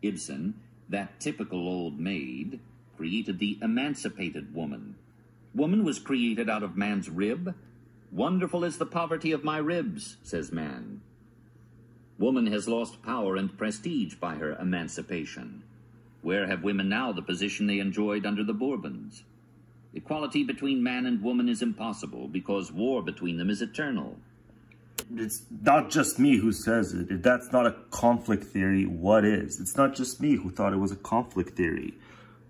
Ibsen, that typical old maid, created the emancipated woman. Woman was created out of man's rib. Wonderful is the poverty of my ribs, says man. Woman has lost power and prestige by her emancipation. Where have women now the position they enjoyed under the Bourbons? Equality between man and woman is impossible because war between them is eternal. It's not just me who says it. If that's not a conflict theory, what is? It's not just me who thought it was a conflict theory.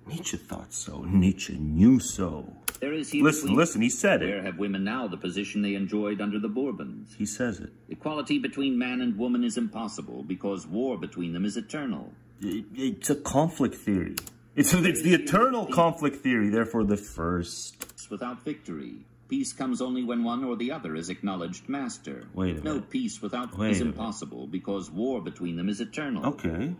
Nietzsche thought so. Nietzsche knew so. There is listen, he said it. Where have women now the position they enjoyed under the Bourbons? He says it. Equality between man and woman is impossible because war between them is eternal. It's a conflict theory. It's the eternal conflict theory, therefore the first. Without victory. Peace comes only when one or the other is acknowledged master. Wait a minute. No peace is impossible because war between them is eternal. Okay.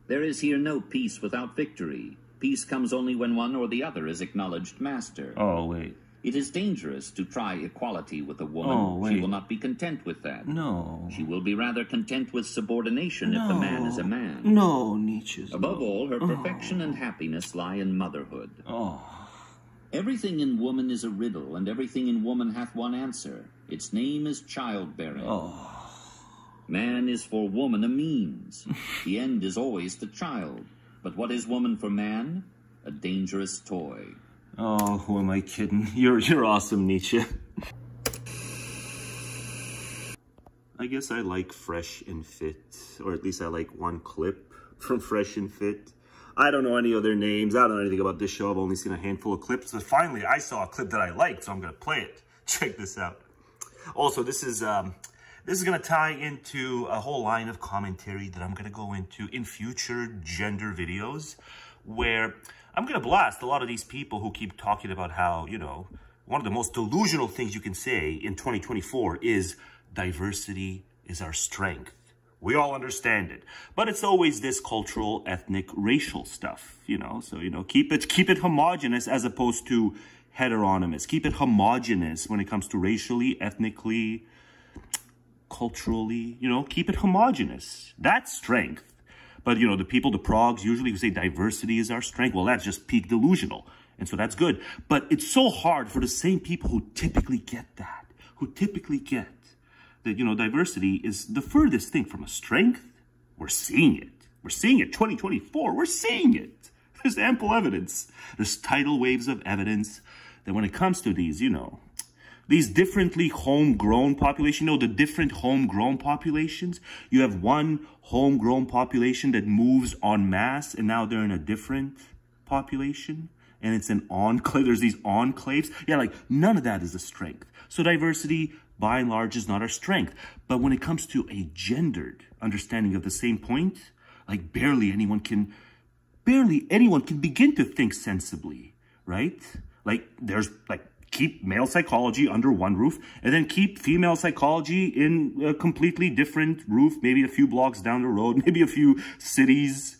There is here no peace without victory. Peace comes only when one or the other is acknowledged master. Oh, wait. It is dangerous to try equality with a woman. Oh, wait. She will not be content with that. No. She will be rather content with subordination if the man is a man. No, Nietzsche. Above all, her perfection and happiness lie in motherhood. Oh. Everything in woman is a riddle, and everything in woman hath one answer. Its name is childbearing. Oh. Man is for woman a means. The end is always the child. But what is woman for man? A dangerous toy. Oh, who am I kidding? You're awesome, Nietzsche. I guess I like Fresh and Fit, or at least I like one clip from Fresh and Fit. I don't know any other names. I don't know anything about this show. I've only seen a handful of clips. But finally, I saw a clip that I liked, so I'm going to play it. Check this out. Also, this is going to tie into a whole line of commentary that I'm going to go into in future gender videos, where I'm going to blast a lot of these people who keep talking about how, you know, one of the most delusional things you can say in 2024 is diversity is our strength. We all understand it, but it's always this cultural, ethnic, racial stuff, you know. So, you know, keep it homogenous as opposed to heteronymous. Keep it homogenous when it comes to racially, ethnically, culturally, you know, keep it homogenous. That's strength. But, you know, the progs usually who say diversity is our strength, well, that's just peak delusional. And so that's good. But it's so hard for the same people who typically get that, that, you know, diversity is the furthest thing from a strength. We're seeing it. We're seeing it. 2024, we're seeing it. There's ample evidence. There's tidal waves of evidence that when it comes to these, you know, these differently homegrown populations, you know, the different homegrown populations, you have one homegrown population that moves en masse, and now they're in a different population, and it's an enclave. There's these enclaves. Yeah, like, none of that is a strength. So diversity, by and large, is not our strength. But when it comes to a gendered understanding of the same point, like, barely anyone can begin to think sensibly, right? Like, there's, like, keep male psychology under one roof, and then keep female psychology in a completely different roof, maybe a few blocks down the road, maybe a few cities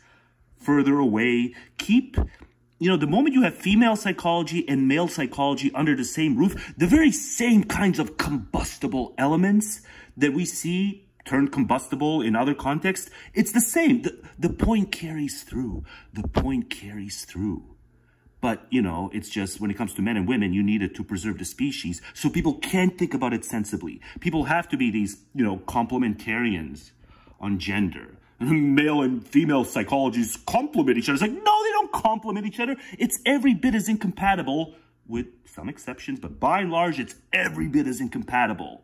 further away. Keep, you know, the moment you have female psychology and male psychology under the same roof, the very same kinds of combustible elements that we see turned combustible in other contexts, it's the same. The point carries through. The point carries through. But, you know, it's just when it comes to men and women, you need it to preserve the species. So people can't think about it sensibly. People have to be these, you know, complementarians on gender. Male and female psychologies complement each other. It's like, no, they don't complement each other. It's every bit as incompatible, with some exceptions, but by and large, it's every bit as incompatible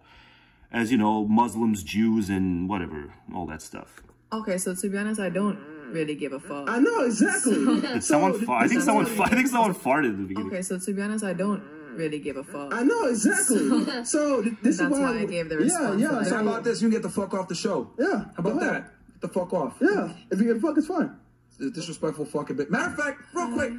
as, you know, Muslims, Jews, and whatever, all that stuff. Okay, so to be honest, I don't really give a fuck. I know, exactly. I think someone farted at the beginning. Okay, so to be honest, I don't really give a fuck. I know, exactly. So this is why I gave the response. Yeah. So how about this? You can get the fuck off the show. Yeah. How about that? Get the fuck off. Yeah. If you get fuck, it's fine. It's a disrespectful fucking bit. Matter of fact, real quick,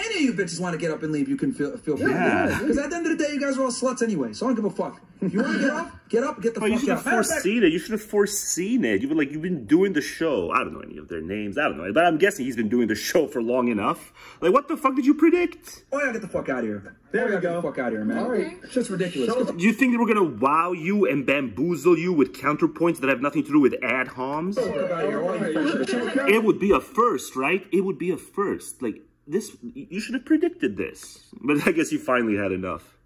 any of you bitches want to get up and leave, you can feel free. Yeah. Because at the end of the day, you guys are all sluts anyway, so I don't give a fuck. If you want to get up, get the You fuck should have out. foreseen it. You should have foreseen it. You've been doing the show. I don't know any of their names. I don't know. But I'm guessing he's been doing the show for long enough. Like, what the fuck did you predict? Oh yeah, get the fuck out of here. There we Get go. the fuck out of here, man. All right. It's just ridiculous. Do you think they were gonna wow you and bamboozle you with counterpoints that have nothing to do with ad homs? Get the fuck out of here. All you bitches. It would be a first, right? It would be a first. Like, this, you should have predicted this. But I guess you finally had enough.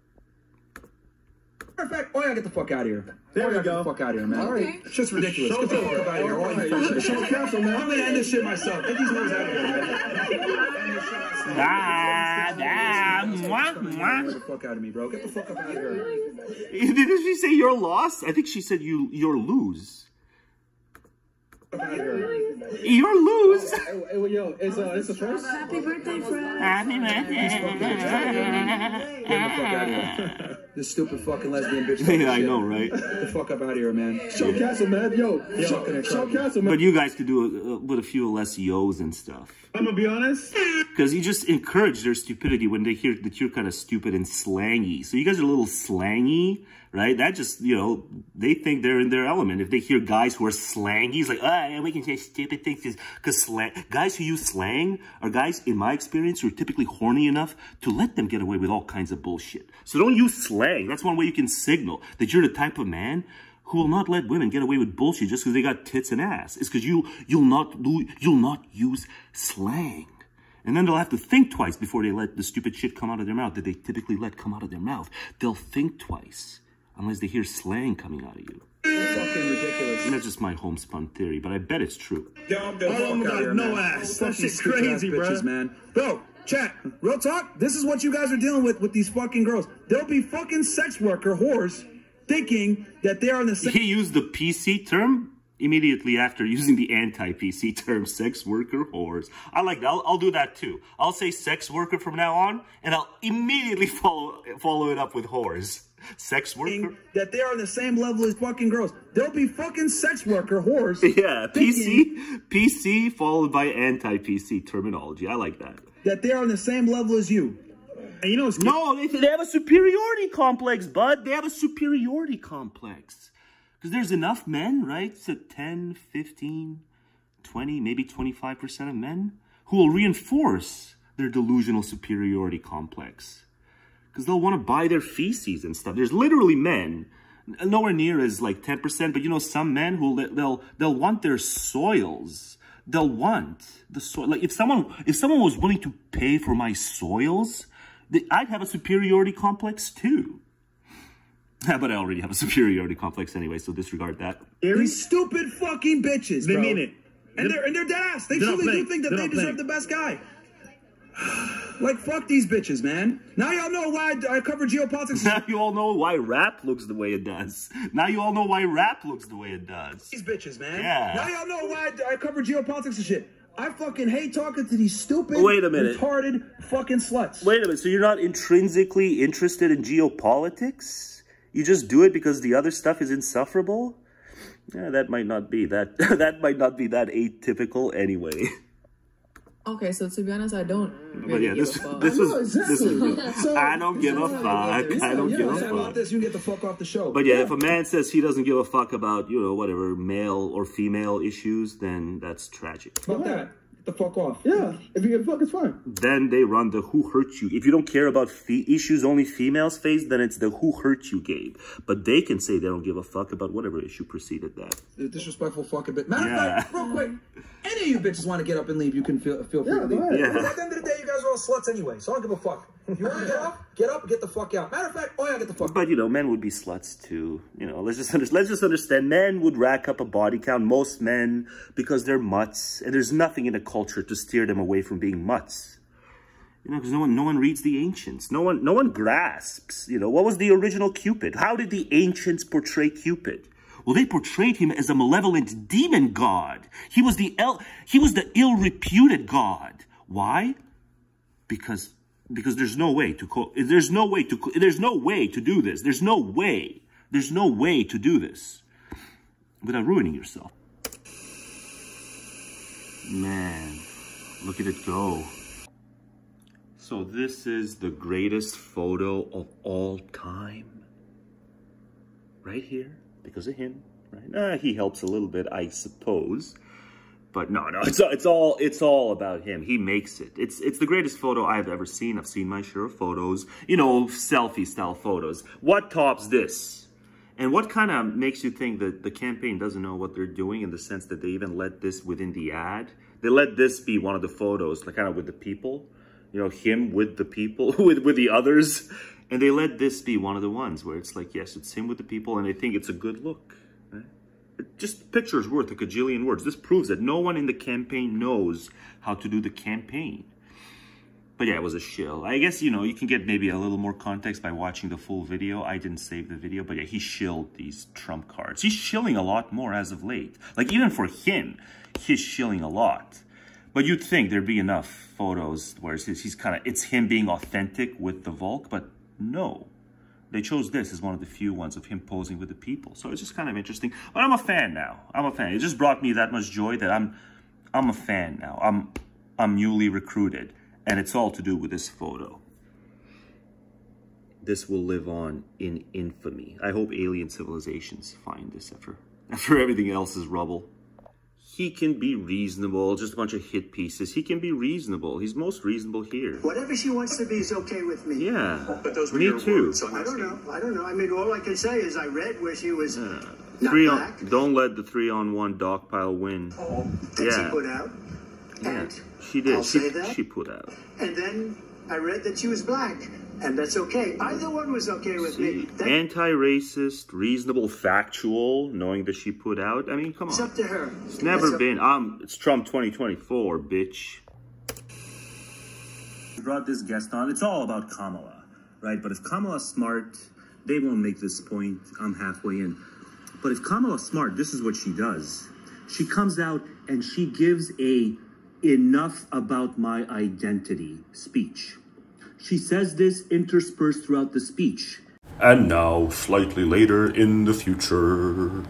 Matter of fact, oh yeah, get the fuck out of here. There we Get go. the fuck out of here, man. All right. It's just ridiculous. Get the fuck out of here. All you bitches. Show Counsel, man. I'm gonna end this shit myself. Get these nerds out of here, man. Get the fuck out of me, bro. Get the fuck up out of here. Didn't she say your loss? I think she said your lose. Your lose. Hey, yo, it's the first? Happy birthday, Fred. Happy birthday. Get the fuck out of here. This stupid fucking lesbian bitch. Yeah, I know, right? Get the fuck up out of here, man. Show Counsel, man. Yo, show Counsel, man. But you guys could do with a few less yo's and stuff. I'm gonna be honest. Because you just encourage their stupidity when they hear that you're kind of stupid and slangy. So you guys are a little slangy, right? That just, they think they're in their element. If they hear guys who are slangy, it's like, we can say stupid things. Because guys who use slang are guys, in my experience, who are typically horny enough to let them get away with all kinds of bullshit. So don't use slang. That's one way you can signal that you're the type of man who will not let women get away with bullshit just because they got tits and ass. It's because you'll not use slang. And then they'll have to think twice before they let the stupid shit come out of their mouth that they typically let come out of their mouth. They'll think twice unless they hear slang coming out of you. Fucking ridiculous. And that's just my homespun theory, but I bet it's true. No ass. That shit's crazy, bro. Bitches, man. Bro, chat. Real talk. This is what you guys are dealing with these fucking girls. They'll be fucking sex worker whores thinking that they are in the same. He used the PC term immediately after using the anti-PC term, sex worker whores. I like that. I'll do that too. I'll say sex worker from now on, and I'll immediately follow it up with whores. Sex worker? That they are on the same level as fucking girls. They'll be fucking sex worker whores. Yeah, PC followed by anti-PC terminology. I like that. That they are on the same level as you. And you know what's No, they have a superiority complex, bud. They have a superiority complex. Because there's enough men, right? So 10, 15, 20, maybe 25% of men who will reinforce their delusional superiority complex. Because they'll want to buy their feces and stuff. There's literally men, nowhere near as like 10%, but some men who they'll want their soils. They'll want the soil. Like if someone was willing to pay for my soils, I'd have a superiority complex too. But I already have a superiority complex anyway, so disregard that. These stupid fucking bitches, They bro. mean it. And they're dead ass. They They're not truly do playing. think that They're they not deserve playing. the best guy. Like, fuck these bitches, man. Now y'all know why I cover geopolitics. Now you all know why rap looks the way it does. Now you all know why rap looks the way it does. These bitches, man. Yeah. Now y'all know why I cover geopolitics and shit. I fucking hate talking to these stupid, Wait a minute. retarded fucking sluts. Wait a minute, so you're not intrinsically interested in geopolitics? You just do it because the other stuff is insufferable? Yeah, that might not be that that might not be that atypical anyway. Okay, so to be honest, I don't But really yeah, give this a fuck. was exactly. So, I don't give a fuck. I don't give a Chat about fuck. this, you can get the fuck off the show. But yeah, if a man says he doesn't give a fuck about, whatever male or female issues, then that's tragic. About that, get the fuck off. yeah, if you get fucked, it's fine. Then they run the who hurt you. If you don't care about issues only females face, then it's the who hurt you game. But they can say they don't give a fuck about whatever issue preceded that. The disrespectful fucking bit. Matter Yeah. of fact, real quick, any of you bitches want to get up and leave, you can feel free to leave. go ahead. Yeah. Because at the end of the day, you guys are all sluts anyway, so I don't give a fuck. If you want to get up, get the fuck out. Matter of fact, oh yeah, get the fuck out. But men would be sluts too. Let's just understand. Men would rack up a body count. Most men, because they're mutts, and there's nothing in the culture to steer them away from being mutts. Because no one reads the ancients. No one grasps. What was the original Cupid? How did the ancients portray Cupid? Well, they portrayed him as a malevolent demon god. He was the ill-reputed god. Why? Because there's no way to do this. There's no way to do this without ruining yourself. Man, look at it go. So this is the greatest photo of all time. Right here, because of him, right? He helps a little bit, I suppose. But no, it's all about him. He makes it. It's the greatest photo I've ever seen. I've seen my share of photos, you know, selfie style photos. What tops this? And what kind of makes you think that the campaign doesn't know what they're doing, in the sense that they even let this within the ad? They let this be one of the photos, like kind of with the people, you know, him with the people, with the others. And they let this be one of the ones where it's like, yes, it's him with the people, and they think it's a good look. Just picture's worth a cajillion words. This proves that no one in the campaign knows how to do the campaign. But yeah, it was a shill. I guess, you know, you can get maybe a little more context by watching the full video. I didn't save the video, but yeah, he shilled these Trump cards. He's shilling a lot more as of late. Like, even for him, he's shilling a lot. But you'd think there'd be enough photos where he's kind of, it's him being authentic with the Volk, but no. They chose this as one of the few ones of him posing with the people. So it's just kind of interesting. But I'm a fan now. I'm a fan. It just brought me that much joy that I'm a fan now. I'm newly recruited. And it's all to do with this photo. This will live on in infamy. I hope alien civilizations find this after everything else is rubble. He can be reasonable, just a bunch of hit pieces. He can be reasonable. He's most reasonable here. Whatever she wants to be is okay with me. Yeah, but those were me your too. Words, so I don't know. I mean, all I can say is I read where she was not black. Don't let the 3-on-1 dog pile win. That she put out. Yeah, she did. I'll say that. She put out. And then I read that she was black. And that's okay. Either one was okay with me. Anti-racist, reasonable, factual, knowing that she put out. I mean, come on. It's up to her. It's never been. It's Trump 2024, bitch. Brought this guest on. It's all about Kamala, right? But if Kamala's smart, they won't make this point. I'm halfway in. But if Kamala's smart, this is what she does. She comes out and she gives a enough about my identity speech. She says this interspersed throughout the speech. And now, slightly later in the future.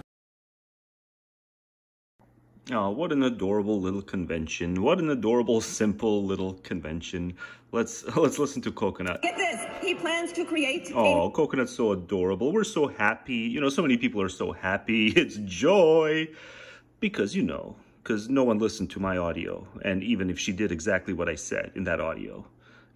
Oh, what an adorable little convention. What an adorable, simple little convention. Let's listen to Coconut. Get this. He plans to create... Oh, Coconut's so adorable. We're so happy. You know, so many people are so happy. It's joy. Because, you know, because no one listened to my audio. And even if she did exactly what I said in that audio.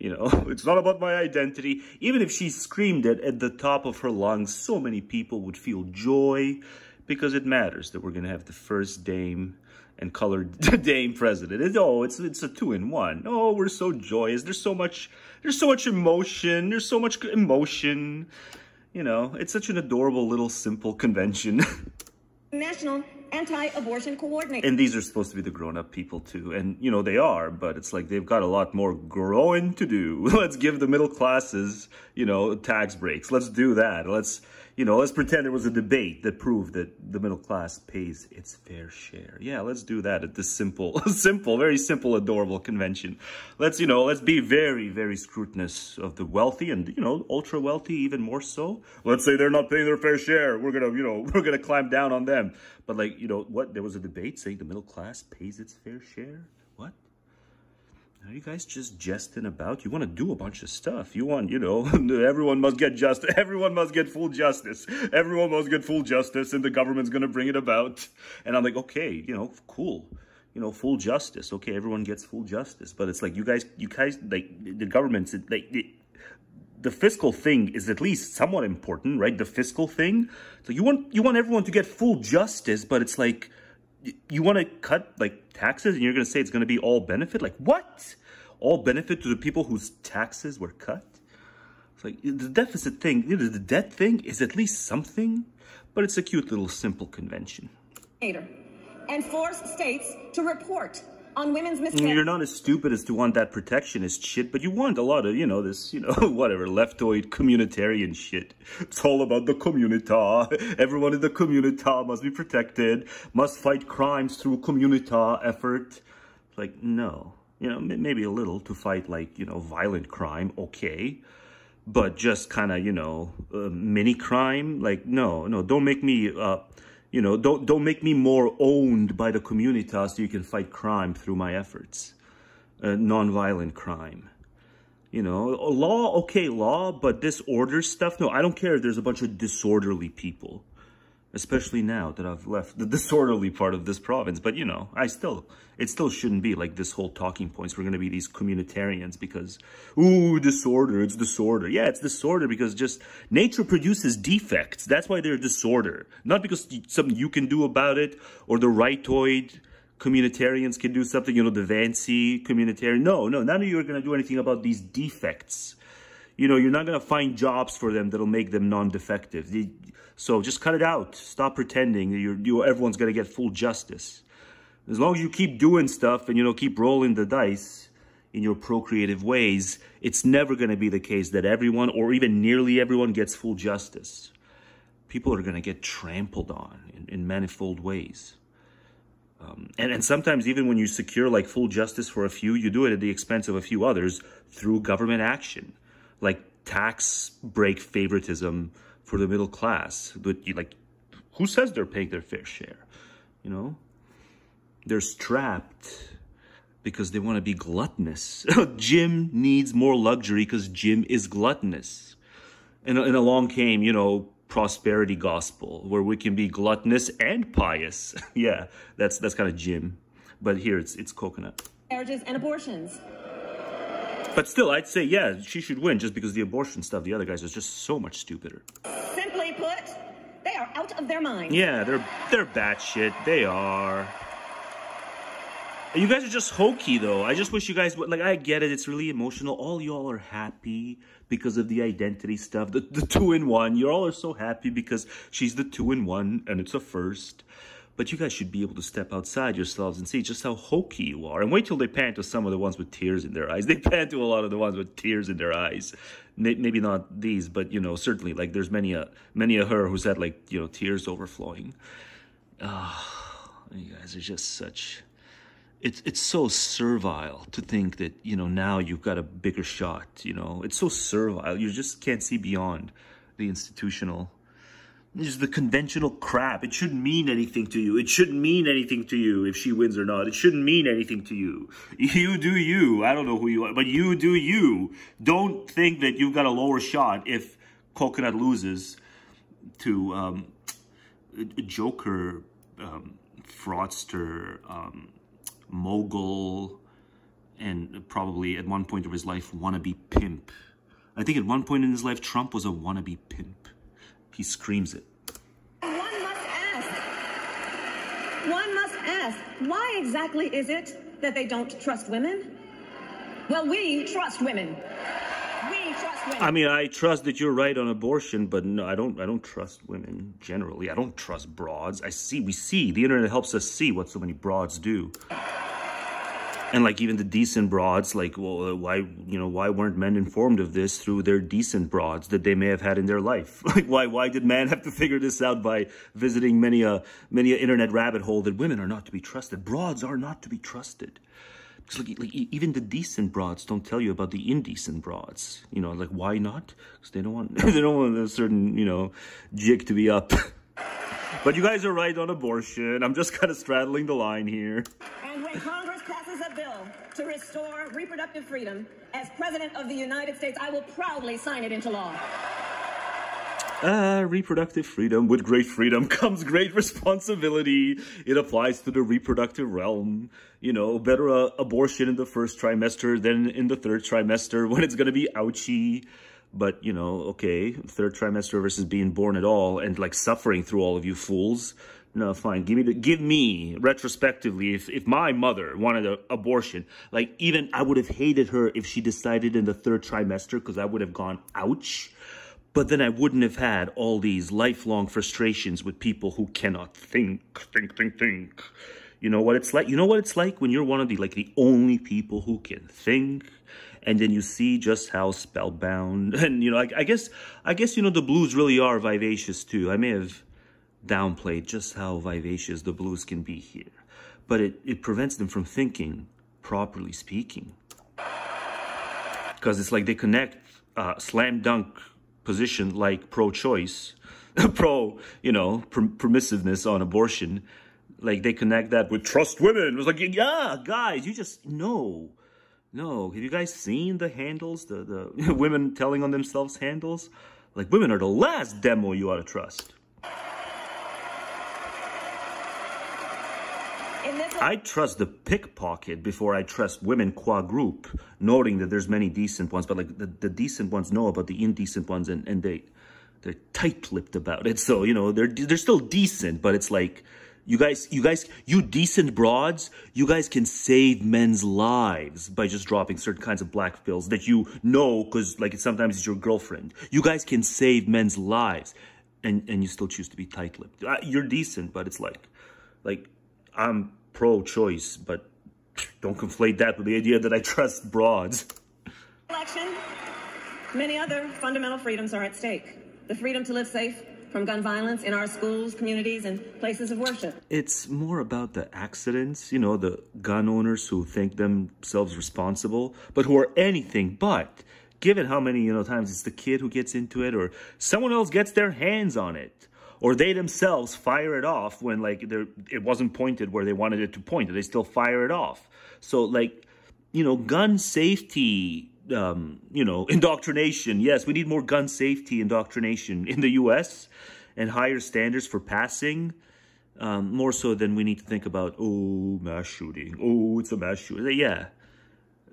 You know, it's not about my identity. Even if she screamed it at the top of her lungs, so many people would feel joy because it matters that we're going to have the first dame and colored dame president. It's a 2-in-1. Oh, we're so joyous. There's so much emotion. There's so much emotion. You know, it's such an adorable little simple convention. National Anti-Abortion Coordinator. And these are supposed to be the grown-up people too. And, you know, they are, but it's like they've got a lot more growing to do. Let's give the middle classes, you know, tax breaks. Let's do that. Let's pretend there was a debate that proved that the middle class pays its fair share. Yeah, let's do that at this very simple, adorable convention. Let's be very, very scrutinous of the wealthy and, you know, ultra wealthy even more so. Let's say they're not paying their fair share. We're gonna clamp down on them. But like, you know, what? There was a debate saying the middle class pays its fair share? What? Are you guys just jesting about? You want to do a bunch of stuff. You want, you know, everyone must get full justice. Everyone must get full justice and the government's going to bring it about. And I'm like, okay, you know, cool. You know, full justice. Okay, everyone gets full justice. But it's like, you guys, like, the government's, like, the fiscal thing is at least somewhat important, right? The fiscal thing. So you want everyone to get full justice, but it's like, you want to cut, like, taxes and you're going to say it's going to be all benefit? Like, what? All benefit to the people whose taxes were cut? It's like, the deficit thing, the debt thing is at least something, but it's a cute little simple convention. And force states to report on women's miscarriages. You're not as stupid as to want that protectionist shit, but you want a lot of, you know, this, you know, whatever, leftoid communitarian shit. It's all about the communita. Everyone in the communita must be protected, must fight crimes through communita effort. Like, no. You know, maybe a little to fight, like, you know, violent crime, okay. But just kind of, you know, mini crime, like, no, don't make me... you know, don't make me more owned by the communita so you can fight crime through my efforts. Non-violent crime. You know, law, okay, law, but disorder stuff, no, I don't care if there's a bunch of disorderly people. Especially now that I've left the disorderly part of this province. But, you know, it still shouldn't be like this whole talking points. We're going to be these communitarians because, ooh, disorder, it's disorder. Yeah, it's disorder because just nature produces defects. That's why they're disorder. Not because something you can do about it or the rightoid communitarians can do something, you know, the Vancy communitarian. No, none of you are going to do anything about these defects. You know, you're not going to find jobs for them that'll make them non-defective. So just cut it out. Stop pretending that everyone's going to get full justice. As long as you keep doing stuff and, you know, keep rolling the dice in your procreative ways, it's never going to be the case that everyone or even nearly everyone gets full justice. People are going to get trampled on in manifold ways. And sometimes even when you secure like full justice for a few, you do it at the expense of a few others through government action. Like tax break favoritism for the middle class. Like, who says they're paying their fair share? You know? They're strapped because they want to be gluttonous. Jim needs more luxury because Jim is gluttonous. And along came, you know, prosperity gospel, where we can be gluttonous and pious. Yeah, that's kind of Jim. But here it's coconut. Marriages and abortions. But still, I'd say, yeah, she should win just because the abortion stuff, the other guys are just so much stupider. Simply put, they are out of their mind. Yeah, they're batshit. They are. You guys are just hokey, though. I just wish you guys would, like, I get it. It's really emotional. All y'all are happy because of the identity stuff. The 2-in-1. You all are so happy because she's the 2-in-1 and it's a first. But you guys should be able to step outside yourselves and see just how hokey you are. And wait till they pan to some of the ones with tears in their eyes. They pan to a lot of the ones with tears in their eyes. Maybe not these, but, you know, certainly, like, there's many a her who's had, like, you know, tears overflowing. You guys are just such... It's so servile to think that, you know, now you've got a bigger shot, you know. It's so servile. You just can't see beyond the institutional... Just the conventional crap. It shouldn't mean anything to you. It shouldn't mean anything to you if she wins or not. It shouldn't mean anything to you. You do you. I don't know who you are, but you do you. Don't think that you've got a lower shot if Coconut loses to a joker, fraudster, mogul, and probably at one point of his life, wannabe pimp. I think at one point in his life, Trump was a wannabe pimp. He screams it. One must ask, why exactly is it that they don't trust women? Well, we trust women. We trust women. I mean, I trust that you're right on abortion, but no, I don't trust women generally. I don't trust broads. We see, the internet helps us see what so many broads do. And like even the decent broads, like, well, why weren't men informed of this through their decent broads that they may have had in their life? Like, why did man have to figure this out by visiting many a internet rabbit hole that women are not to be trusted? Broads are not to be trusted. Because like even the decent broads don't tell you about the indecent broads. You know, like, why not? Because they don't want a certain, you know, jig to be up. But you guys are right on abortion. I'm just kind of straddling the line here. And when Congress passes a bill to restore reproductive freedom, as President of the United States, I will proudly sign it into law. Reproductive freedom. With great freedom comes great responsibility. It applies to the reproductive realm. You know, better abortion in the first trimester than in the third trimester when it's going to be ouchy. But, you know, okay, third trimester versus being born at all and, like, suffering through all of you fools. No, fine. Give me, retrospectively, if my mother wanted an abortion, like, even I would have hated her if she decided in the third trimester because I would have gone, ouch. But then I wouldn't have had all these lifelong frustrations with people who cannot think. You know what it's like? You know what it's like when you're one of the only people who can think? And then you see just how spellbound, and, you know, I guess, you know, the blues really are vivacious too. I may have downplayed just how vivacious the blues can be here, but it prevents them from thinking, properly speaking. Because it's like they connect slam dunk position like pro-choice, permissiveness on abortion. Like they connect that with trust women. It was like, yeah, guys, you just know. No, have you guys seen the handles? The women telling on themselves handles? Like, women are the last demo you ought to trust. I trust the pickpocket before I trust women qua group, noting that there's many decent ones, but like the decent ones know about the indecent ones, and they're tight-lipped about it. So, you know, they're still decent, but it's like, you decent broads, you guys can save men's lives by just dropping certain kinds of black pills that you know, because like sometimes it's your girlfriend. You guys can save men's lives, and you still choose to be tight-lipped. You're decent, but it's like I'm pro-choice, but don't conflate that with the idea that I trust broads. Election, many other fundamental freedoms are at stake. The freedom to live safe from gun violence in our schools, communities, and places of worship. It's more about the accidents, you know, the gun owners who think themselves responsible, but who are anything but. Given how many, you know, times it's the kid who gets into it, or someone else gets their hands on it, or they themselves fire it off when, like, it wasn't pointed where they wanted it to point, and they still fire it off. So, like, you know, gun safety, you know, indoctrination. Yes, we need more gun safety indoctrination in the U.S. and higher standards for passing, more so than we need to think about, oh, mass shooting. Oh, it's a mass shooting. Yeah,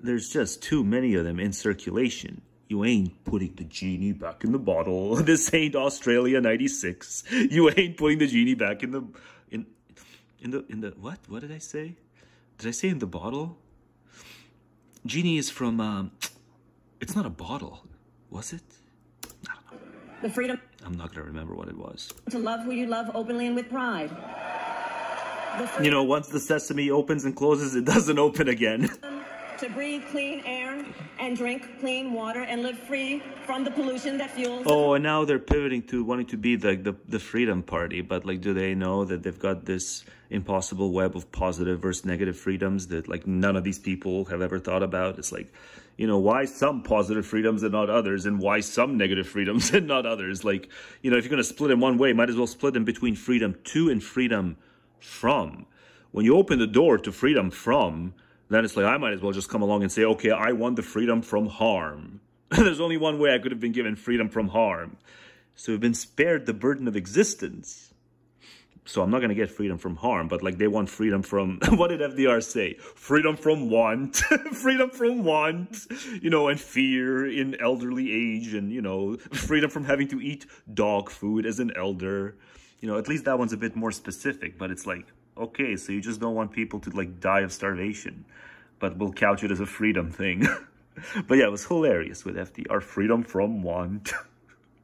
there's just too many of them in circulation. You ain't putting the genie back in the bottle. This ain't Australia 96. You ain't putting the genie back in the what? What did I say? Did I say in the bottle? Genie is from it's not a bottle, was it? I don't know. The freedom. I'm not gonna remember what it was. To love who you love openly and with pride. You know, once the sesame opens and closes, it doesn't open again. To breathe clean air and drink clean water and live free from the pollution that fuels. Oh, and now they're pivoting to wanting to be the freedom party. But like, do they know that they've got this impossible web of positive versus negative freedoms that like none of these people have ever thought about? It's like, you know, why some positive freedoms and not others, and why some negative freedoms and not others? Like, you know, if you're going to split them one way, might as well split them between freedom to and freedom from. When you open the door to freedom from, then it's like, I might as well just come along and say, okay, I want the freedom from harm. There's only one way I could have been given freedom from harm. So we've been spared the burden of existence. So I'm not going to get freedom from harm, but like they want freedom from, what did FDR say? Freedom from want, freedom from want, you know, and fear in elderly age, and, you know, freedom from having to eat dog food as an elder. You know, at least that one's a bit more specific, but it's like, okay, so you just don't want people to like die of starvation, but we'll couch it as a freedom thing. But yeah, it was hilarious with FDR. Freedom from want.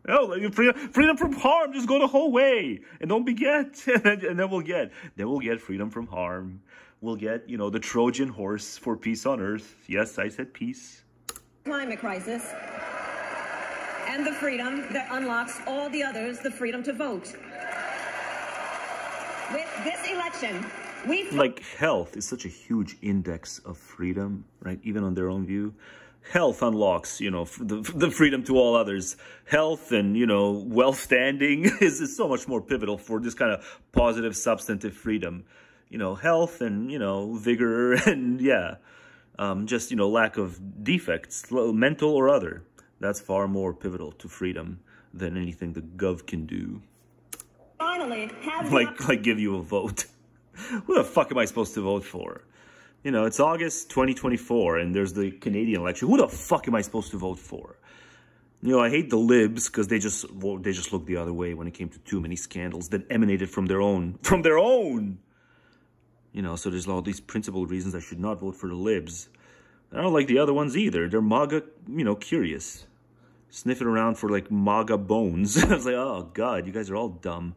Oh, like freedom from harm. Just go the whole way and don't beget. And then we'll get freedom from harm. We'll get, you know, the Trojan horse for peace on earth. Yes, I said peace. Climate crisis and the freedom that unlocks all the others, the freedom to vote. With this election, like health is such a huge index of freedom, right? Even on their own view, health unlocks, you know, the freedom to all others. Health and, you know, well-standing is so much more pivotal for this kind of positive, substantive freedom. You know, health and, you know, vigor and, yeah, just, you know, lack of defects, mental or other. That's far more pivotal to freedom than anything the gov can do. Finally, have like give you a vote. Who the fuck am I supposed to vote for? You know, it's August 2024 and there's the Canadian election. Who the fuck am I supposed to vote for? You know, I hate the libs because they just looked the other way when it came to too many scandals that emanated from their own. You know, so there's all these principled reasons I should not vote for the libs. I don't like the other ones either. They're MAGA, you know, curious. Sniffing around for like MAGA bones. I was like, oh God, you guys are all dumb.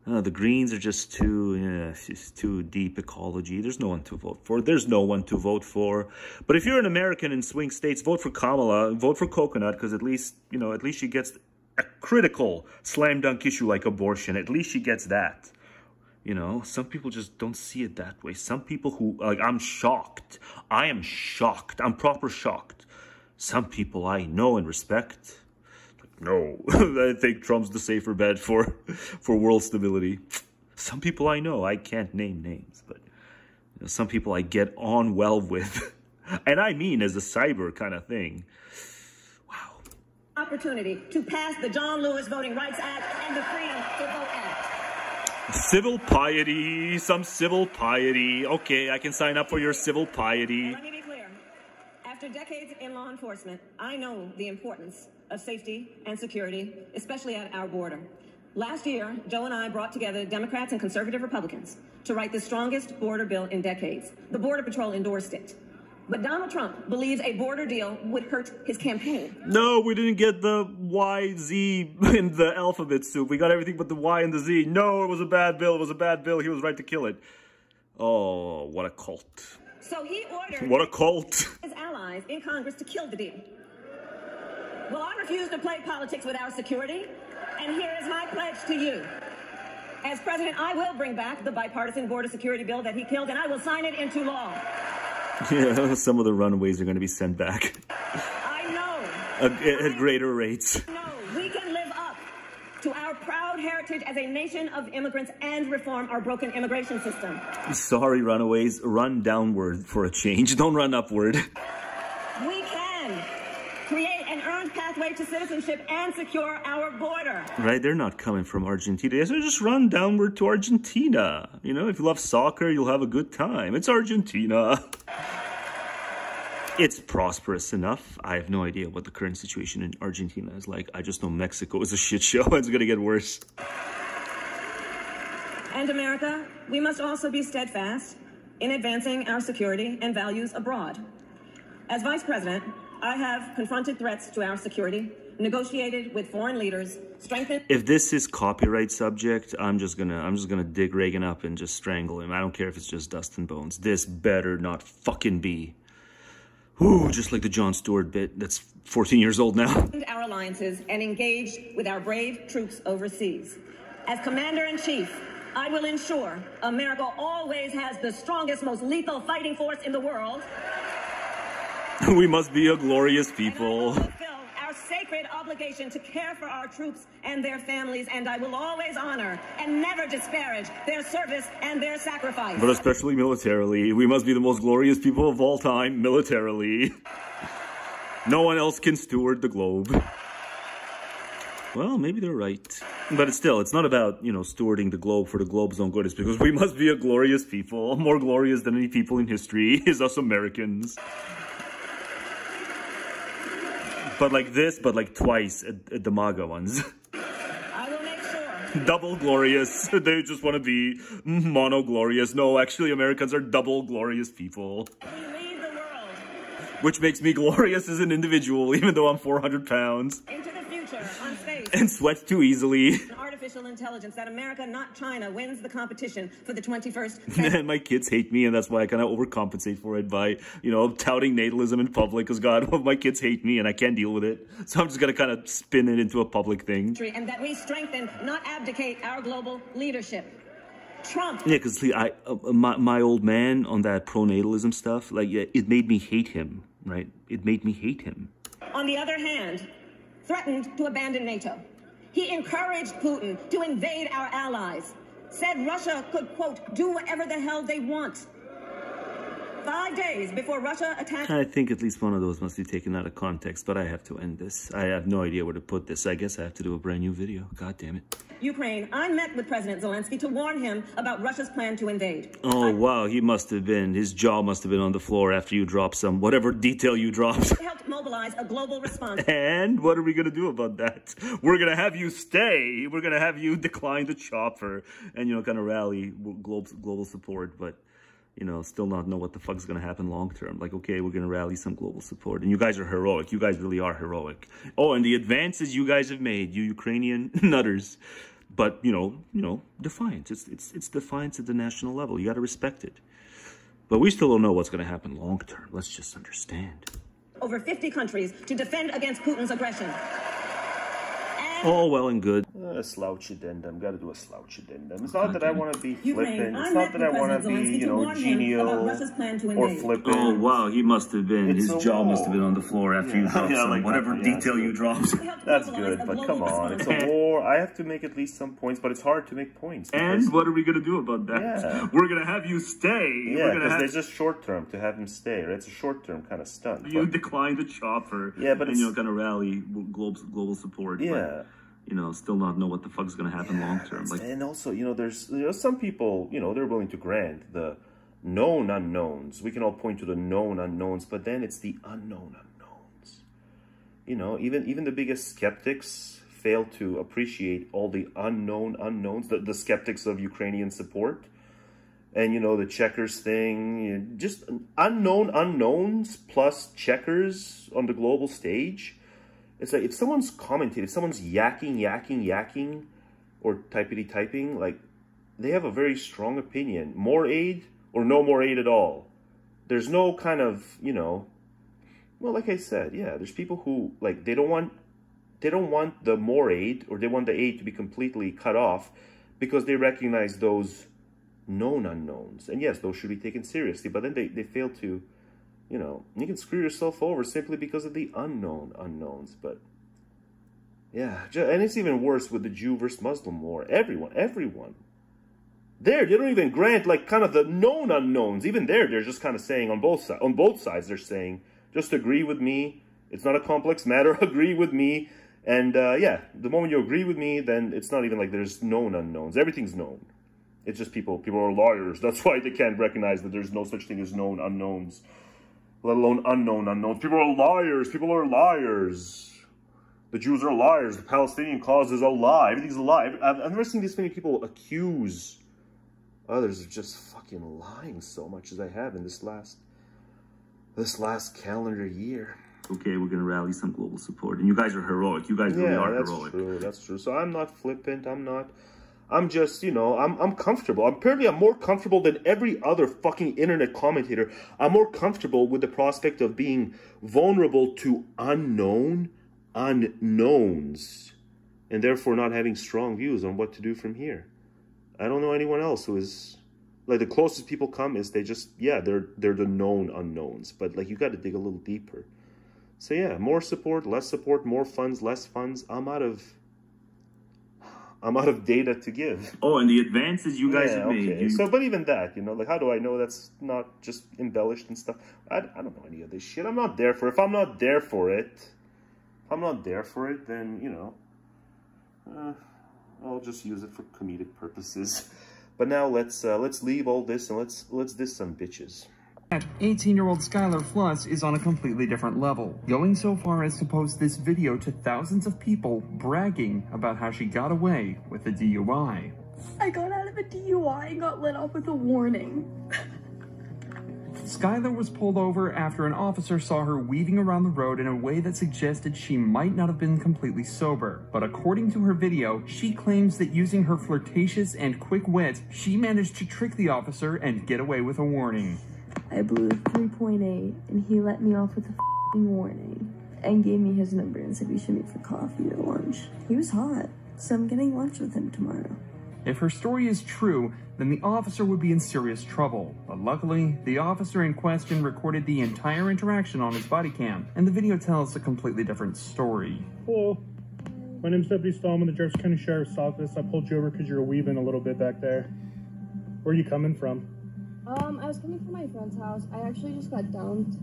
The Greens are just too deep ecology. There's no one to vote for. There's no one to vote for. But if you're an American in swing states, vote for Kamala. Vote for Coconut, because at least, you know, at least she gets a critical slam dunk issue like abortion. At least she gets that. You know, some people just don't see it that way. Some people who, like, I'm shocked. I am shocked. I'm proper shocked. Some people I know and respect. No, I think Trump's the safer bet for world stability. Some people I know, I can't name names, but you know, some people I get on well with. And I mean as a cyber kind of thing. Wow. Opportunity to pass the John Lewis Voting Rights Act and the Freedom to Vote Act. Civil piety, some civil piety. Okay, I can sign up for your civil piety. Let me be clear. After decades in law enforcement, I know the importance of safety and security, especially at our border. Last year, Joe and I brought together Democrats and conservative Republicans to write the strongest border bill in decades. The Border Patrol endorsed it. But Donald Trump believes a border deal would hurt his campaign. No, we didn't get the Y, Z in the alphabet soup. We got everything but the Y and the Z. No, it was a bad bill. It was a bad bill. He was right to kill it. Oh, what a cult. So he ordered what a cult. His allies in Congress to kill the deal. Well, I refuse to play politics with our security, and here is my pledge to you. As president, I will bring back the bipartisan border security bill that he killed, and I will sign it into law. Yeah, some of the runaways are going to be sent back. I know. At greater rates. No, we can live up to our proud heritage as a nation of immigrants and reform our broken immigration system. Sorry, runaways. Run downward for a change. Don't run upward. We can create an earned pathway to citizenship and secure our border. Right? They're not coming from Argentina. So just run downward to Argentina. You know, if you love soccer, you'll have a good time. It's Argentina. It's prosperous enough. I have no idea what the current situation in Argentina is like. I just know Mexico is a shit show. It's going to get worse. And America, we must also be steadfast in advancing our security and values abroad. As Vice President, I have confronted threats to our security, negotiated with foreign leaders, strengthened... If this is copyright subject, I'm just gonna dig Reagan up and just strangle him. I don't care if it's just dust and bones. This better not fucking be. Ooh, just like the Jon Stewart bit that's 14 years old now. ...our alliances and engaged with our brave troops overseas. As Commander-in-Chief, I will ensure America always has the strongest, most lethal fighting force in the world. We must be a glorious people. And I will fulfill our sacred obligation to care for our troops and their families, and I will always honor and never disparage their service and their sacrifice. But especially militarily. We must be the most glorious people of all time, militarily. No one else can steward the globe. Well, maybe they're right. But it's not about, you know, stewarding the globe for the globe's own good. It's because we must be a glorious people. More glorious than any people in history is us Americans. But like this, but like twice at the MAGA ones. I will make sure. Double glorious. They just want to be mono glorious. No, actually Americans are double glorious people. We lead the world. Which makes me glorious as an individual, even though I'm 400 pounds. Into the future, on space. And sweat too easily. Artificial intelligence, that America, not China, wins the competition for the 21st century. And my kids hate me, and that's why I kind of overcompensate for it by, you know, touting natalism in public, because God, my kids hate me and I can't deal with it. So I'm just going to kind of spin it into a public thing. And that we strengthen, not abdicate, our global leadership. Trump. Yeah, because my old man on that pronatalism stuff, like, yeah, it made me hate him, right? It made me hate him. On the other hand, threatened to abandon NATO. He encouraged Putin to invade our allies, said Russia could, quote, do whatever the hell they want. 5 days before Russia attacked... I think at least one of those must be taken out of context, but I have to end this. I have no idea where to put this. I guess I have to do a brand new video. God damn it. Ukraine, I met with President Zelensky to warn him about Russia's plan to invade. Oh, wow, his jaw must have been on the floor after you dropped whatever detail you dropped. Helped mobilize a global response. And what are we going to do about that? We're going to have you stay. We're going to have you decline the chopper and, you know, kind of rally global support, but, you know, still not know what the fuck's going to happen long term. Like, okay, we're going to rally some global support. And you guys are heroic. You guys really are heroic. Oh, and the advances you guys have made, you Ukrainian nutters. But, you know, defiance. It's defiance at the national level. You got to respect it. But we still don't know what's going to happen long term. Let's just understand. Over 50 countries to defend against Putin's aggression. all well and good. A slouch addendum. Got to do a slouch addendum. It's not that I want to be flippant. It's not that I want to be, you know, genial or flippant. Oh, wow. He must have been. His jaw must have been on the floor after you dropped some, like whatever detail you dropped. That's good, but come on. It's a war. I have to make at least some points, but it's hard to make points. And what are we going to do about that? Yeah. We're going to have you stay. Yeah, because there's just short term to have him stay. Right? It's a short term kind of stunt. You decline the chopper. Yeah, but and you're going to rally global support. Yeah. But, you know, still not know what the fuck's going to happen long term. Like, and also, you know, there's some people, you know, they're willing to grant the known unknowns. We can all point to the known unknowns, but then it's the unknown unknowns. You know, even the biggest skeptics fail to appreciate all the unknown unknowns, the skeptics of Ukrainian support. And, you know, the checkers thing, you know, just unknown unknowns plus checkers on the global stage. It's like if someone's commentating, if someone's yakking, or typing, like, they have a very strong opinion. More aid or no more aid at all. There's no kind of, you know, well, like I said, yeah, there's people who, like, they don't want the more aid, or they want the aid to be completely cut off because they recognize those known unknowns. And yes, those should be taken seriously, but then they fail to, you know, you can screw yourself over simply because of the unknown unknowns. But yeah, and it's even worse with the Jew versus Muslim war. Everyone. They don't even grant, like, kind of the known unknowns. Even they're just kind of saying on both sides, they're saying, just agree with me. It's not a complex matter. Agree with me. And yeah, the moment you agree with me, then it's not even like there's known unknowns. Everything's known. It's just people are liars. That's why they can't recognize that there's no such thing as known unknowns, let alone unknown unknowns. People are liars. People are liars. The Jews are liars. The Palestinian cause is a lie. Everything's a lie. I've never seen this many people accuse others of just fucking lying so much as I have in this last calendar year. Okay, we're going to rally some global support. And you guys are heroic. You guys really are heroic. Yeah, that's true. So I'm not flippant. I'm just, you know, I'm comfortable. Apparently I'm more comfortable than every other fucking internet commentator. I'm more comfortable with the prospect of being vulnerable to unknowns, and therefore not having strong views on what to do from here. I don't know anyone else who is, like, the closest people come is they just, yeah, they're the known unknowns, but, like, you got to dig a little deeper. So yeah, more support, less support, more funds, less funds. I'm out of data to give. Oh, and the advances you guys have made. Okay. So, but even that, you know, like, how do I know that's not just embellished and stuff? I don't know any of this shit. I'm not there for it. If I'm not there for it, then, you know, I'll just use it for comedic purposes. But now let's leave all this and let's diss some bitches. 18-year-old Skylar Fluss is on a completely different level, going so far as to post this video to thousands of people bragging about how she got away with a DUI. I got out of a DUI and got let off with a warning. Skylar was pulled over after an officer saw her weaving around the road in a way that suggested she might not have been completely sober. But according to her video, she claims that using her flirtatious and quick wit, she managed to trick the officer and get away with a warning. I blew a 3.8 and he let me off with a f***ing warning and gave me his number and said we should meet for coffee or lunch. He was hot, so I'm getting lunch with him tomorrow. If her story is true, then the officer would be in serious trouble. But luckily, the officer in question recorded the entire interaction on his body cam, and the video tells a completely different story. Hello. My name's Deputy Stallman with the Jefferson County Sheriff's Office. I pulled you over because you were weaving a little bit back there. Where are you coming from? I was coming from my friend's house. I actually just got dumped.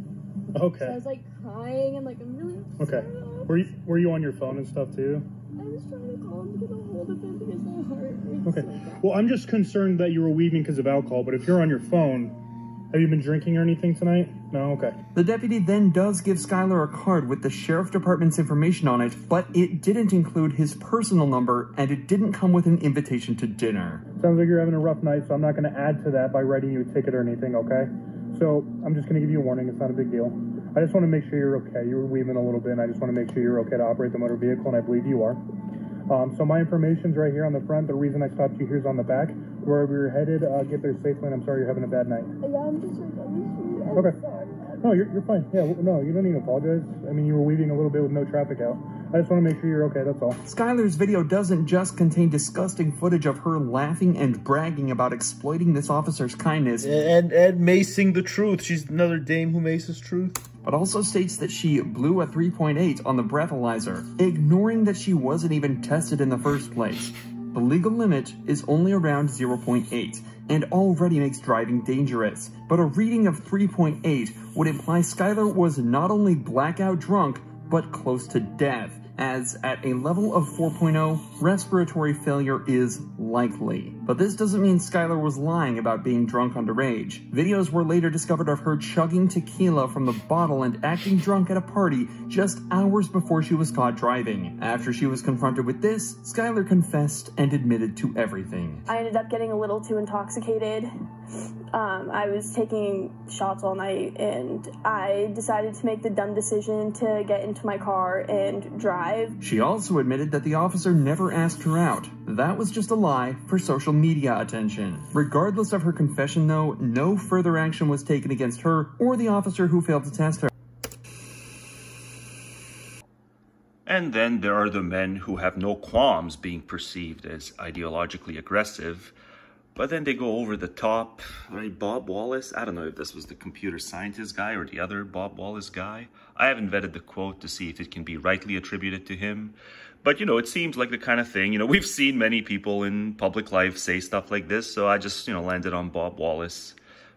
Okay. So I was, like, crying and, like, I'm really upset. Okay. Were you on your phone and stuff, too? I was trying to call him to get a hold of him because my heart hurts. Okay. So bad. Well, I'm just concerned that you were weaving because of alcohol, but if you're on your phone, have you been drinking or anything tonight? No? Okay. The deputy then does give Skylar a card with the sheriff department's information on it, but it didn't include his personal number, and it didn't come with an invitation to dinner. Sounds like you're having a rough night, so I'm not going to add to that by writing you a ticket or anything, okay? So I'm just going to give you a warning. It's not a big deal. I just want to make sure you're okay. You were weaving a little bit, and I just want to make sure you're okay to operate the motor vehicle, and I believe you are. So my information's right here on the front. The reason I stopped you here is on the back. Wherever you're headed, get there safely, and I'm sorry you're having a bad night. Yeah, I'm just like, Okay. No, you're fine. Yeah, no, you don't need to apologize. I mean, you were weaving a little bit with no traffic out. I just want to make sure you're okay, that's all. Skylar's video doesn't just contain disgusting footage of her laughing and bragging about exploiting this officer's kindness. And macing the truth. She's another dame who maces truth. But also states that she blew a 3.8 on the breathalyzer, ignoring that she wasn't even tested in the first place. The legal limit is only around 0.8, and already makes driving dangerous. But a reading of 3.8 would imply Skylar was not only blackout drunk, but close to death, as at a level of 4.0, respiratory failure is likely. But this doesn't mean Skylar was lying about being drunk underage. Videos were later discovered of her chugging tequila from the bottle and acting drunk at a party just hours before she was caught driving. After she was confronted with this, Skylar confessed and admitted to everything. I ended up getting a little too intoxicated. I was taking shots all night, and I decided to make the dumb decision to get into my car and drive. She also admitted that the officer never asked her out. That was just a lie for social media attention. Regardless of her confession, though, no further action was taken against her or the officer who failed to test her. And then there are the men who have no qualms being perceived as ideologically aggressive, but then they go over the top, right? Bob Wallace, I don't know if this was the computer scientist guy or the other Bob Wallace guy. I haven't vetted the quote to see if it can be rightly attributed to him. But, you know, it seems like the kind of thing, you know, we've seen many people in public life say stuff like this, so I just, you know, landed on Bob Wallace.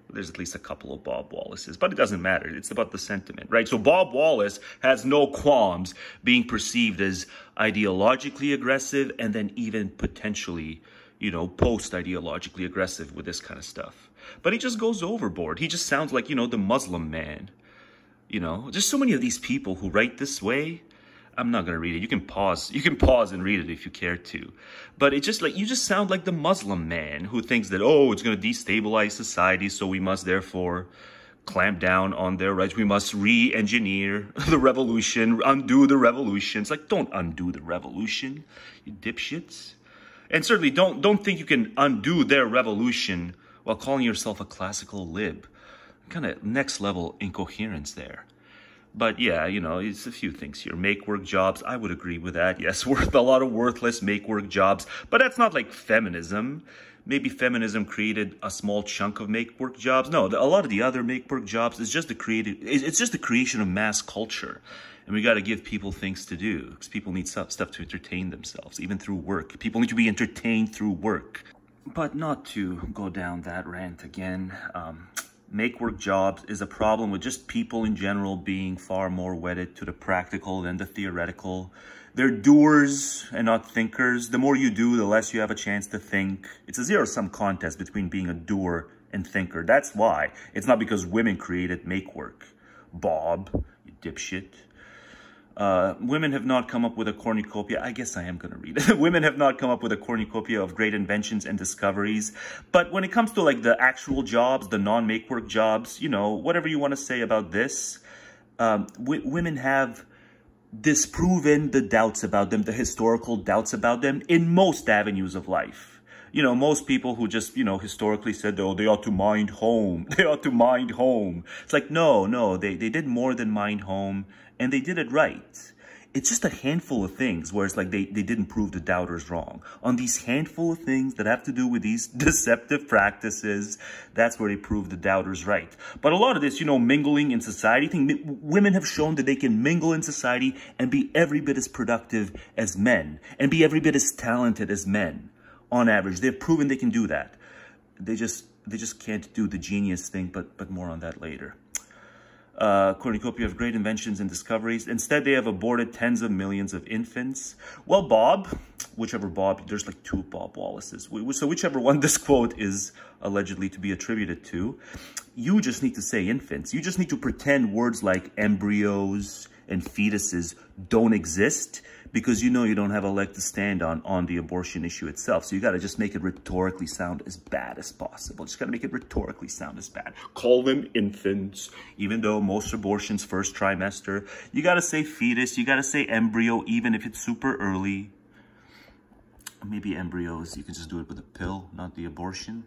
There's at least a couple of Bob Wallaces, but it doesn't matter. It's about the sentiment, right? So Bob Wallace has no qualms being perceived as ideologically aggressive and then even potentially, you know, post-ideologically aggressive with this kind of stuff. But he just goes overboard. He just sounds like, you know, the Muslim man. You know, there's so many of these people who write this way. I'm not going to read it. You can pause and read it if you care to. But it's just like, you just sound like the Muslim man who thinks that, oh, it's going to destabilize society, so we must therefore clamp down on their rights. We must re-engineer the revolution, undo the revolution. It's like, don't undo the revolution, you dipshits. And certainly don't think you can undo their revolution while calling yourself a classical lib. Kind of next level incoherence there. But yeah, you know, it's a few things here. Make work jobs, I would agree with that. Yes, worth a lot of worthless make work jobs. But that's not like feminism. Maybe feminism created a small chunk of make work jobs. No, a lot of the other make work jobs is just it's just the creation of mass culture. And we got to give people things to do, because people need stuff to entertain themselves, even through work. People need to be entertained through work. But not to go down that rant again. Make work jobs is a problem with just people in general being far more wedded to the practical than the theoretical. They're doers and not thinkers. The more you do, the less you have a chance to think. It's a zero-sum contest between being a doer and thinker. That's why. It's not because women created make work. Bob, you dipshit. Women have not come up with a cornucopia. I guess I am going to read it. Women have not come up with a cornucopia of great inventions and discoveries. But when it comes to like the actual jobs, the non-make work jobs, you know, whatever you want to say about this, women have disproven the doubts about them, the historical doubts about them in most avenues of life. You know, most people who just, you know, historically said, oh, they ought to mind home. They ought to mind home. It's like, no, they did more than mind home. And they did it right. It's just a handful of things where it's like they didn't prove the doubters wrong. On these handful of things that have to do with these deceptive practices, that's where they prove the doubters right. But a lot of this, you know, mingling in society thing, women have shown that they can mingle in society and be every bit as productive as men. And be every bit as talented as men. On average, they've proven they can do that. They just can't do the genius thing, but more on that later. Cornucopia of great inventions and discoveries. Instead, they have aborted tens of millions of infants. Well, Bob, whichever Bob, there's like two Bob Wallaces. So whichever one this quote is allegedly to be attributed to, you just need to say infants. You just need to pretend words like embryos and fetuses don't exist, because you know you don't have a leg to stand on the abortion issue itself. So you got to just make it rhetorically sound as bad as possible. Just got to make it rhetorically sound as bad. Call them infants, even though most abortions first trimester. You got to say fetus. You got to say embryo, even if it's super early. Maybe embryos, you can just do it with a pill, not the abortion.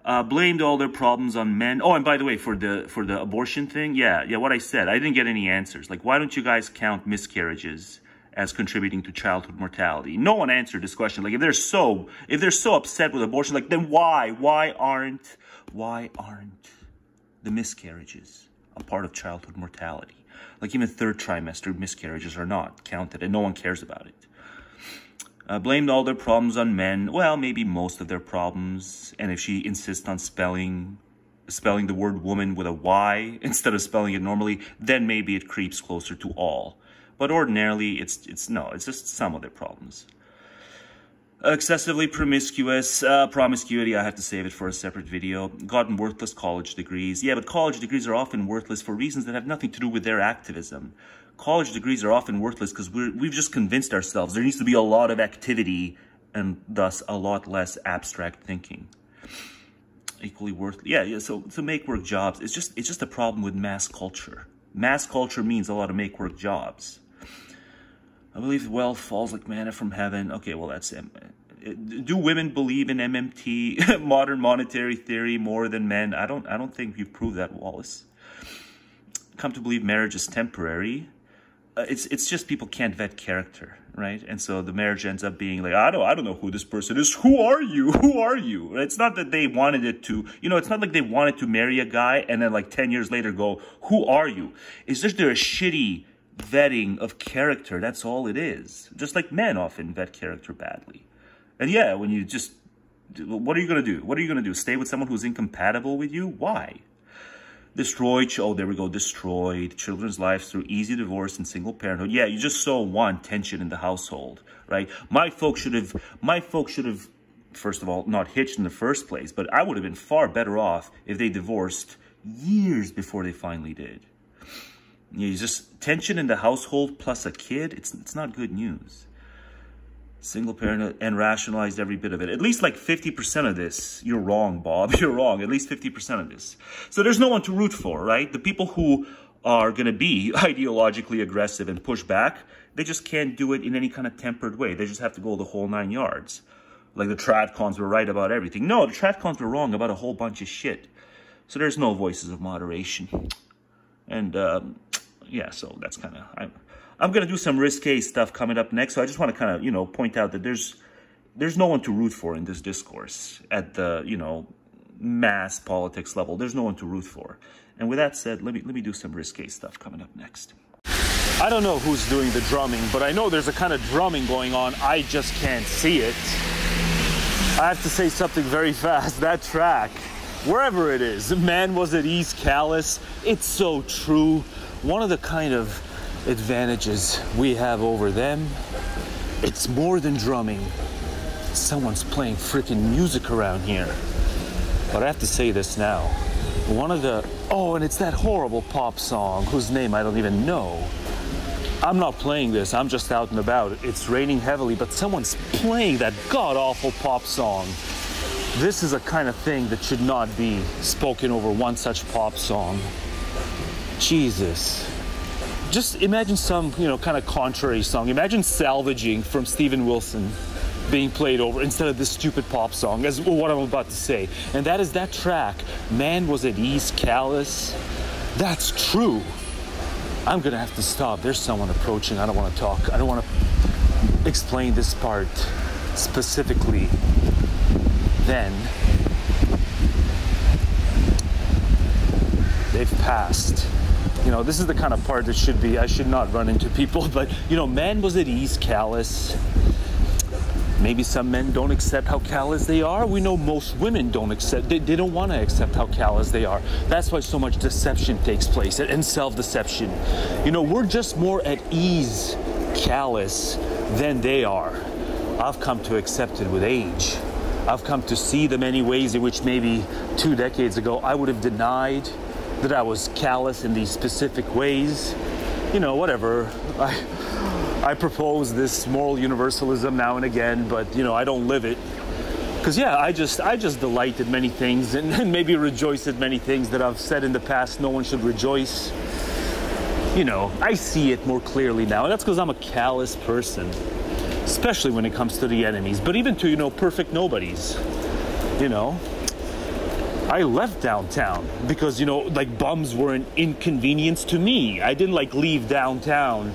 Blamed all their problems on men. Oh, and by the way, for the abortion thing, yeah, what I said, I didn't get any answers. Like, why don't you guys count miscarriages as contributing to childhood mortality. No one answered this question. Like, if they're so upset with abortion, like, then why aren't the miscarriages a part of childhood mortality? Like, even third trimester miscarriages are not counted, and no one cares about it. Blamed all their problems on men. Well, maybe most of their problems. And if she insists on spelling the word woman with a Y instead of spelling it normally, then maybe it creeps closer to all. But ordinarily, it's just some of their problems. Excessively promiscuous. Promiscuity, I have to save it for a separate video. Gotten worthless college degrees. Yeah, but college degrees are often worthless for reasons that have nothing to do with their activism. College degrees are often worthless because we've just convinced ourselves there needs to be a lot of activity and thus a lot less abstract thinking. Equally worthless. Yeah, so to make work jobs, it's just a problem with mass culture. Mass culture means a lot of make work jobs. I believe wealth falls like manna from heaven. Okay, well, that's... Do women believe in MMT, modern monetary theory, more than men? I don't think you proved that, Wallace. Come to believe marriage is temporary. It's just people can't vet character, right? And so the marriage ends up being like, I don't know who this person is. Who are you? Who are you? It's not that they wanted it to, it's not like they wanted to marry a guy and then like 10 years later go, who are you? It's just they're a shitty vetting of character. That's all it is. Just like men often vet character badly. And yeah, when you just, what are you going to do? What are you going to do? Stay with someone who's incompatible with you? Why? Destroyed, oh, there we go, destroyed children's lives through easy divorce and single parenthood. Yeah, you just so want tension in the household, right? My folks should have, first of all, not hitched in the first place, but I would have been far better off if they divorced years before they finally did. You just tension in the household plus a kid, it's not good news. Single parent and rationalized every bit of it. At least like 50% of this. You're wrong, Bob. You're wrong. At least 50% of this. So there's no one to root for, right? The people who are going to be ideologically aggressive and push back, they just can't do it in any kind of tempered way. They just have to go the whole 9 yards. Like the tradcons were right about everything. No, the tradcons were wrong about a whole bunch of shit. So there's no voices of moderation. And, yeah, so that's kind of... I'm going to do some risque stuff coming up next, so I just want to kind of, point out that there's no one to root for in this discourse at the, mass politics level. There's no one to root for. And with that said, let me do some risque stuff coming up next. I don't know who's doing the drumming, but I know there's a kind of drumming going on. I just can't see it. I have to say something very fast. That track, wherever it is, man, was at ease callous. It's so true. One of the kind of advantages we have over them, it's more than drumming. Someone's playing freaking music around here. But I have to say this now. One of the, and it's that horrible pop song whose name I don't even know. I'm not playing this, I'm just out and about. It's raining heavily, but someone's playing that god-awful pop song. This is a kind of thing that should not be spoken over one such pop song. Jesus. Just imagine some, kind of contrary song. Imagine Salvaging from Steven Wilson being played over instead of this stupid pop song, as what I'm about to say. And that is that track, Man Was At Ease Callous. That's true. I'm going to have to stop. There's someone approaching. I don't want to talk. I don't want to explain this part specifically. Then they've passed. This is the kind of part that I should not run into people, but, man was at ease callous. Maybe some men don't accept how callous they are. We know most women don't accept, they don't want to accept how callous they are. That's why so much deception takes place, and self-deception. We're just more at ease callous than they are. I've come to accept it with age. I've come to see the many ways in which maybe 2 decades ago I would have denied that I was callous in these specific ways. Whatever. I propose this moral universalism now and again, but, I don't live it. Because, yeah, I just delight in many things and maybe rejoice at many things that I've said in the past no one should rejoice. I see it more clearly now. And that's because I'm a callous person, especially when it comes to the enemies, but even to, perfect nobodies, I left downtown because, bums were an inconvenience to me. I didn't, leave downtown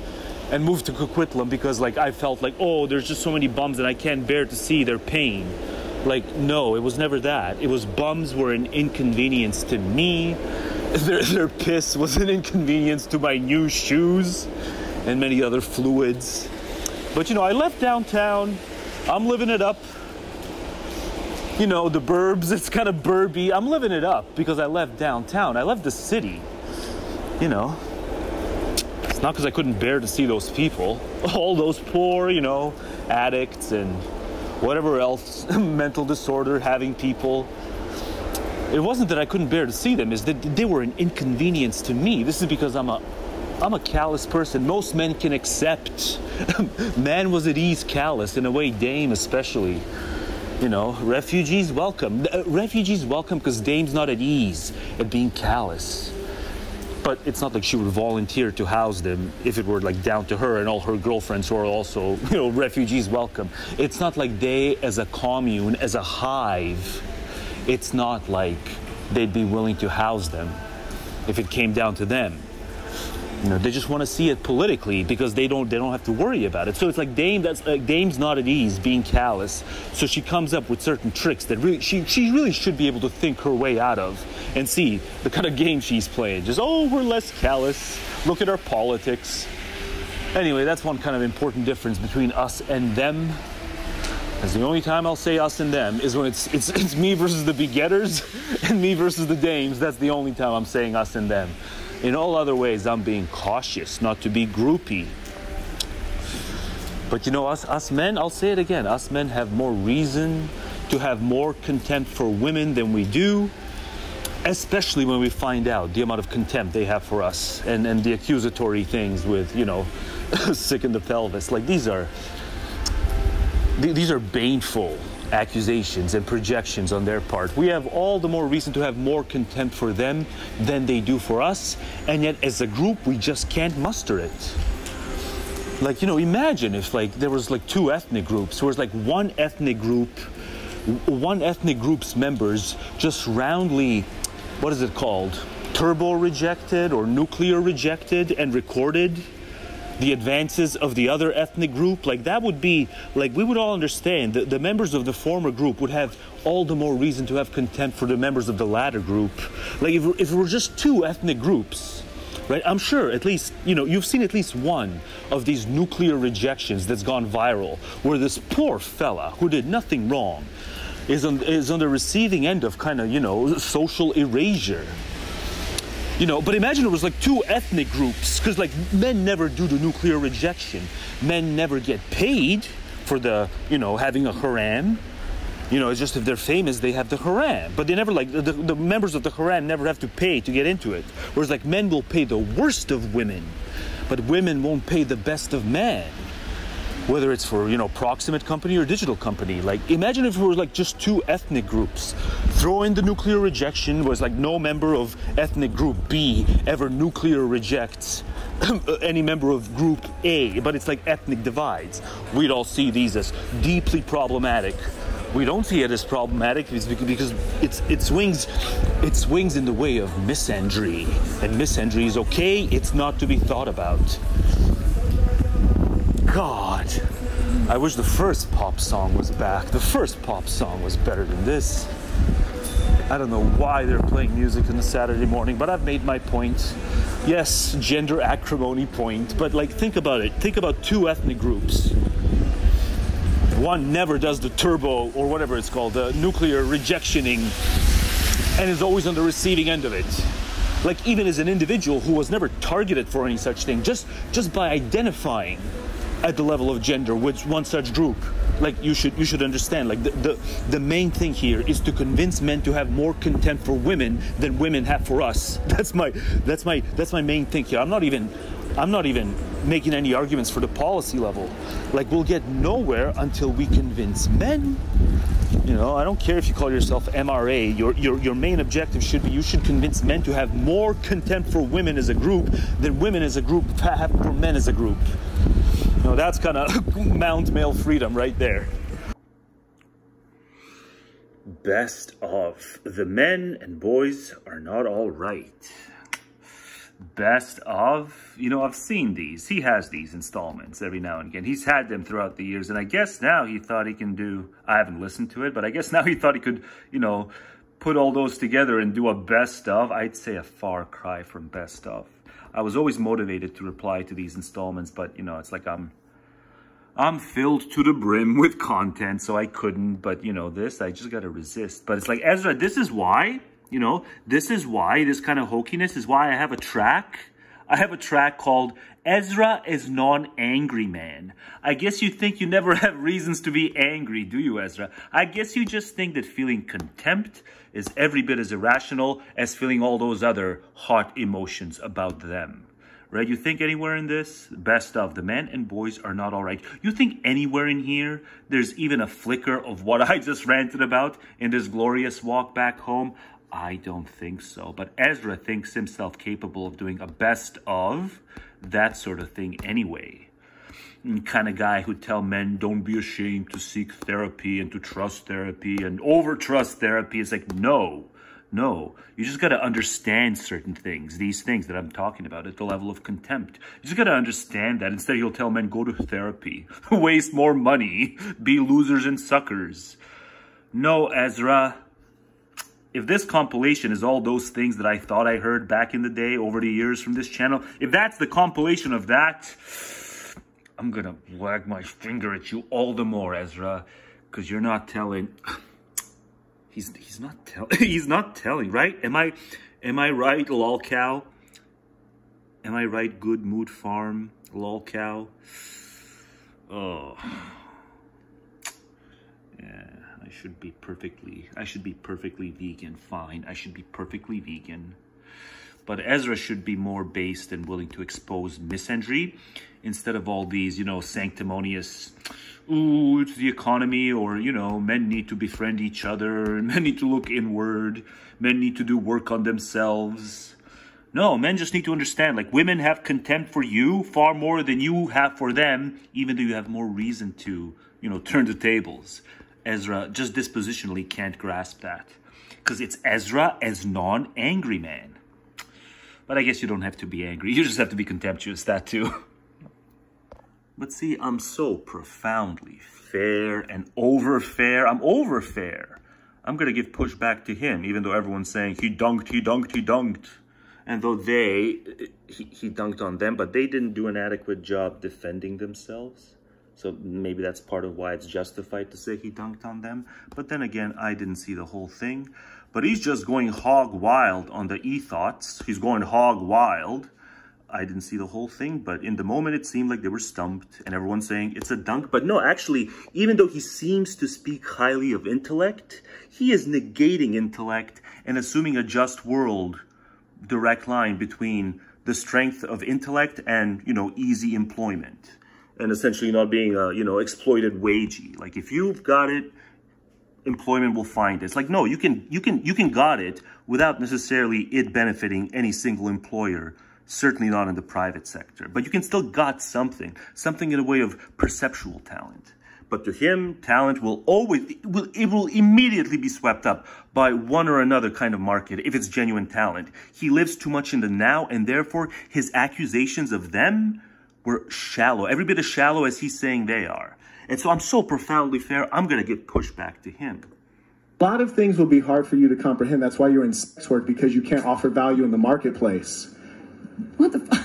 and moved to Coquitlam because, like, I felt like, oh, there's just so many bums and I can't bear to see their pain. Like, no, it was never that. It was bums were an inconvenience to me. Their piss was an inconvenience to my new shoes and many other fluids. But, you know, I left downtown. I'm living it up. You know, the burbs, it's kind of burby. I'm living it up because I left downtown. I left the city, you know. It's not because I couldn't bear to see those people. All those poor, you know, addicts and whatever else, mental disorder having people. It wasn't that I couldn't bear to see them, it's that they were an inconvenience to me. This is because I'm a callous person. Most men can accept. Man was at ease callous, in a way, Dame especially. You know, refugees welcome. Refugees welcome because Dame's not at ease at being callous. But it's not like she would volunteer to house them if it were like down to her and all her girlfriends who are also, you know, refugees welcome. It's not like they, as a commune, as a hive, it's not like they'd be willing to house them if it came down to them. You know, they just want to see it politically because they don't have to worry about it. So it's like Dame's not at ease being callous. So she comes up with certain tricks that really she really should be able to think her way out of and see the kind of game she's playing. Just, oh, we're less callous. Look at our politics. Anyway, that's one kind of important difference between us and them. Because the only time I'll say us and them is when it's me versus the begetters and me versus the dames. That's the only time I'm saying us and them. In all other ways, I'm being cautious not to be groupie. But you know, us men, I'll say it again, us men have more reason to have more contempt for women than we do, especially when we find out the amount of contempt they have for us and the accusatory things with, you know, sick in the pelvis. Like, these are baneful accusations and projections on their part. We have all the more reason to have more contempt for them than they do for us, and yet as a group we just can't muster it. Like, you know, imagine if like there was like two ethnic groups. There was like one ethnic group's members just roundly, what is it called, turbo rejected or nuclear rejected and recorded the advances of the other ethnic group. Like, that would be, like, we would all understand that the members of the former group would have all the more reason to have contempt for the members of the latter group. Like, if it were just two ethnic groups, right? I'm sure at least, you know, you've seen at least one of these nuclear rejections that's gone viral, where this poor fella who did nothing wrong is on the receiving end of kind of, you know, social erasure. You know, but imagine it was like two ethnic groups, because like men never do the nuclear rejection. Men never get paid for the, you know, having a harem. You know, it's just if they're famous, they have the harem. But they never, like, the members of the harem never have to pay to get into it. Whereas like men will pay the worst of women, but women won't pay the best of men. Whether it's for, you know, proximate company or digital company. Like, imagine if it were like just two ethnic groups. Throw in the nuclear rejection, was like no member of ethnic group B ever nuclear rejects any member of group A, but it's like ethnic divides. We'd all see these as deeply problematic. We don't see it as problematic because it swings in the way of misandry. And misandry is okay, it's not to be thought about. God, I wish the first pop song was back. The first pop song was better than this. I don't know why they're playing music on a Saturday morning, but I've made my point. Yes, gender acrimony point, but like, think about it. Think about two ethnic groups. One never does the turbo, or whatever it's called, the nuclear rejectioning, and is always on the receiving end of it. Like, even as an individual who was never targeted for any such thing, just by identifying at the level of gender with one such group, like, you should understand, like, the main thing here is to convince men to have more contempt for women than women have for us. That's my main thing here. I'm not even making any arguments for the policy level. Like, we'll get nowhere until we convince men. You know, I don't care if you call yourself MRA. Your main objective should be, you should convince men to have more contempt for women as a group than women as a group have for men as a group. You know, that's kind of Mount male freedom right there. Best of. The men and boys are not all right. best of, you know, I've seen these. He has these installments every now and again. He's had them throughout the years, and I guess now he thought he can do, I haven't listened to it, but I guess now he thought he could, you know, put all those together and do a best of. I'd say a far cry from best of. I was always motivated to reply to these installments, but, you know, it's like I'm filled to the brim with content, so I couldn't. But, you know, this, I just got to resist. But it's like, Ezra, this is why, you know, this is why this kind of hokiness is why I have a track. I have a track called Ezra As Non-Angry Man. I guess you think you never have reasons to be angry, do you, Ezra? I guess you just think that feeling contempt is every bit as irrational as feeling all those other hot emotions about them. Right? You think anywhere in this, best of, the men and boys are not all right. You think anywhere in here, there's even a flicker of what I just ranted about in this glorious walk back home? I don't think so. But Ezra thinks himself capable of doing a best of that sort of thing anyway. Kind of guy who'd tell men, don't be ashamed to seek therapy and to trust therapy and over-trust therapy. It's like, no. No, you just got to understand certain things, these things that I'm talking about at the level of contempt. You just got to understand that. Instead, you'll tell men, go to therapy, waste more money, be losers and suckers. No, Ezra, if this compilation is all those things that I thought I heard back in the day over the years from this channel, if that's the compilation of that, I'm going to wag my finger at you all the more, Ezra, because you're not telling... He's not telling, right? Am I right, lolcow? Am I right, Good Mood Farm, lolcow? Oh. Yeah, I should be perfectly vegan, fine. I should be perfectly vegan. But Ezra should be more based and willing to expose misandry instead of all these, you know, sanctimonious, ooh, it's the economy, or, you know, men need to befriend each other, men need to look inward, men need to do work on themselves. No, men just need to understand, like, women have contempt for you far more than you have for them, even though you have more reason to, you know, turn the tables. Ezra just dispositionally can't grasp that, because it's Ezra as non-angry man. But I guess you don't have to be angry. You just have to be contemptuous, that too. But see, I'm so profoundly fair and over-fair. I'm over-fair. I'm going to give pushback to him, even though everyone's saying, he dunked, he dunked, he dunked. And though he dunked on them, but they didn't do an adequate job defending themselves. So maybe that's part of why it's justified to say he dunked on them. But then again, I didn't see the whole thing. But he's just going hog wild on the e-thoughts. He's going hog wild. I didn't see the whole thing, but in the moment it seemed like they were stumped and everyone's saying it's a dunk. But no, actually, even though he seems to speak highly of intellect, he is negating intellect and assuming a just world direct line between the strength of intellect and, you know, easy employment. And essentially not being, you know, exploited wagey. Like, if you've got it, employment will find it. It's like, no, you can got it without necessarily it benefiting any single employer. Certainly not in the private sector. But you can still got something in a way of perceptual talent. But to him, talent will always, it will immediately be swept up by one or another kind of market if it's genuine talent. He lives too much in the now, and therefore his accusations of them were shallow. Every bit as shallow as he's saying they are. And so I'm so profoundly fair, I'm going to give pushback to him. A lot of things will be hard for you to comprehend. That's why you're in sex work, because you can't offer value in the marketplace. What the fuck?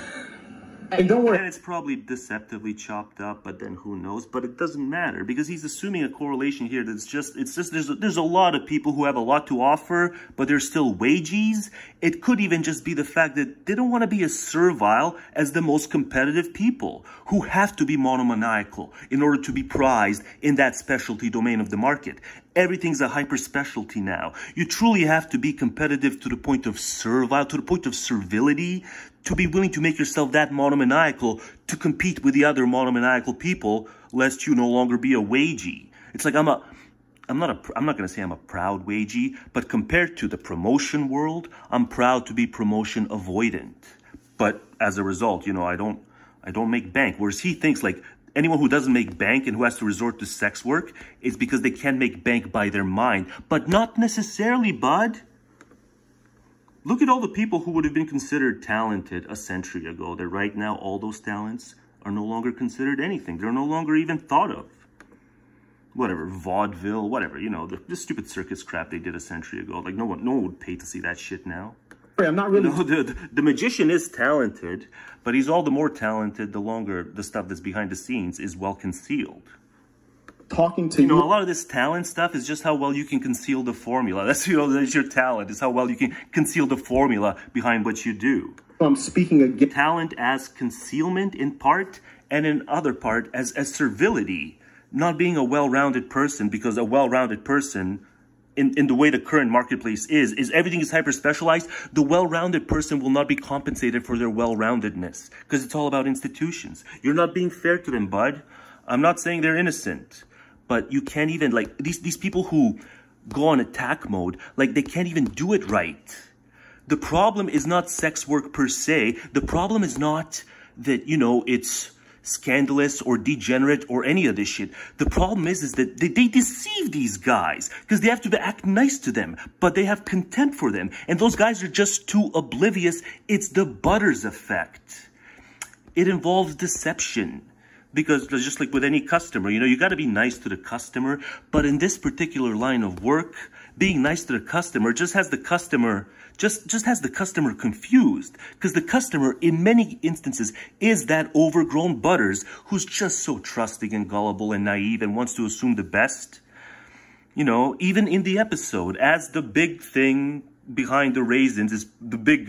And don't worry. And it's probably deceptively chopped up, but then who knows? But it doesn't matter, because he's assuming a correlation here that's just, there's a lot of people who have a lot to offer, but they're still wages. It could even just be the fact that they don't want to be as servile as the most competitive people who have to be monomaniacal in order to be prized in that specialty domain of the market. Everything's a hyper specialty now. You truly have to be competitive to the point of servile, to the point of servility, to be willing to make yourself that monomaniacal to compete with the other monomaniacal people, lest you no longer be a wagey. It's like I'm not going to say I'm a proud wagey, but compared to the promotion world, I'm proud to be promotion avoidant. But as a result, you know, I don't make bank. Whereas he thinks like anyone who doesn't make bank and who has to resort to sex work is because they can't make bank by their mind. But not necessarily, bud. Look at all the people who would have been considered talented a century ago. That right now, all those talents are no longer considered anything. They're no longer even thought of. Whatever, vaudeville, whatever, you know, the stupid circus crap they did a century ago. Like, no one would pay to see that shit now. I'm not really... You know, the magician is talented, but he's all the more talented the longer the stuff that's behind the scenes is well concealed. Talking to you know, a lot of this talent stuff is just how well you can conceal the formula. That's, you know, that's your talent, is how well you can conceal the formula behind what you do. I'm speaking again. Talent as concealment in part, and in other part as servility. Not being a well-rounded person, because a well-rounded person, in the way the current marketplace is everything is hyper-specialized. The well-rounded person will not be compensated for their well-roundedness, because it's all about institutions. You're not being fair to them, bud. I'm not saying they're innocent. But you can't even, like, these people who go on attack mode, like, they can't even do it right. The problem is not sex work per se. The problem is not that, you know, it's scandalous or degenerate or any of this shit. The problem is that they deceive these guys because they have to act nice to them, but they have contempt for them. And those guys are just too oblivious. It's the Butters effect. It involves deception. Because just like with any customer, you know, you got to be nice to the customer. But in this particular line of work, being nice to the customer just has the customer confused. Because the customer, in many instances, is that overgrown Butters who's just so trusting and gullible and naive and wants to assume the best. You know, even in the episode, as the big thing behind the raisins is the big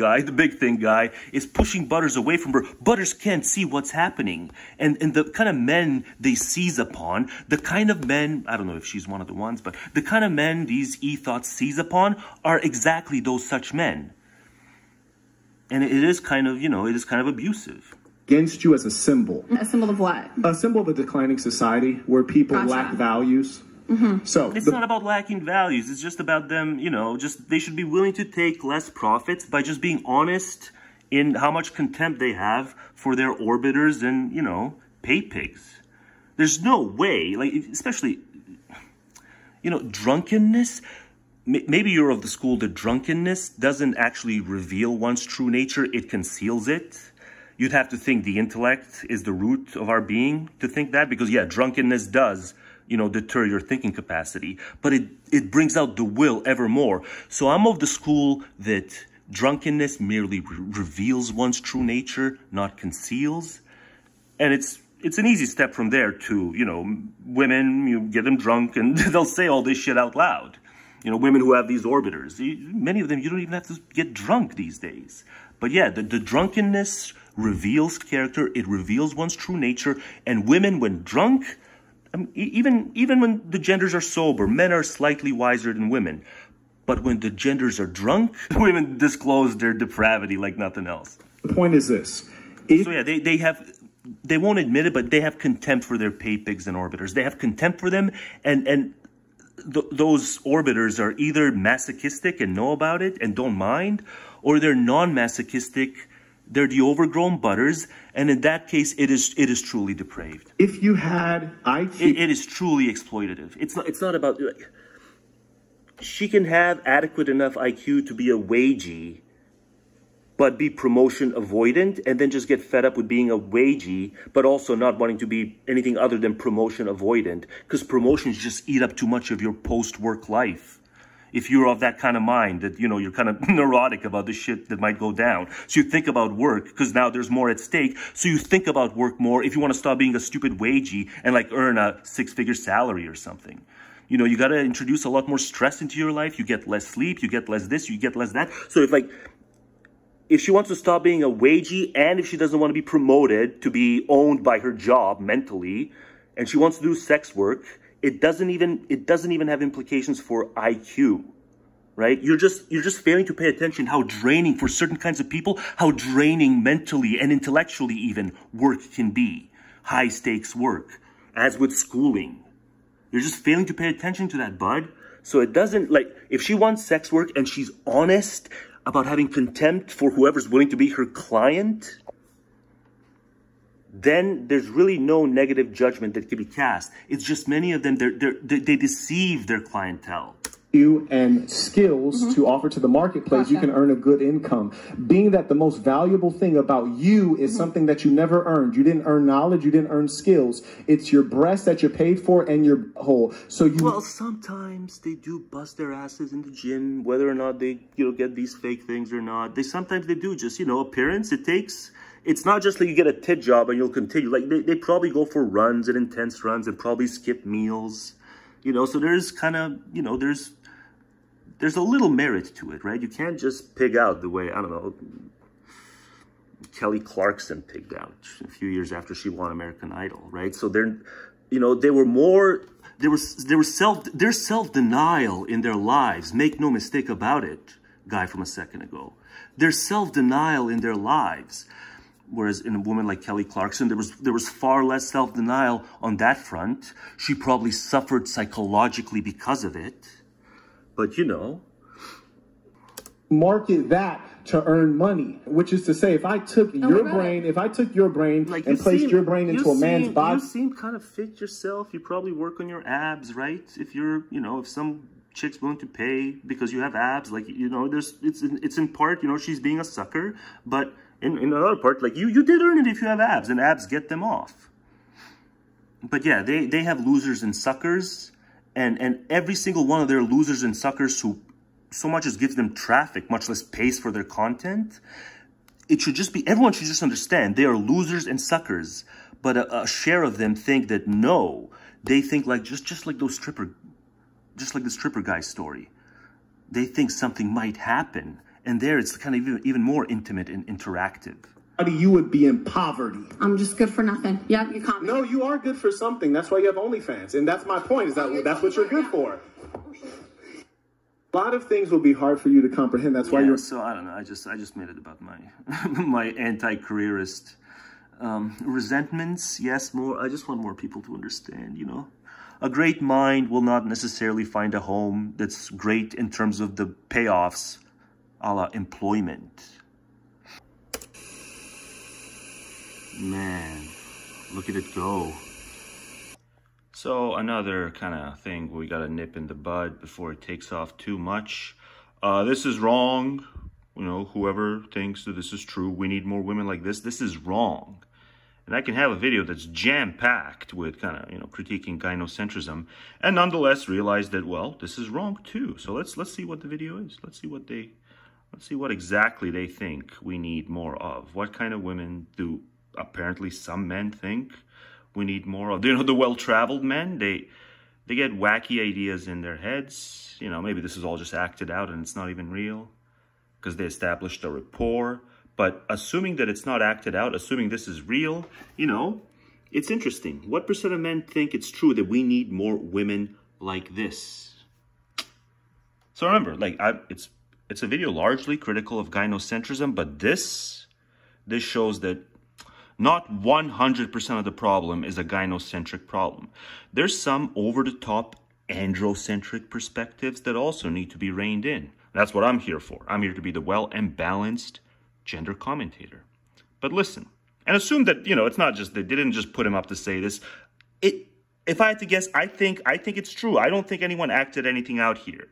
thing guy is pushing Butters away from her. Butters can't see what's happening. And the kind of men they seize upon, the kind of men, I don't know if she's one of the ones, but the kind of men these e-thoughts seize upon are exactly those such men. And it is kind of, you know, it is kind of abusive. Against you as a symbol. A symbol of what? A symbol of a declining society where people lack values. So it's not about lacking values. It's just about them, you know, just they should be willing to take less profits by just being honest in how much contempt they have for their orbiters and, you know, pay pigs. There's no way, like, especially, you know, drunkenness. Maybe you're of the school that drunkenness doesn't actually reveal one's true nature. It conceals it. You'd have to think the intellect is the root of our being to think that, because, yeah, drunkenness does, you know, deter your thinking capacity, but it brings out the will ever more. So I'm of the school that drunkenness merely reveals one's true nature, not conceals. And it's an easy step from there to, you know, women, you get them drunk and they'll say all this shit out loud. You know, women who have these orbiters, many of them, you don't even have to get drunk these days. But yeah, the drunkenness reveals character, it reveals one's true nature, and women, when drunk, even when the genders are sober, men are slightly wiser than women. But when the genders are drunk, women disclose their depravity like nothing else. The point is this. So yeah, they won't admit it, but they have contempt for their pay pigs and orbiters. They have contempt for them, and those orbiters are either masochistic and know about it and don't mind, or they're non-masochistic. They're the overgrown Butters, and in that case, it is truly depraved. If you had IQ, it is truly exploitative. It's not about. She can have adequate enough IQ to be a wagey, but be promotion avoidant, and then just get fed up with being a wagey, but also not wanting to be anything other than promotion avoidant, because promotions just eat up too much of your post-work life. If you're of that kind of mind, that, you know, you're kind of neurotic about the shit that might go down. So you think about work, because now there's more at stake. So you think about work more if you want to stop being a stupid wagey and, like, earn a six-figure salary or something. You know, you got to introduce a lot more stress into your life. You get less sleep, you get less this, you get less that. So if she wants to stop being a wagey, and if she doesn't want to be promoted to be owned by her job mentally, and she wants to do sex work, it doesn't even have implications for IQ, right? You're just failing to pay attention how draining for certain kinds of people, how draining mentally and intellectually even work can be. High stakes work, as with schooling. You're just failing to pay attention to that, bud. So it doesn't, like, if she wants sex work and she's honest about having contempt for whoever's willing to be her client, then there's really no negative judgment that can be cast. It's just many of them, they deceive their clientele. you and skills to offer to the marketplace, you can earn a good income. Being that the most valuable thing about you is something that you never earned. You didn't earn knowledge, you didn't earn skills. It's your breast that you're paid for and your hole. So you... Well, sometimes they do bust their asses in the gym, whether or not they, get these fake things or not. Sometimes they do just, appearance. It's not just like you get a tit job and you'll continue. Like, they probably go for runs and intense runs and probably skip meals. So there's kind of, there's a little merit to it, right? You can't just pig out the way, I don't know, Kelly Clarkson pigged out a few years after she won American Idol, right? So they're, they were more, there's self-denial in their lives. Make no mistake about it, guy from a second ago. There's self-denial in their lives. Whereas in a woman like Kelly Clarkson, there was far less self-denial on that front. She probably suffered psychologically because of it. But, market that to earn money, which is to say, if I took your brain like and placed your brain into a man's body. You seem kind of fit yourself. You probably work on your abs, right? If you're, if some chick's willing to pay because you have abs, like, it's in part, she's being a sucker, but in another part, like, you did earn it if you have abs, and abs get them off. But yeah, they have losers and suckers, and every single one of their losers and suckers who so much as gives them traffic, much less pays for their content, it should just be, everyone should just understand they are losers and suckers, but a share of them think that no, they think like, just like the stripper guy's story. They think something might happen. And there it's kind of even more intimate and interactive. You would be in poverty. I'm just good for nothing. Yeah, you caught me. No, you are good for something. That's why you have OnlyFans. And that's my point, is that's what you're good for. A lot of things will be hard for you to comprehend. That's why you're... So, I don't know. I just made it about my my anti-careerist resentments. Yes, more. I just want more people to understand, A great mind will not necessarily find a home that's great in terms of the payoffs, a la employment. Man, look at it go. So another kind of thing we got to nip in the bud before it takes off too much. This is wrong. Whoever thinks that this is true, we need more women like this. This is wrong. And I can have a video that's jam-packed with kind of, critiquing gynocentrism, and nonetheless realize that, well, this is wrong too. So let's see what the video is. Let's see what exactly they think we need more of. What kind of women do apparently some men think we need more of? The well-traveled men, they get wacky ideas in their heads. Maybe this is all just acted out and it's not even real because they established a rapport. But assuming that it's not acted out, assuming this is real, it's interesting. What % of men think it's true that we need more women like this? So remember, like, it's a video largely critical of gynocentrism, but this shows that not 100% of the problem is a gynocentric problem. There's some over-the-top androcentric perspectives that also need to be reined in. That's what I'm here for. I'm here to be the well and balanced gender commentator. But listen, and assume that, it's not just, they didn't just put him up to say this. If I had to guess, I think it's true. I don't think anyone acted anything out here.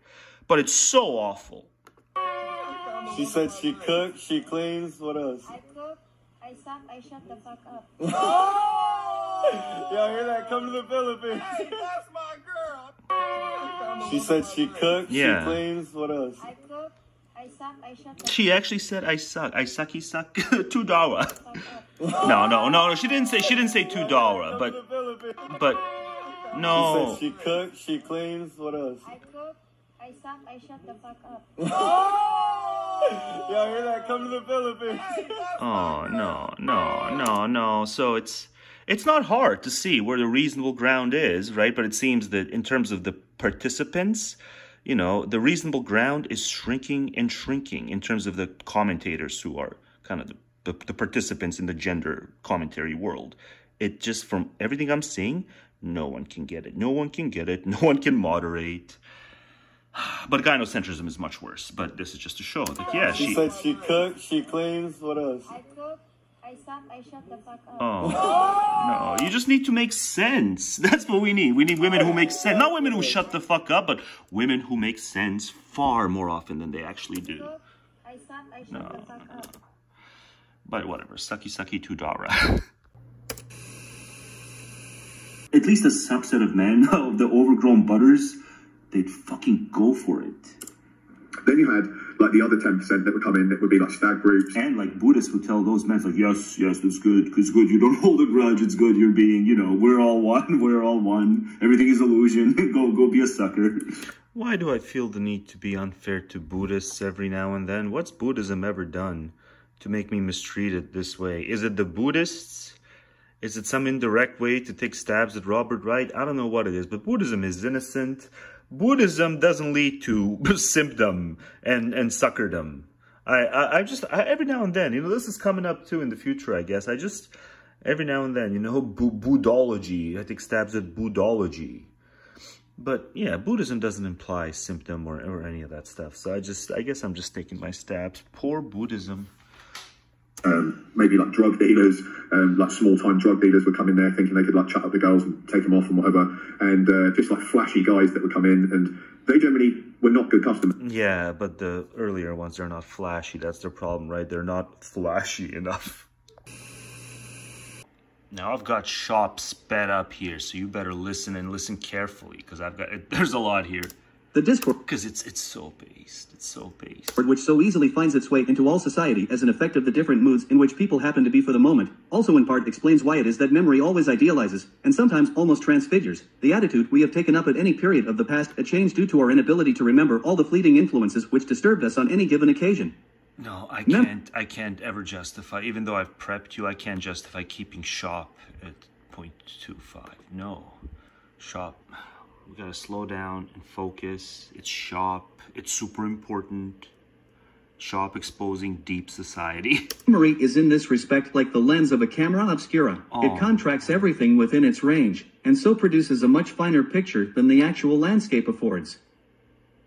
But it's so awful. She said she cooks, she cleans, what else? I cook, I suck, I shut the fuck up. Oh! Y'all hear that? Come to the Philippines. Hey, that's my girl. She said she cooks, she cleans, what else? I cook, I suck, I shut the She actually said I suck. I sucky suck $2. No. She didn't say $2, but no. She said she cooks, she cleans, what else? I cook, I suck, I shut the fuck up. Oh! Y'all hear that? Come to the Philippines. Oh, no. So it's not hard to see where the reasonable ground is, right? But it seems that in terms of the participants, the reasonable ground is shrinking and shrinking in terms of the commentators who are kind of the participants in the gender commentary world. It just, from everything I'm seeing, no one can get it. No one can get it. No one can moderate. But gynocentrism is much worse. But this is just to show that, She said she cooks, she cleans, what else? I cook, I suck, I shut the fuck up. Oh, no, you just need to make sense. That's what we need. We need women who make sense. Not women who shut the fuck up, but women who make sense far more often than they actually do. I suck, I shut the fuck up. But whatever, sucky sucky to Dara. At least a subset of men, of the overgrown butters, they'd fucking go for it. Then you had like the other 10% that would come in that would be like stag groups. And like Buddhists would tell those men, like, yes, that's good, it's good, you don't hold a grudge, it's good, you're being, you know, we're all one, everything is illusion, go be a sucker. Why do I feel the need to be unfair to Buddhists every now and then? What's Buddhism ever done to make me mistreated this way? Is it the Buddhists? Is it some indirect way to take stabs at Robert Wright? I don't know what it is, but Buddhism is innocent. Buddhism doesn't lead to symptom and suckerdom. I just every now and then, you know, this is coming up too in the future, I guess. Every now and then, you know, Buddhology. I take stabs at Buddhology. But yeah, Buddhism doesn't imply symptom or any of that stuff. So I guess I'm just taking my stabs. Poor Buddhism. Maybe like drug dealers, like small-time drug dealers would come in there thinking they could like chat up the girls and take them off and whatever, and just like flashy guys that would come in, and they generally were not good customers. Yeah, but the earlier ones, they're not flashy. That's their problem, right? They're not flashy enough. Now I've got Schop sped up here, so you better listen and listen carefully, because there's a lot here. The Discord, because it's so based, which so easily finds its way into all society as an effect of the different moods in which people happen to be for the moment, also in part explains why it is that memory always idealizes, and sometimes almost transfigures, the attitude we have taken up at any period of the past, a change due to our inability to remember all the fleeting influences which disturbed us on any given occasion. No, I can't ever justify, even though I've prepped you, I can't justify keeping Schop at 0.25. No, Schop. We gotta slow down and focus. It's Schop. It's super important. Schop exposing deep society. Memory is in this respect like the lens of a camera obscura. It contracts everything within its range, and so produces a much finer picture than the actual landscape affords.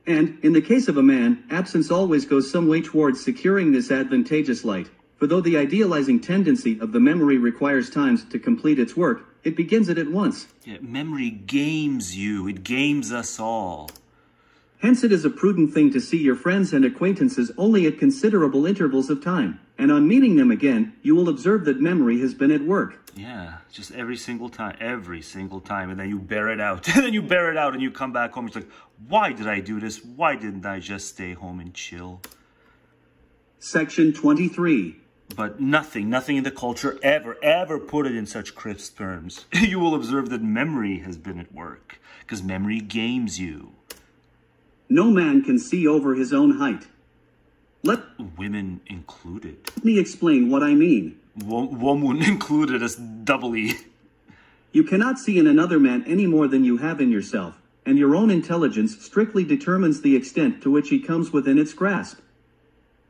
And, in the case of a man, absence always goes some way towards securing this advantageous light. For though the idealizing tendency of the memory requires times to complete its work, it begins it at once. Yeah, memory games you. It games us all. Hence it is a prudent thing to see your friends and acquaintances only at considerable intervals of time. And on meeting them again, you will observe that memory has been at work. Yeah, just every single time. And then you bear it out. And then you bear it out and you come back home. It's like, why did I do this? Why didn't I just stay home and chill? Section 23. But nothing in the culture ever put it in such crisp terms. You will observe that memory has been at work, because memory games you. No man can see over his own height. Women included. Let me explain what I mean. Woman included as doubly. You cannot see in another man any more than you have in yourself, and your own intelligence strictly determines the extent to which he comes within its grasp.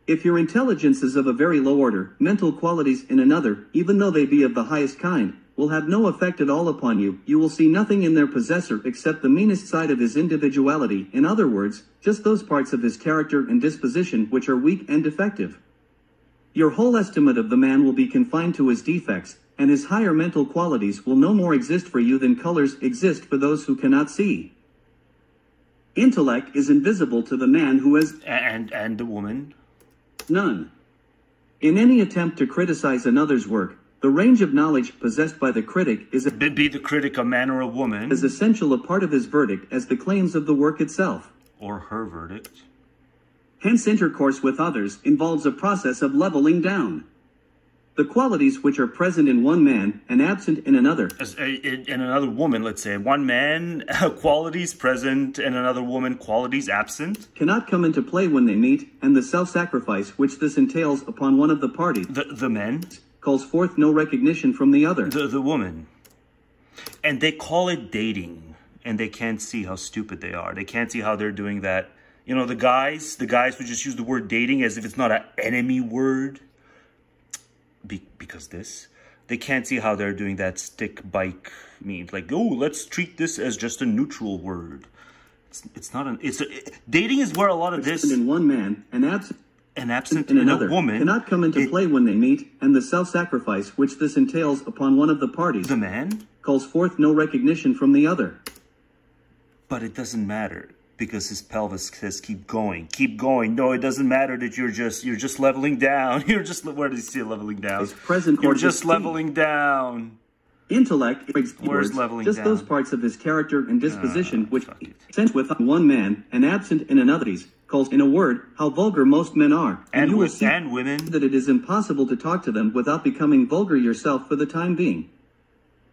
If your intelligence is of a very low order, mental qualities in another, even though they be of the highest kind, will have no effect at all upon you. You will see nothing in their possessor except the meanest side of his individuality, in other words, just those parts of his character and disposition which are weak and defective. Your whole estimate of the man will be confined to his defects, and his higher mental qualities will no more exist for you than colors exist for those who cannot see. Intellect is invisible to the man who has... And the woman... None. In any attempt to criticize another's work, the range of knowledge possessed by the critic is... Be the critic a man or a woman. ...as essential a part of his verdict as the claims of the work itself. Or her verdict. Hence intercourse with others involves a process of leveling down. The qualities which are present in one man and absent in another. In another woman, let's say. One man, qualities present, and another woman, qualities absent. Cannot come into play when they meet, and the self-sacrifice which this entails upon one of the parties. The men? Calls forth no recognition from the other. The woman. And they call it dating, and they can't see how stupid they are. They can't see how they're doing that. You know, the guys who just use the word dating as if it's not an enemy word. Because they can't see how they're doing that stick bike meme. Like, oh, let's treat this as just a neutral word. It's not dating is where a lot of this... in one man and absent... an absent in in a another woman cannot come into play when they meet, and the self-sacrifice which this entails upon one of the parties, the man, calls forth no recognition from the other. But it doesn't matter, because his pelvis says keep going, keep going. No, it doesn't matter that you're just leveling down. You're just, where does he see leveling down? His present You're just leveling down. Intellect Where's leveling just down? Those parts of his character and disposition which sense with one man and absent in another's, calls, in a word, how vulgar most men are. And you will see and women. That it is impossible to talk to them without becoming vulgar yourself for the time being.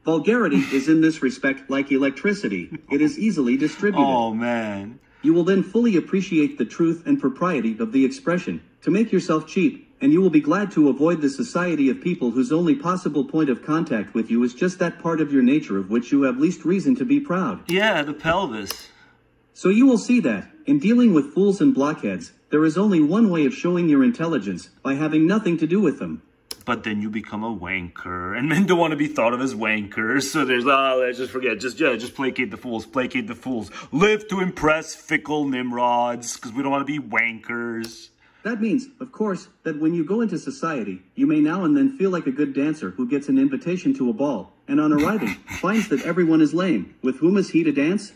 Vulgarity is in this respect like electricity. It is easily distributed. Oh, man. You will then fully appreciate the truth and propriety of the expression, to make yourself cheap, and you will be glad to avoid the society of people whose only possible point of contact with you is just that part of your nature of which you have least reason to be proud. Yeah, the pelvis. So you will see that, in dealing with fools and blockheads, there is only one way of showing your intelligence, by having nothing to do with them. But then you become a wanker, and men don't want to be thought of as wankers, so there's, let's just forget, just placate the fools, placate the fools. Live to impress fickle Nimrods, because we don't want to be wankers. That means, of course, that when you go into society, you may now and then feel like a good dancer who gets an invitation to a ball, and on arriving, finds that everyone is lame. With whom is he to dance?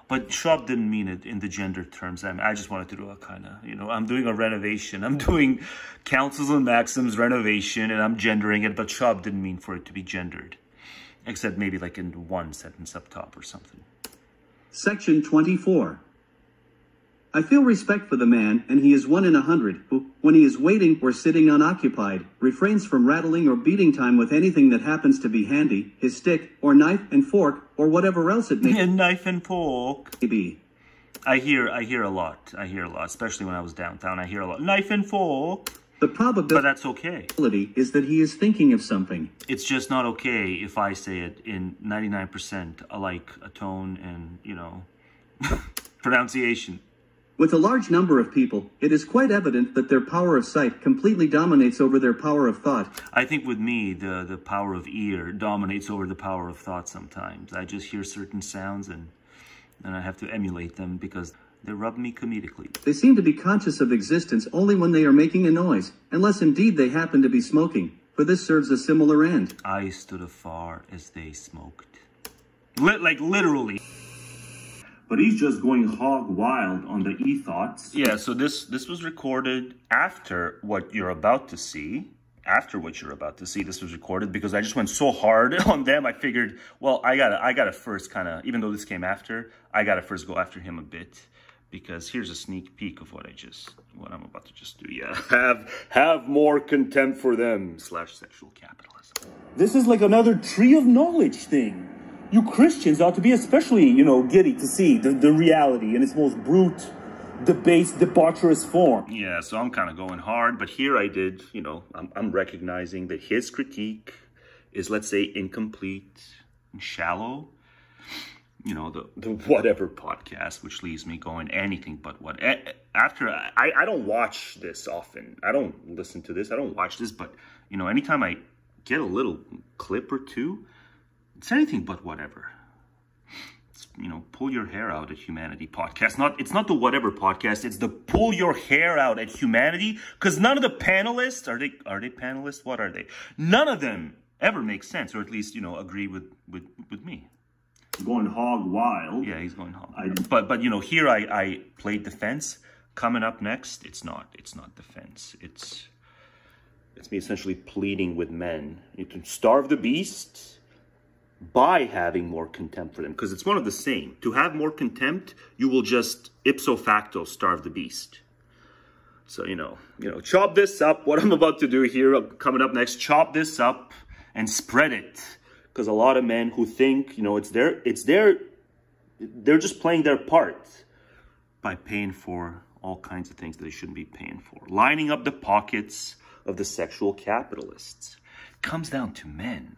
But Schop didn't mean it in the gender terms. I just wanted to do a kind of, I'm doing a renovation. I'm doing Counsels and Maxims renovation, and I'm gendering it, but Schop didn't mean for it to be gendered. Except maybe like in one sentence up top or something. Section 24. I feel respect for the man, and he is 1 in 100, who, when he is waiting or sitting unoccupied, refrains from rattling or beating time with anything that happens to be handy, his stick, or knife and fork, or whatever else it may be. Knife and fork. Be. I hear a lot, especially when I was downtown. I hear a lot, knife and fork. The probability, but that's okay, is that he is thinking of something. It's just not okay if I say it in 99% alike a tone and, pronunciation. With a large number of people, it is quite evident that their power of sight completely dominates over their power of thought. I think with me, the power of ear dominates over the power of thought sometimes. I just hear certain sounds and I have to emulate them because they rub me comedically. They seem to be conscious of existence only when they are making a noise, unless indeed they happen to be smoking, for this serves a similar end. I stood afar as they smoked. Like literally. But he's just going hog wild on the e-thoughts. Yeah, so this was recorded after what you're about to see. This was recorded because I just went so hard on them. I figured, well, I gotta first kind of, even though this came after, I gotta first go after him a bit. Because here's a sneak peek of what I'm about to just do. Yeah, have more contempt for them / sexual capitalism. This is like another tree of knowledge thing. You Christians ought to be especially, giddy to see the reality in its most brute, debased, debaucherous form. Yeah, so I'm kind of going hard, but here I did, I'm recognizing that his critique is, let's say, incomplete and shallow. The whatever podcast, which leaves me going anything but what. After, I don't watch this often. I don't listen to this. I don't watch this, but, anytime I get a little clip or two, it's anything but whatever. It's, pull your hair out at humanity podcast. It's not the whatever podcast. It's the pull your hair out at humanity. Because none of the panelists, are they panelists? What are they? None of them ever make sense, or at least, agree with me. Going hog wild. Yeah, he's going hog. But here I played defense. Coming up next, it's not defense. It's me essentially pleading with men. You can starve the beast by having more contempt for them, because it's one of the same. To have more contempt, you will just ipso facto starve the beast. So, chop this up. What I'm about to do here, coming up next, chop this up and spread it. Because a lot of men who think, they're just playing their part by paying for all kinds of things that they shouldn't be paying for. Lining up the pockets of the sexual capitalists. It comes down to men.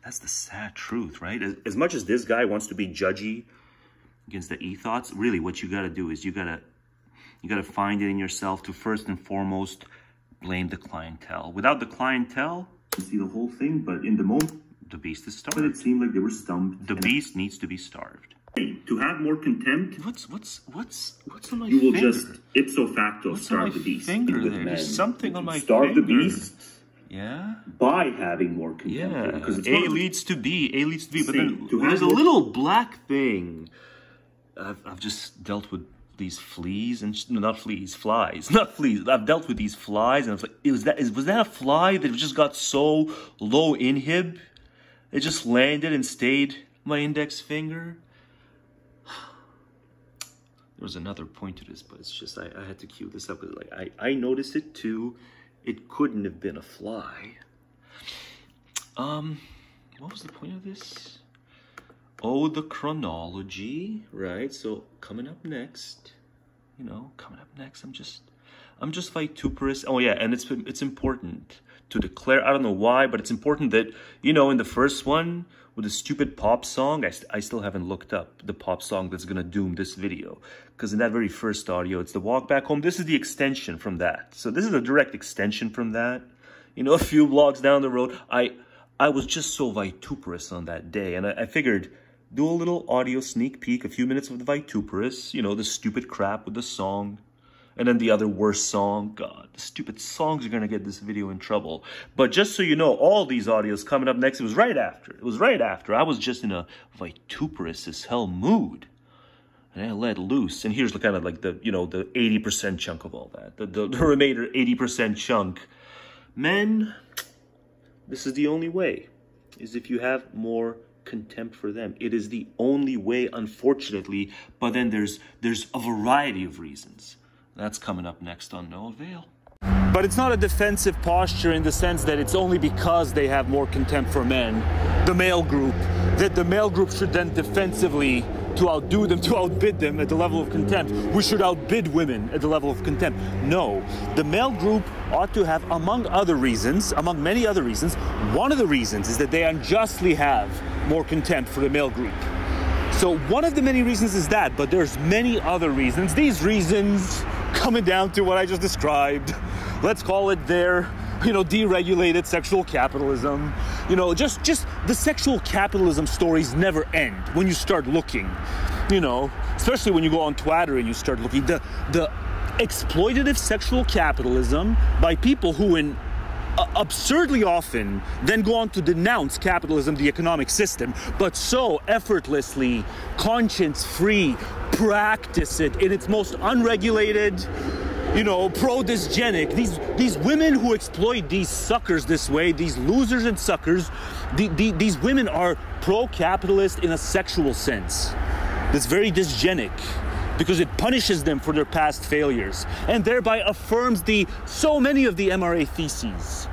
That's the sad truth, right? As much as this guy wants to be judgy against the e-thoughts, really what you got to do is you got to find it in yourself to first and foremost blame the clientele. Without the clientele, you see the whole thing, but in the moment, the beast is starved. But it seemed like they were stumped. The beast needs to be starved. to have more contempt. What's on my You will finger? just ipso facto What's starve on my the beast. finger With there? men. There's something on my Starve finger. the beast. Yeah. By having more contempt. Yeah. Because it's A leads to B. A leads to B. But See, then to there's a have more- little black thing. I've just dealt with these fleas and no, not fleas, flies, not fleas. I've dealt with these flies, and I was like, was that a fly that just got so low inhib? It just landed and stayed my index finger. There was another point to this, but it's just I had to cue this up because like I noticed it too. It couldn't have been a fly. What was the point of this? Oh, the chronology, right? So coming up next, I'm just vituperous. Oh yeah, and it's important to declare. I don't know why, but it's important that in the first one with the stupid pop song, I still haven't looked up the pop song that's gonna doom this video, because in that very first audio, it's the walk back home. This is the extension from that. So this is a direct extension from that. A few blocks down the road, I was just so vituperous on that day, and I figured do a little audio sneak peek, a few minutes of the vituperous, the stupid crap with the song, and then the other worst song. God, the stupid songs are gonna get this video in trouble. But just so you know, all these audios coming up next, it was right after. I was just in a vituperous as hell mood, and I let loose. And here's kind of like the 80% chunk of all that, the remainder 80% chunk. Men, this is the only way, is if you have more contempt for them. It is the only way, unfortunately, but then there's a variety of reasons. That's coming up next on No Avail. But it's not a defensive posture in the sense that it's only because they have more contempt for men, the male group, that the male group should then defensively, to outdo them, to outbid them at the level of contempt, we should outbid women at the level of contempt. No, the male group ought to have, among many other reasons, one of the reasons is that they unjustly have more contempt for the male group. So one of the many reasons is that, but there's many other reasons. These reasons coming down to what I just described. Let's call it their, deregulated sexual capitalism. Just the sexual capitalism stories never end when you start looking. Especially when you go on Twitter and you start looking. The exploitative sexual capitalism by people who absurdly often then go on to denounce capitalism, the economic system, but so effortlessly, conscience-free, practice it in its most unregulated, pro-dysgenic. These women who exploit these suckers this way, these losers and suckers, these women are pro-capitalist in a sexual sense. That's very dysgenic, because it punishes them for their past failures and thereby affirms so many of the MRA theses.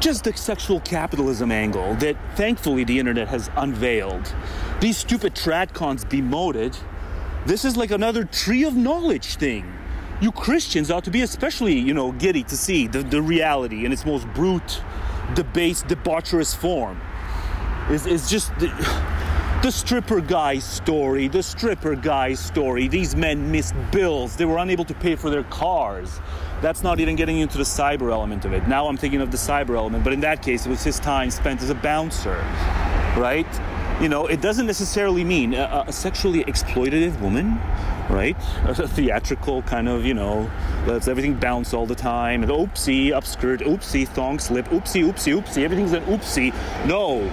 Just the sexual capitalism angle that thankfully the internet has unveiled. These stupid tradcons bemoted. This is like another tree of knowledge thing. You Christians ought to be especially, giddy to see the reality in its most brute, debased, debaucherous form. It's just the stripper guy's story. These men missed bills. They were unable to pay for their cars. That's not even getting into the cyber element of it. Now I'm thinking of the cyber element, but in that case, it was his time spent as a bouncer, right? It doesn't necessarily mean a sexually exploitative woman, right? A theatrical kind of, lets everything bounce all the time. And oopsie, upskirt, oopsie, thong slip, oopsie, everything's an oopsie. No,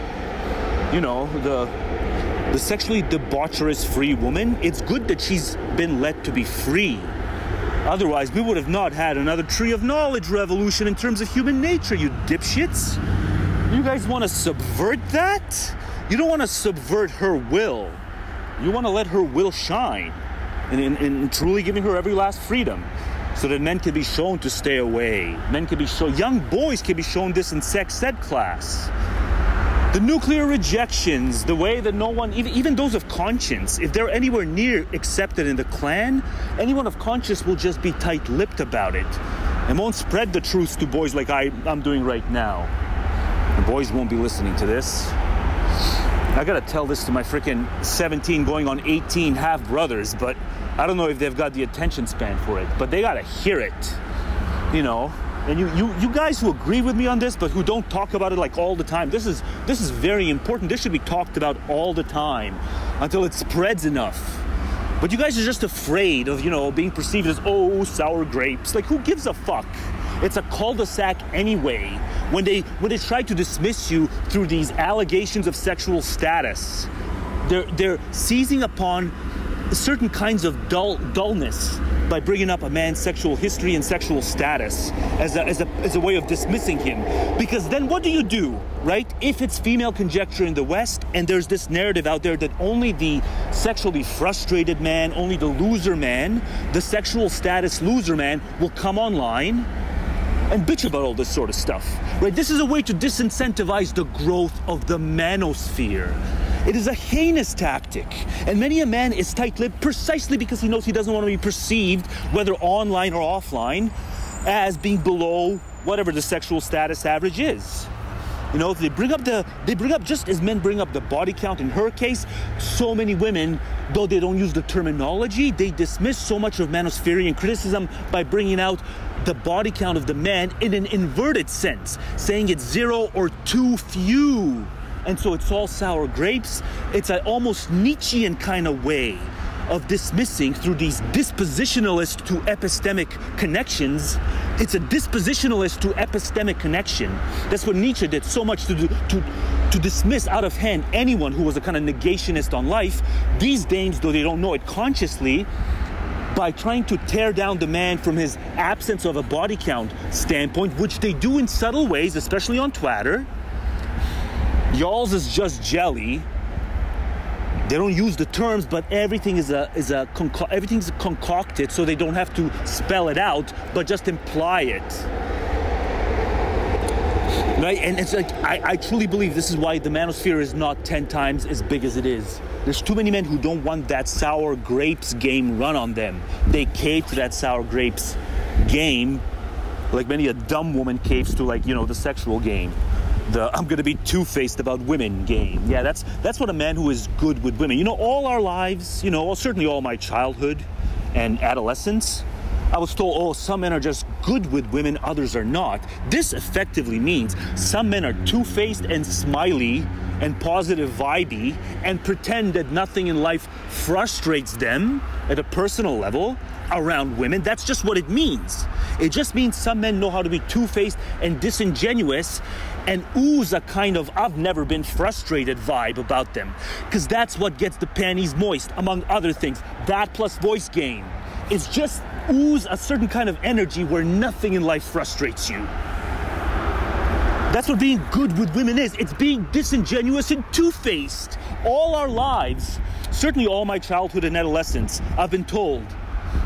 the sexually debaucherous free woman, it's good that she's been let to be free. Otherwise, we would have not had another tree of knowledge revolution in terms of human nature, you dipshits. You guys want to subvert that? You don't want to subvert her will. You want to let her will shine in truly giving her every last freedom so that men can be shown to stay away. Young boys can be shown this in sex ed class. The nuclear rejections, the way that no one, even those of conscience, if they're anywhere near accepted in the clan, anyone of conscience will just be tight-lipped about it and won't spread the truth to boys like I'm doing right now. The boys won't be listening to this. I gotta tell this to my freaking 17 going on 18 half-brothers, but I don't know if they've got the attention span for it, but they gotta hear it, And you guys who agree with me on this, but who don't talk about it like all the time, this is very important. This should be talked about all the time. until it spreads enough. But you guys are just afraid of, you know, being perceived as, oh, sour grapes. Like, who gives a fuck? It's a cul-de-sac anyway. When they try to dismiss you through these allegations of sexual status, they're seizing upon certain kinds of dullness by bringing up a man's sexual history and sexual status as a way of dismissing him. Because then what do, right? If it's female conjecture in the West, and there's this narrative out there that only the sexually frustrated man, only the loser man, the sexual status loser man will come online and bitch about all this sort of stuff, right? This is a way to disincentivize the growth of the manosphere. It is a heinous tactic, and many a man is tight-lipped precisely because he knows he doesn't want to be perceived, whether online or offline, as being below whatever the sexual status average is. You know, they bring up just as men bring up the body count in her case, so many women, though they don't use the terminology, they dismiss so much of manospherian criticism by bringing out the body count of the man in an inverted sense, saying it's 0 or too few. And so it's all sour grapes. It's an almost Nietzschean kind of way of dismissing through these dispositionalist to epistemic connections. It's a dispositionalist to epistemic connection. That's what Nietzsche did so much to dismiss out of hand anyone who was a kind of negationist on life. These dames, though they don't know it consciously, by trying to tear down the man from his absence of a body count standpoint, which they do in subtle ways, especially on Twitter. Y'all's is just jelly. They don't use the terms, but everything everything's concocted, so they don't have to spell it out, but just imply it. Right? And it's like, I truly believe this is why the manosphere is not 10 times as big as it is. There's too many men who don't want that sour grapes game run on them. They cave to that sour grapes game, like many a dumb woman caves to, like, you know, the sexual game. The I'm gonna be two-faced about women game. Yeah, that's what a man who is good with women. You know, all our lives, you know, certainly all my childhood and adolescence, I was told, oh, some men are just good with women, others are not. This effectively means some men are two-faced and smiley and positive vibey and pretend that nothing in life frustrates them at a personal level around women. That's just what it means. It just means some men know how to be two-faced and disingenuous and ooze a kind of I've never been frustrated vibe about them. Because that's what gets the panties moist, among other things. That plus voice game. It's just ooze a certain kind of energy where nothing in life frustrates you. That's what being good with women is. It's being disingenuous and two-faced. All our lives, certainly all my childhood and adolescence, I've been told,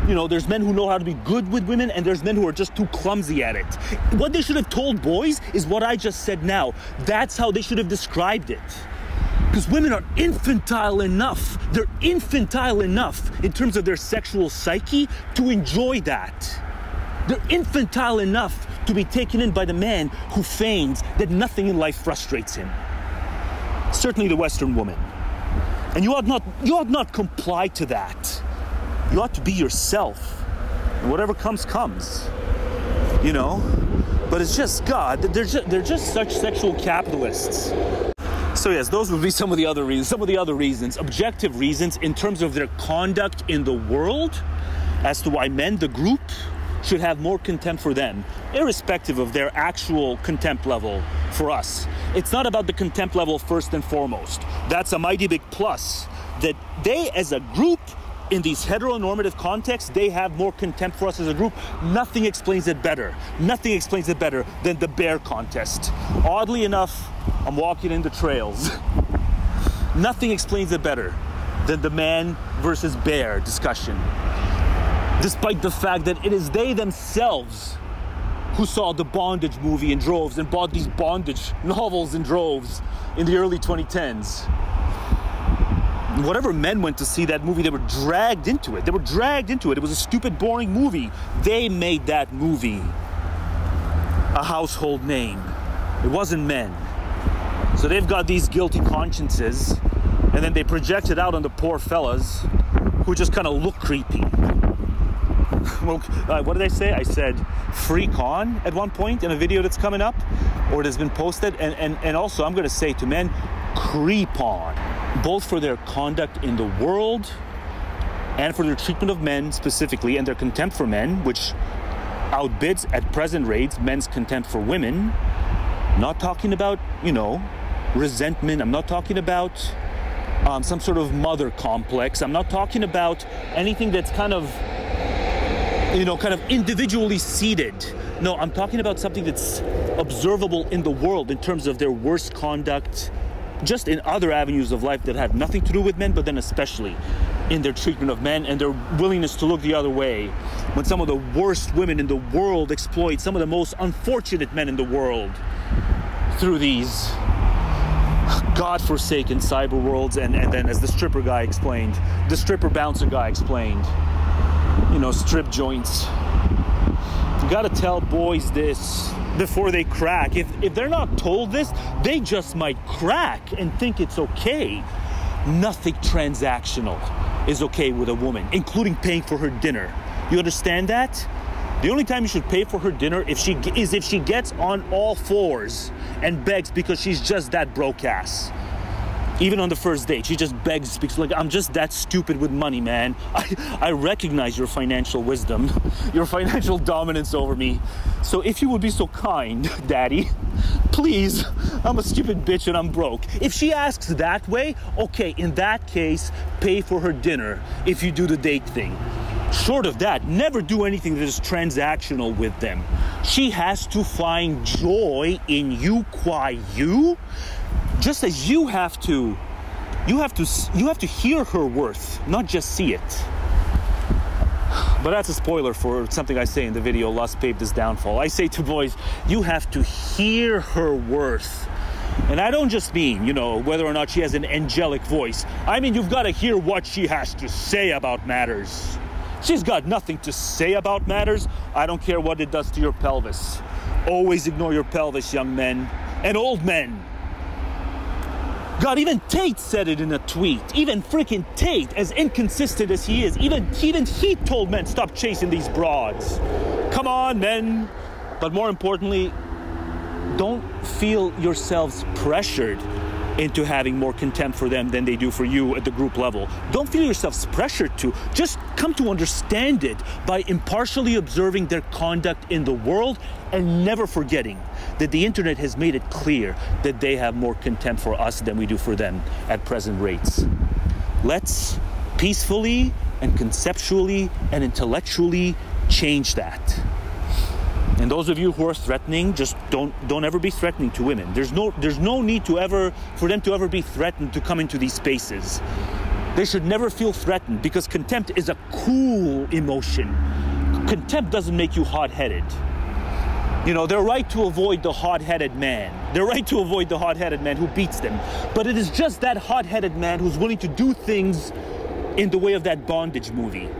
you know, there's men who know how to be good with women and there's men who are just too clumsy at it. What they should have told boys is what I just said now. That's how they should have described it. Because women are infantile enough. They're infantile enough in terms of their sexual psyche to enjoy that. They're infantile enough to be taken in by the man who feigns that nothing in life frustrates him. Certainly the Western woman. And you ought not comply to that. You ought to be yourself. And whatever comes, comes. You know? But it's just, God, they're just such sexual capitalists. So yes, those would be some of the other reasons, objective reasons in terms of their conduct in the world as to why men, the group, should have more contempt for them, irrespective of their actual contempt level for us. It's not about the contempt level first and foremost. That's a mighty big plus, that they as a group, in these heteronormative contexts, they have more contempt for us as a group. Nothing explains it better. Nothing explains it better than the bear contest. Oddly enough, I'm walking in the trails. Nothing explains it better than the man versus bear discussion. Despite the fact that it is they themselves who saw the Bondage movie in droves and bought these bondage novels in droves in the early 2010s. Whatever men went to see that movie, they were dragged into it. They were dragged into it. It was a stupid, boring movie. They made that movie a household name. It wasn't men. So they've got these guilty consciences, and then they project it out on the poor fellas who just kind of look creepy. What did I say? I said freak on at one point in a video that's coming up, or it has been posted. And also I'm going to say to men, creep on. both for their conduct in the world and for their treatment of men specifically, and their contempt for men, which outbids at present rates men's contempt for women. I'm not talking about, you know, resentment. I'm not talking about some sort of mother complex. I'm not talking about anything that's kind of, you know, kind of individually seated. No, I'm talking about something that's observable in the world in terms of their worst conduct, just in other avenues of life that have nothing to do with men, but then especially in their treatment of men and their willingness to look the other way when some of the worst women in the world exploit some of the most unfortunate men in the world through these godforsaken cyber worlds, and then, as the stripper guy explained, the stripper bouncer guy explained, you know, strip joints. You gotta tell boys this before they crack. If they're not told this, they just might crack and think it's okay. Nothing transactional is okay with a woman, including paying for her dinner. You understand that? The only time you should pay for her dinner if she gets on all fours and begs because she's just that broke ass. Even on the first date, she just begs because, like, I'm just that stupid with money, man. I recognize your financial wisdom, your financial dominance over me. So if you would be so kind, daddy, please, I'm a stupid bitch and I'm broke. If she asks that way, okay, in that case, pay for her dinner if you do the date thing. Short of that, never do anything that is transactional with them. She has to find joy in you qua you, just as you have to hear her worth, not just see it. But that's a spoiler for something I say in the video, Lust Paved His Downfall. I say to boys, you have to hear her worth. And I don't just mean, you know, whether or not she has an angelic voice. I mean, you've got to hear what she has to say about matters. She's got nothing to say about matters. I don't care what it does to your pelvis. Always ignore your pelvis, young men and old men. God, even Tate said it in a tweet. Even freaking Tate, as inconsistent as he is, even he told men, stop chasing these broads. Come on, men. But more importantly, don't feel yourselves pressured into having more contempt for them than they do for you at the group level. Don't feel yourselves pressured to. Just come to understand it by impartially observing their conduct in the world and never forgetting that the internet has made it clear that they have more contempt for us than we do for them at present rates. Let's peacefully and conceptually and intellectually change that. And those of you who are threatening, just don't ever be threatening to women. There's no need for them to ever be threatened to come into these spaces. They should never feel threatened, because contempt is a cool emotion. Contempt doesn't make you hot-headed. You know, they're right to avoid the hot-headed man. They're right to avoid the hot-headed man who beats them. But it is just that hot-headed man who's willing to do things in the way of that Bondage movie.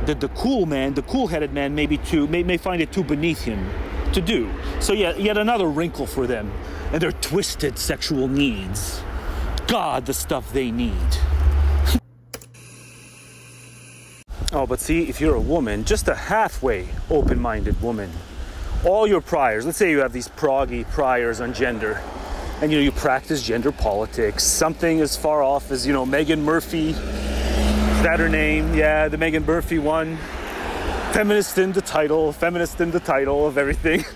The cool man, the cool-headed man, may find it too beneath him to do. So yeah, yet another wrinkle for them and their twisted sexual needs. God, the stuff they need. Oh, but see, if you're a woman, just a halfway open-minded woman, all your priors, let's say you have these proggy priors on gender, and you practice gender politics, something as far off as, Megan Murphy. Is that her name? Yeah, the Megan Murphy one. Feminist in the title of everything.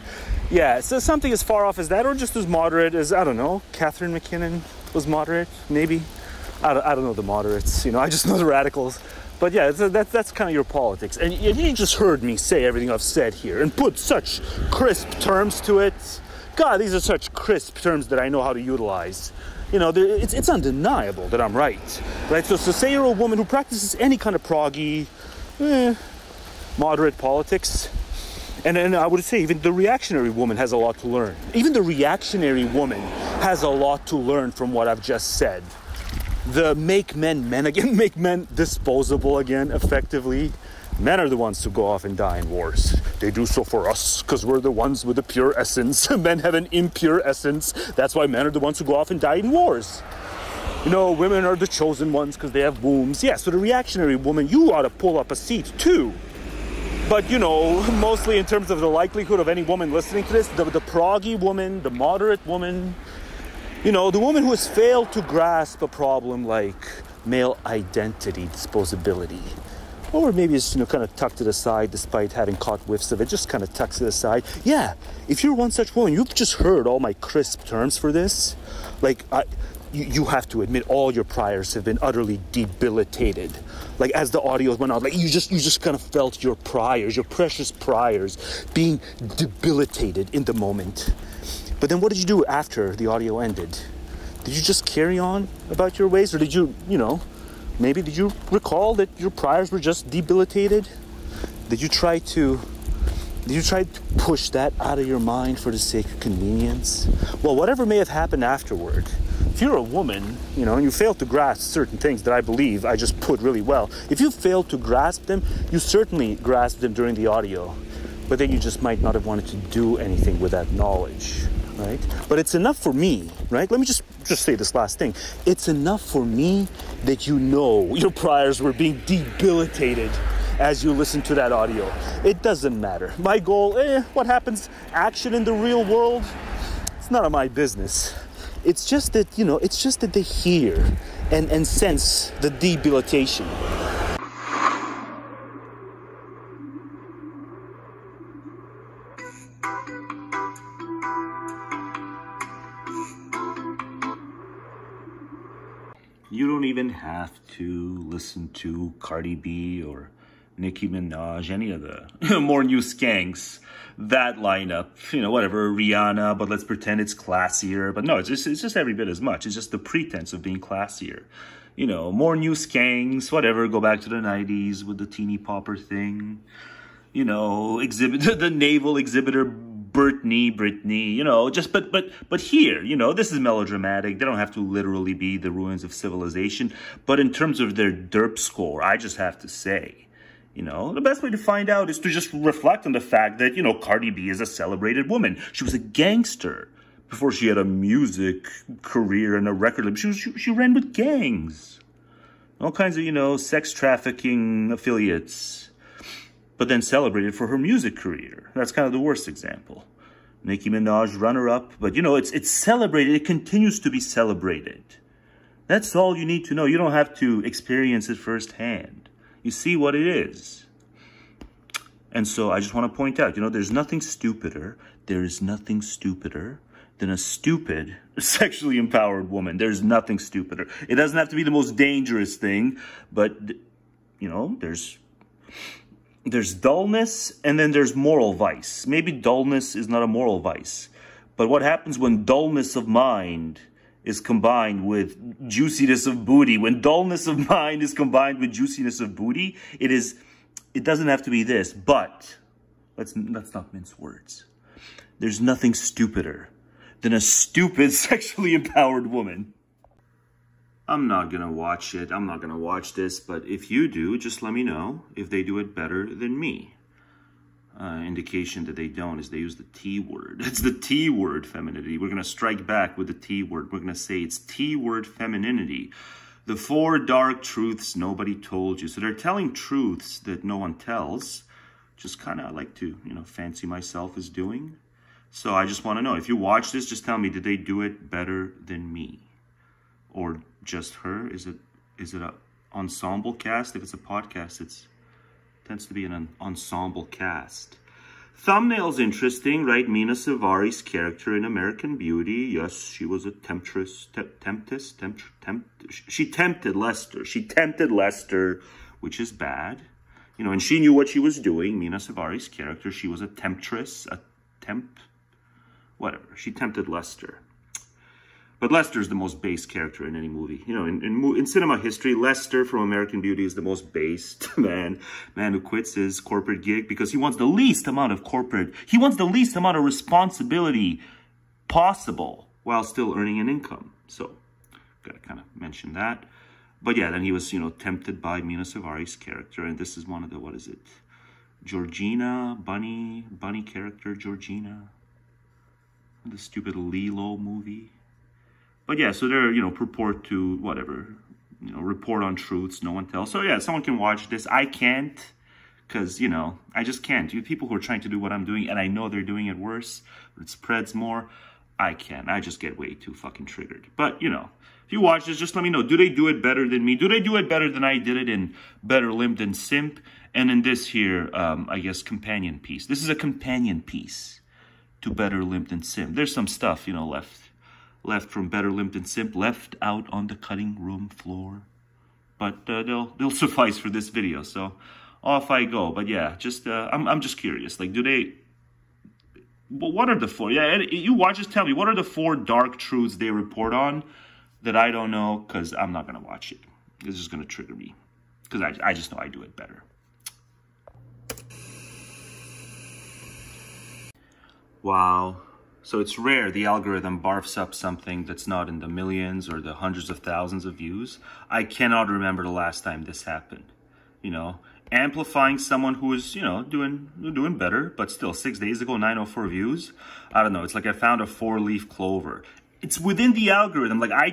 Yeah, so something as far off as that, or just as moderate as, I don't know, Catherine McKinnon was moderate, maybe. I don't know the moderates, I just know the radicals. But yeah, that's kind of your politics. And you just heard me say everything I've said here and put such crisp terms to it. God, these are such crisp terms that I know how to utilize. It's undeniable that I'm right? So say you're a woman who practices any kind of proggy, moderate politics, and I would say even the reactionary woman has a lot to learn. Even the reactionary woman has a lot to learn from what I've just said. The make men men again, make men disposable again, effectively. Men are the ones who go off and die in wars. They do so for us because we're the ones with the pure essence. Men have an impure essence. That's why men are the ones who go off and die in wars. Women are the chosen ones because they have wombs. Yeah, so the reactionary woman, you ought to pull up a seat too. But, mostly in terms of the likelihood of any woman listening to this, the proggy woman, the moderate woman, You know, the woman who has failed to grasp a problem like male identity disposability, or maybe it's, you know, kind of tucked it aside despite having caught whiffs of it, just kind of tucks it aside. Yeah, if you're one such woman, you've just heard all my crisp terms for this. Like, you have to admit all your priors have been utterly debilitated. Like, as the audio went on, like, you just kind of felt your priors, your precious priors, being debilitated in the moment. But then what did you do after the audio ended? Did you just carry on about your ways, or did you, you know, maybe did you recall that your priors were just debilitated? Did you try to push that out of your mind for the sake of convenience? Well, whatever may have happened afterward, if you're a woman, you know, and you fail to grasp certain things that I believe I just put really well, if you fail to grasp them, you certainly grasped them during the audio, but then you just might not have wanted to do anything with that knowledge, right? But it's enough for me, right? Let me just say this last thing. It's enough for me that you know your priors were being debilitated as you listen to that audio. It doesn't matter. My goal, what happens, action in the real world, it's none of my business. It's just that, you know, it's just that they hear and sense the debilitation. You don't even have to listen to Cardi B or Nicki Minaj, any of the more new skanks. That lineup, you know, whatever, Rihanna, but let's pretend it's classier. But no, it's just every bit as much. It's just the pretense of being classier. You know, more new skanks, whatever, go back to the 90s with the teeny popper thing. You know, the naval exhibitor Britney, you know, just, but here, you know, this is melodramatic. They don't have to literally be the ruins of civilization. But in terms of their derp score, I just have to say, you know, the best way to find out is to just reflect on the fact that, you know, Cardi B is a celebrated woman. She was a gangster before she had a music career and a record label. She ran with gangs. All kinds of, you know, sex trafficking affiliates. But then celebrated for her music career. That's kind of the worst example. Nicki Minaj, runner-up. But, you know, it's celebrated. It continues to be celebrated. That's all you need to know. You don't have to experience it firsthand. You see what it is. And so I just want to point out, you know, there's nothing stupider. There is nothing stupider than a stupid, sexually empowered woman. There's nothing stupider. It doesn't have to be the most dangerous thing, but, you know, there's dullness and then there's moral vice. Maybe dullness is not a moral vice, but what happens when dullness of mind is combined with juiciness of booty? When dullness of mind is combined with juiciness of booty, it doesn't have to be this, but let's not mince words. There's nothing stupider than a stupid, sexually empowered woman. I'm not gonna watch it. I'm not gonna watch this, but if you do, just let me know if they do it better than me. Indication that they don't is they use the T word. It's the T word, femininity. We're going to strike back with the T word. We're going to say it's T word femininity. The 4 dark truths nobody told you. So they're telling truths that no one tells. Just kind of like to, you know, fancy myself as doing. So I just want to know, if you watch this, just tell me, did they do it better than me? Or just her? Is it an ensemble cast? If it's a podcast, tends to be an ensemble cast. Thumbnail's interesting, right? Mina Savari's character in American Beauty. Yes, she was a temptress. She tempted Lester. She tempted Lester, which is bad. You know, and she knew what she was doing. Mina Savari's character, she was a temptress, whatever. She tempted Lester. But Lester's the most base character in any movie. You know, in cinema history, Lester from American Beauty is the most based man who quits his corporate gig because he wants the least amount of responsibility possible while still earning an income. So, gotta kind of mention that. But yeah, then he was, you know, tempted by Mina Savari's character, and this is one of the, what is it? Georgina, bunny character, Georgina. The stupid Lilo movie. But yeah, so they're, you know, purport to, whatever, you know, report on truths no one tells. So yeah, someone can watch this. I can't, because, you know, I just can't. You people who are trying to do what I'm doing, and I know they're doing it worse, but it spreads more. I can't. I just get way too fucking triggered. But, you know, if you watch this, just let me know. Do they do it better than me? Do they do it better than I did it in Better Limp Than Simp? And in this here, I guess, companion piece. This is a companion piece to Better Limp Than Simp. There's some stuff, you know, left from Better Limp Than Simp, left out on the cutting room floor. But they'll suffice for this video, so off I go. But yeah, just I'm just curious. Like, do they? Well, what are the four? Yeah, you watch. Just tell me, what are the 4 dark truths they report on that I don't know? Because I'm not gonna watch it. It's just gonna trigger me. Because I just know I do it better. Wow. So it's rare the algorithm barfs up something that's not in the millions or the hundreds of thousands of views. I cannot remember the last time this happened. You know, amplifying someone who is, you know, doing better, but still 6 days ago, 904 views. I don't know. It's like I found a 4-leaf clover. It's within the algorithm. Like I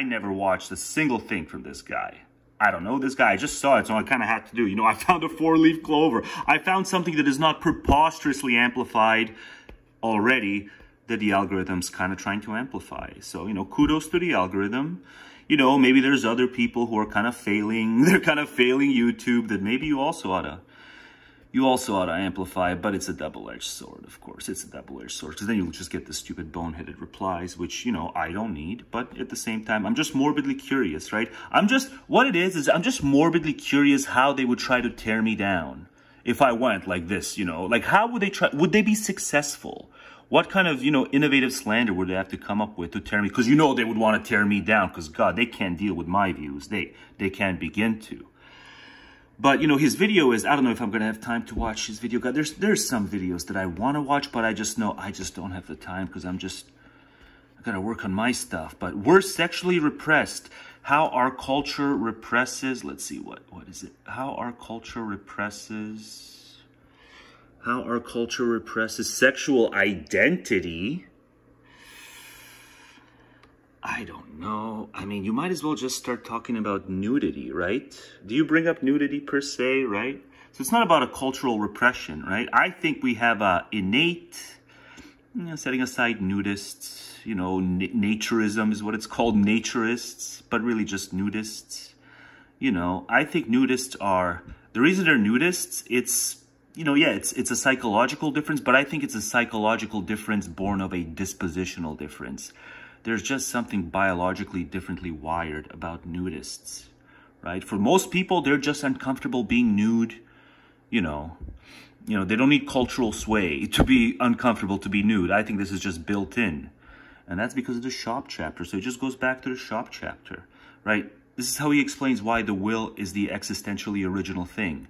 never watched a single thing from this guy. I don't know this guy. I just saw it, so I kind of had to do. You know, I found a 4-leaf clover. I found something that is not preposterously amplified already, that the algorithm's kind of trying to amplify. So, you know, kudos to the algorithm. You know, maybe there's other people who are kind of failing. They're kind of failing YouTube that maybe you also ought to amplify. But it's a double-edged sword, of course. It's a double-edged sword, because then you'll just get the stupid boneheaded replies, which, you know, I don't need. But at the same time, I'm just morbidly curious, right? I'm just morbidly curious how they would try to tear me down if I went like this, you know. Like, how would they try? Would they be successful? What kind of, you know, innovative slander would they have to come up with to tear me? Because, you know, they would want to tear me down, because, God, they can't deal with my views. They can't begin to. But, you know, his video is, I don't know if I'm going to have time to watch his video. God, there's some videos that I want to watch, but I just know I just don't have the time, because I got to work on my stuff. But we're sexually repressed. How our culture represses, let's see, what is it? How our culture represses sexual identity. I don't know. I mean, you might as well just start talking about nudity, right? Do you bring up nudity per se, right? So it's not about a cultural repression, right? I think we have a innate, you know, setting aside nudists, you know, naturism is what it's called, naturists, but really just nudists. You know, I think nudists are, the reason they're nudists, it's, you know, yeah, it's a psychological difference, but I think it's a psychological difference born of a dispositional difference. There's just something biologically differently wired about nudists, right? For most people, they're just uncomfortable being nude, you know, they don't need cultural sway to be uncomfortable to be nude. I think this is just built in. And that's because of the Schop chapter. So it just goes back to the Schop chapter, right? This is how he explains why the will is the existentially original thing.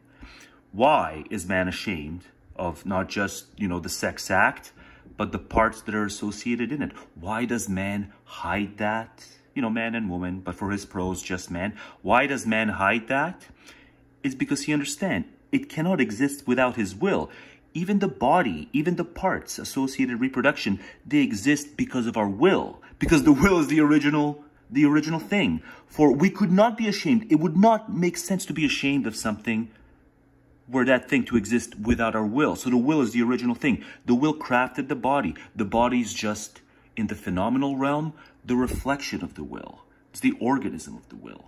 Why is man ashamed of not just, you know, the sex act, but the parts that are associated in it? Why does man hide that? You know, man and woman, but for his pros, just man. Why does man hide that? It's because he understands it cannot exist without his will. Even the body, even the parts associated with reproduction, they exist because of our will. Because the will is the original thing. For we could not be ashamed. It would not make sense to be ashamed of something were that thing to exist without our will. So the will is the original thing. The will crafted the body. The body's just, in the phenomenal realm, the reflection of the will. It's the organism of the will.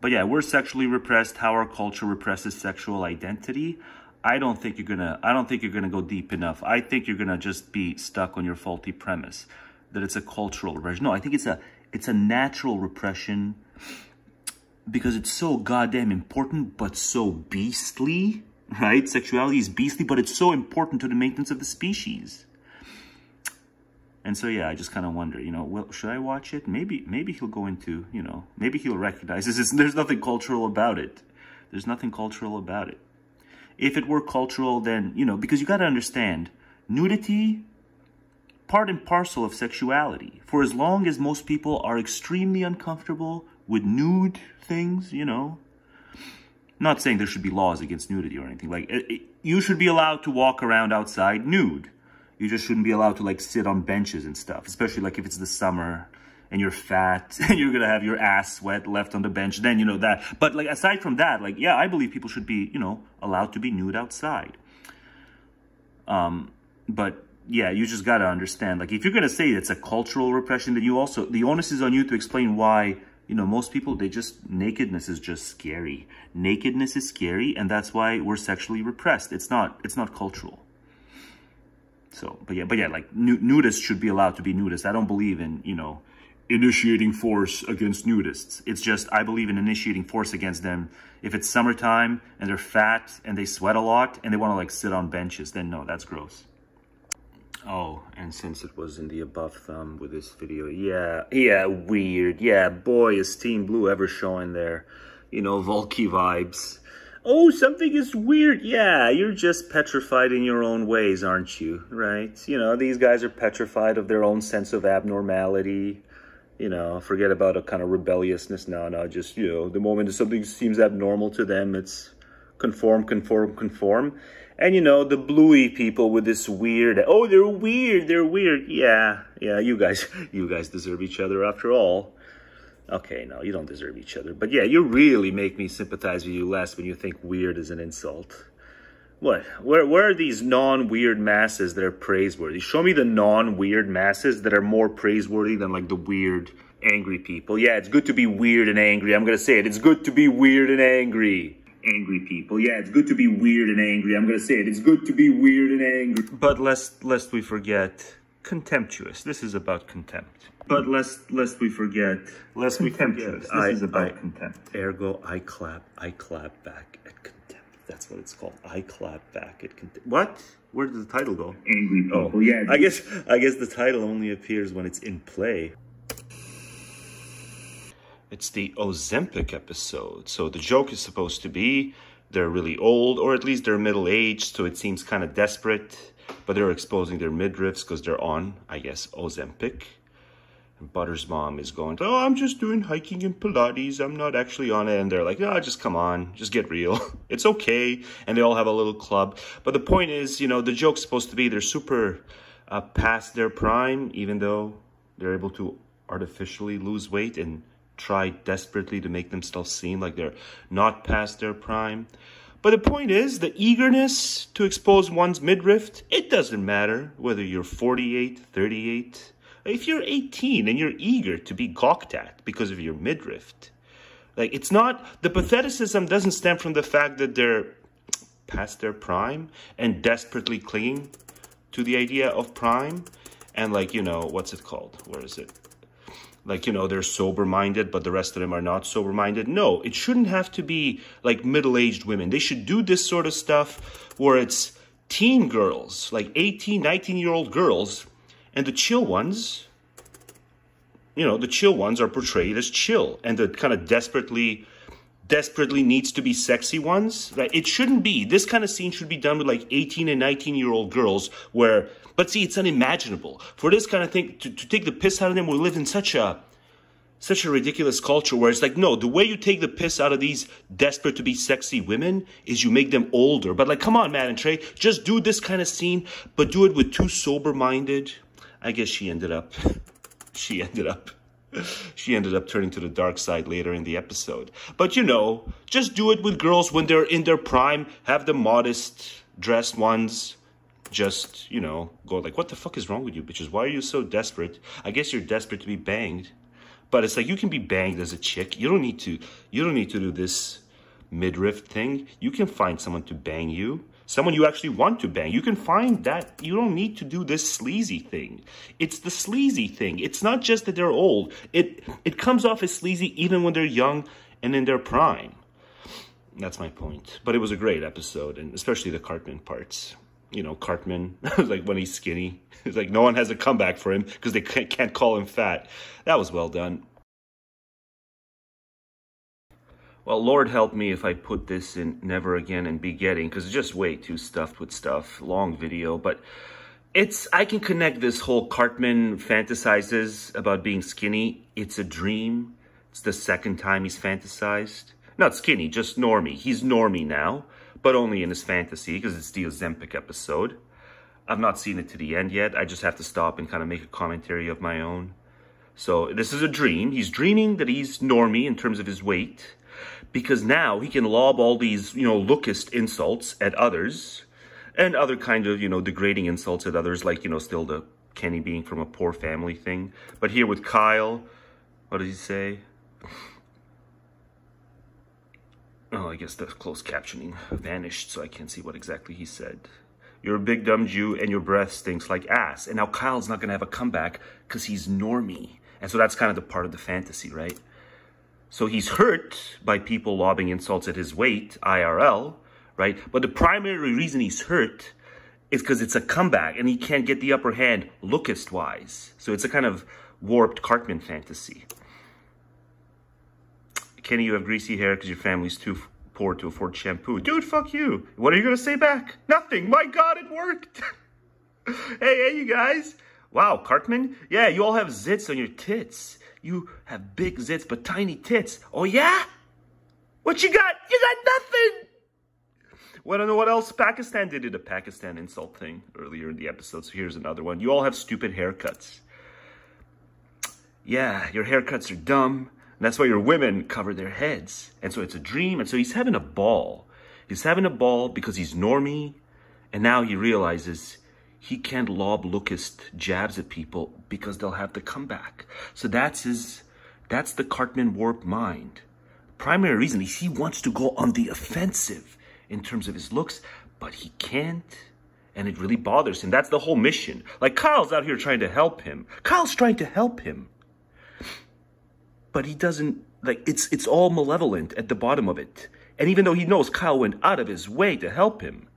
But yeah, we're sexually repressed. How our culture represses sexual identity. I don't think you're gonna go deep enough. I think you're gonna just be stuck on your faulty premise that it's a cultural repression. No, I think it's a natural repression because it's so goddamn important, but so beastly, right? Sexuality is beastly, but it's so important to the maintenance of the species. And so, yeah, I just kind of wonder, you know, well, should I watch it? Maybe he'll go into, you know, maybe he'll recognize this. There's nothing cultural about it. There's nothing cultural about it. If it were cultural, then, you know, because you got to understand, nudity, part and parcel of sexuality. For as long as most people are extremely uncomfortable with nude things, you know, not saying there should be laws against nudity or anything. Like, you should be allowed to walk around outside nude. You just shouldn't be allowed to, like, sit on benches and stuff, especially, like, if it's the summer and you're fat and you're going to have your ass sweat left on the bench, then, you know, that. But, like, aside from that, like, yeah, I believe people should be, you know, allowed to be nude outside. But yeah, you just gotta understand, like, if you're gonna say it's a cultural repression, then you also, the onus is on you to explain why, you know, most people, they just, nakedness is just scary. Nakedness is scary, and that's why we're sexually repressed. It's not cultural. So, but yeah, like, nudists should be allowed to be nudists. I don't believe in, you know, initiating force against nudists. It's just, I believe in initiating force against them. If it's summertime, and they're fat, and they sweat a lot, and they want to, like, sit on benches, then no, that's gross. Oh, and since it was in the above thumb with this video, yeah, weird. Yeah, boy, is Team Blue ever showing their, you know, Volky vibes. Oh, something is weird. Yeah, you're just petrified in your own ways, aren't you? Right? You know, these guys are petrified of their own sense of abnormality. You know, forget about a kind of rebelliousness. No, just, you know, the moment something seems abnormal to them, it's conform. And, you know, the bluey people with this weird, oh, they're weird. Yeah, you guys deserve each other after all. Okay, no, you don't deserve each other. But yeah, you really make me sympathize with you less when you think weird is an insult. What? Where are these non-weird masses that are praiseworthy? Show me the non-weird masses that are more praiseworthy than, like, the weird, angry people. Yeah, it's good to be weird and angry. I'm gonna say it. It's good to be weird and angry. Angry people. Yeah, it's good to be weird and angry. I'm gonna say it. It's good to be weird and angry. But lest we forget, contemptuous. This is about contempt. But lest we forget, contemptuous. This is about contempt. Ergo, I clap back at contempt. That's what it's called. I clap back at contempt. What? Where did the title go? Angry people. Oh, yeah. I guess the title only appears when it's in play. It's the Ozempic episode. So the joke is supposed to be they're really old, or at least they're middle-aged, so it seems kind of desperate, but they're exposing their midriffs because they're on, I guess, Ozempic. And Butter's mom is going, oh, I'm just doing hiking and Pilates. I'm not actually on it. And they're like, oh, just come on. Just get real. It's okay. And they all have a little club. But the point is, you know, the joke's supposed to be they're super past their prime, even though they're able to artificially lose weight and try desperately to make themselves seem like they're not past their prime. But the point is, the eagerness to expose one's midriff, it doesn't matter whether you're 48, 38. If you're 18 and you're eager to be gawked at because of your midriff, like, it's not, the patheticism doesn't stem from the fact that they're past their prime and desperately clinging to the idea of prime and, like, you know, what's it called? Where is it? Like, you know, they're sober-minded, but the rest of them are not sober-minded. No, it shouldn't have to be like middle-aged women. They should do this sort of stuff where it's teen girls, like 18, 19-year-old girls, and the chill ones, you know, the chill ones are portrayed as chill. And the kind of desperately needs to be sexy ones, right? It shouldn't be. This kind of scene should be done with like 18 and 19-year-old girls where, but see, it's unimaginable. For this kind of thing, to take the piss out of them, we live in such a ridiculous culture where it's like, no, the way you take the piss out of these desperate to be sexy women is you make them older. But like, come on, Matt and Trey, just do this kind of scene, but do it with two sober-minded. I guess she ended up turning to the dark side later in the episode. But, you know, just do it with girls when they're in their prime. Have the modest dressed ones just, you know, go like, what the fuck is wrong with you, bitches? Why are you so desperate? I guess you're desperate to be banged. But it's like, you can be banged as a chick. You don't need to do this midriff thing. You can find someone to bang you. Someone you actually want to bang. You can find that. You don't need to do this sleazy thing. It's the sleazy thing. It's not just that they're old. It comes off as sleazy even when they're young and in their prime. That's my point. But it was a great episode, and especially the Cartman parts. You know, Cartman, like when he's skinny. It's like no one has a comeback for him because they can't call him fat. That was well done. Well, Lord help me if I put this in Never Again and Begetting, because it's just way too stuffed with stuff. Long video, but I can connect this whole Cartman fantasizes about being skinny. It's a dream. It's the second time he's fantasized. Not skinny, just normie. He's normie now, but only in his fantasy, because it's the Ozempic episode. I've not seen it to the end yet. I just have to stop and kind of make a commentary of my own. So this is a dream. He's dreaming that he's normie in terms of his weight, because now he can lob all these, you know, lookist insults at others, And other kind of, degrading insults at others, like, still the Kenny being from a poor family thing. But here with Kyle, what does he say? Oh, I guess the closed captioning vanished, so I can't see what exactly he said. You're a big dumb Jew and your breath stinks like ass. And now Kyle's not going to have a comeback because he's normie. And so that's kind of the part of the fantasy, right? So he's hurt by people lobbing insults at his weight, IRL, right? But the primary reason he's hurt is because it's a comeback and he can't get the upper hand lookist-wise. So it's a kind of warped Cartman fantasy. Kenny, you have greasy hair because your family's too poor to afford shampoo. Dude, fuck you. What are you going to say back? Nothing. My God, it worked. Hey, you guys. Wow, Cartman? Yeah, you all have zits on your tits. You have big zits but tiny tits. Oh, yeah? What you got? You got nothing. Want to know what else? Pakistan did a Pakistan insult thing earlier in the episode, so here's another one. You all have stupid haircuts. Yeah, your haircuts are dumb. And that's why your women cover their heads. And so it's a dream. And so he's having a ball. He's having a ball because he's normie. And now he realizes he can't lob lookist jabs at people because they'll have the comeback. So that's the Cartman warped mind. Primary reason is he wants to go on the offensive in terms of his looks, but he can't. And it really bothers him. That's the whole mission. Like Kyle's out here trying to help him. Kyle's trying to help him. But he doesn't, like, it's all malevolent at the bottom of it. And even though he knows Kyle went out of his way to help him,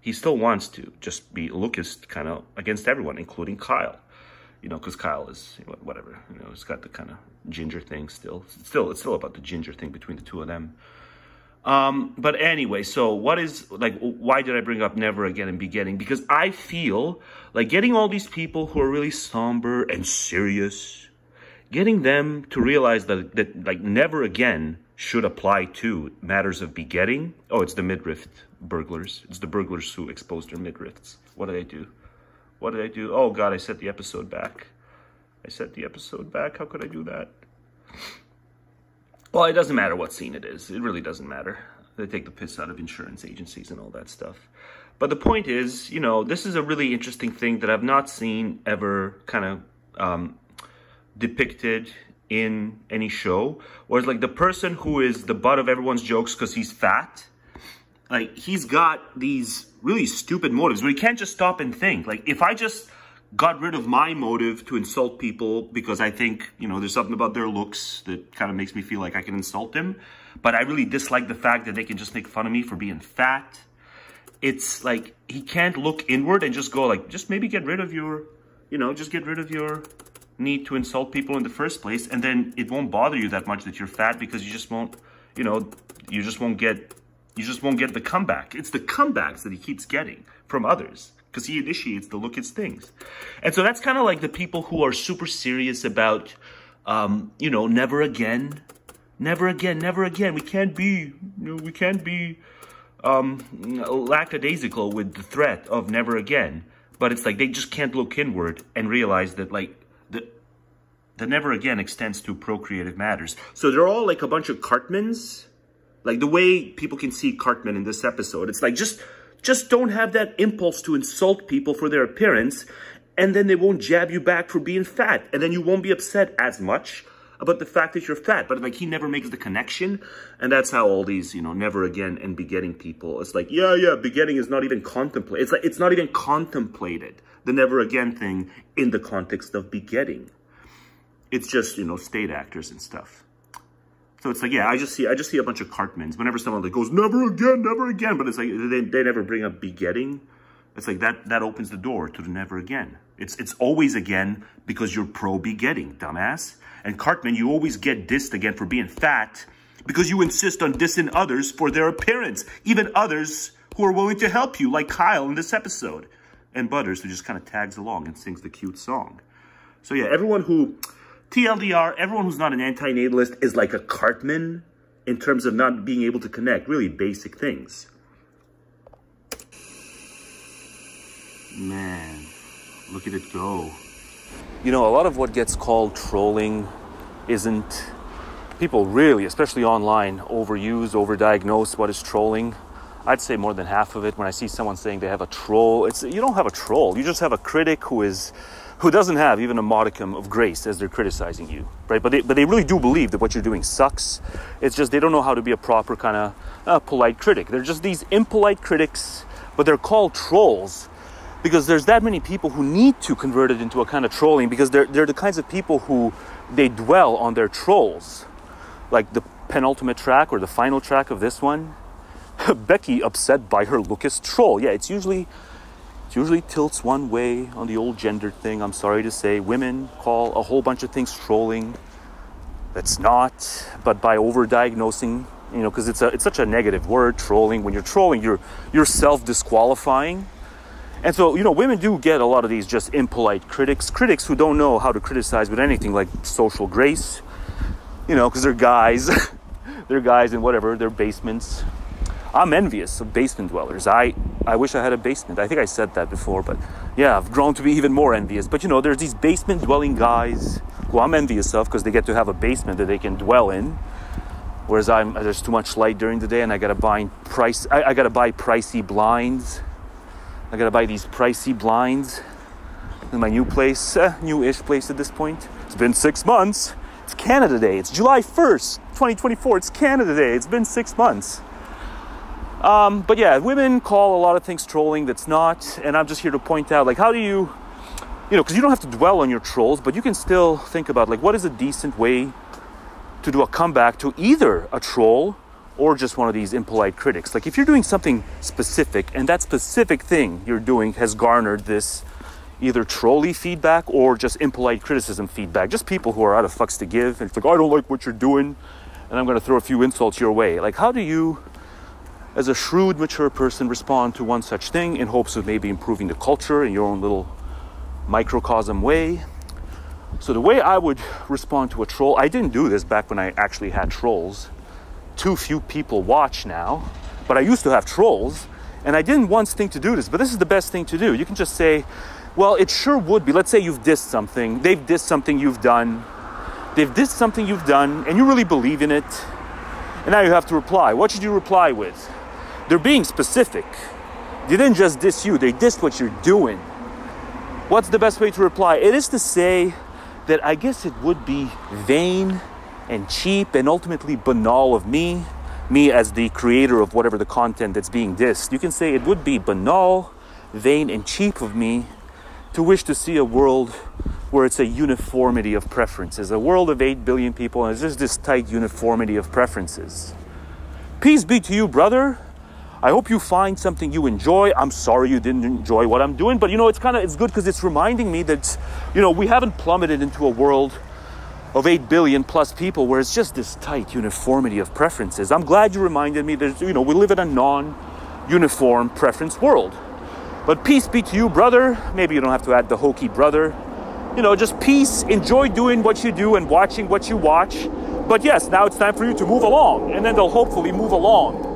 he still wants to just be lookist kind of against everyone, including Kyle. Because Kyle is, whatever, he's got the kind of ginger thing still. It's still about the ginger thing between the two of them. But anyway, so why did I bring up never again and begetting? Because I feel like getting all these people who are really somber and serious, getting them to realize that like never again should apply to matters of begetting. Oh, it's the midriff burglars. It's the burglars who exposed their midriffs. What did I do? What did I do? Oh God, I set the episode back. How could I do that? Well, it doesn't matter what scene it is. It really doesn't matter. They take the piss out of insurance agencies and all that stuff. But the point is, this is a really interesting thing that I've not seen ever kind of depicted in any show, whereas like the person who is the butt of everyone's jokes because he's fat, like he's got these really stupid motives where he can't just stop and think. Like if I just got rid of my motive to insult people because I think, there's something about their looks that kind of makes me feel like I can insult them, but I really dislike the fact that they can just make fun of me for being fat. It's like he can't look inward and just go like, just maybe get rid of your, just get rid of your need to insult people in the first place, and then it won't bother you that much that you're fat because you just won't, you just won't get the comeback. It's the comebacks that he keeps getting from others because he initiates the lookist things. And so that's kind of like the people who are super serious about, never again. We can't be lackadaisical with the threat of never again. But it's like they just can't look inward and realize that like the never again extends to procreative matters. So they're all like a bunch of Cartmans. Like the way people can see Cartman in this episode, it's like just don't have that impulse to insult people for their appearance, and then they won't jab you back for being fat, and then you won't be upset as much about the fact that you're fat. But like he never makes the connection, and that's how all these never again and begetting people. It's like yeah, begetting is not even contemplated. It's like it's not even contemplated, the never again thing in the context of begetting. It's just state actors and stuff. So it's like, yeah, I just see a bunch of Cartmans. Whenever someone like goes, never again, but it's like, they never bring up begetting. It's like, that opens the door to the never again. It's always again because you're pro-begetting, dumbass. And Cartman, you always get dissed again for being fat because you insist on dissing others for their appearance. Even others who are willing to help you, like Kyle in this episode. And Butters, who just kind of tags along and sings the cute song. So yeah, everyone who... TLDR, everyone who's not an anti-natalist is like a Cartman in terms of not being able to connect really basic things. Man, look at it go. A lot of what gets called trolling isn't... People really, especially online, overuse, overdiagnose what is trolling. I'd say more than half of it. When I see someone saying they have a troll, you don't have a troll. You just have a critic who doesn't have even a modicum of grace as they're criticizing you, right? But they really do believe that what you're doing sucks. It's just they don't know how to be a proper kind of polite critic. They're just these impolite critics, but they're called trolls because there's that many people who need to convert it into a kind of trolling because they're the kinds of people who they dwell on their trolls. Like the penultimate track or the final track of this one, Becky upset by her Lucas troll. Yeah, it usually tilts one way on the old gendered thing. I'm sorry to say, women call a whole bunch of things trolling. That's not, but by over-diagnosing, because it's such a negative word, trolling. When you're trolling, you're self-disqualifying. And so, women do get a lot of these just impolite critics who don't know how to criticize with anything like social grace, because they're guys. They're guys in whatever, their basements. I'm envious of basement dwellers. I wish I had a basement. I think I said that before, but yeah, I've grown to be even more envious. But there's these basement dwelling guys who I'm envious of because they get to have a basement that they can dwell in. Whereas there's too much light during the day and I gotta buy pricey blinds. I gotta buy these pricey blinds in my new place, new-ish place at this point. It's been 6 months. It's Canada Day. It's July 1st, 2024. It's Canada Day. It's been 6 months. But yeah, women call a lot of things trolling that's not, and I'm just here to point out, like, how do you, because you don't have to dwell on your trolls, but you can still think about, like, what is a decent way to do a comeback to either a troll or just one of these impolite critics. Like, if you're doing something specific, and that specific thing you're doing has garnered this either trolly feedback or just impolite criticism feedback, just people who are out of fucks to give, and it's like, I don't like what you're doing, and I'm going to throw a few insults your way. Like, how do you, as a shrewd, mature person, respond to one such thing in hopes of maybe improving the culture in your own little microcosm way? So the way I would respond to a troll, I didn't do this back when I actually had trolls. Too few people watch now, but I used to have trolls, and I didn't once think to do this, but this is the best thing to do. You can just say, well, it sure would be. Let's say you've dissed something. They've dissed something you've done. They've dissed something you've done, and you really believe in it. And now you have to reply. What should you reply with? They're being specific. They didn't just diss you. They dissed what you're doing. What's the best way to reply? It is to say that I guess it would be vain and cheap and ultimately banal of me as the creator of whatever the content that's being dissed. You can say it would be banal, vain, and cheap of me to wish to see a world where it's a uniformity of preferences, a world of 8 billion people, and it's just this tight uniformity of preferences. Peace be to you, brother. I hope you find something you enjoy. I'm sorry you didn't enjoy what I'm doing, but it's good because it's reminding me that, we haven't plummeted into a world of 8 billion plus people where it's just this tight uniformity of preferences. I'm glad you reminded me that, we live in a non-uniform preference world. But peace be to you, brother. Maybe you don't have to add the hokey brother. Just peace. Enjoy doing what you do and watching what you watch. But yes, now it's time for you to move along, and then they'll hopefully move along.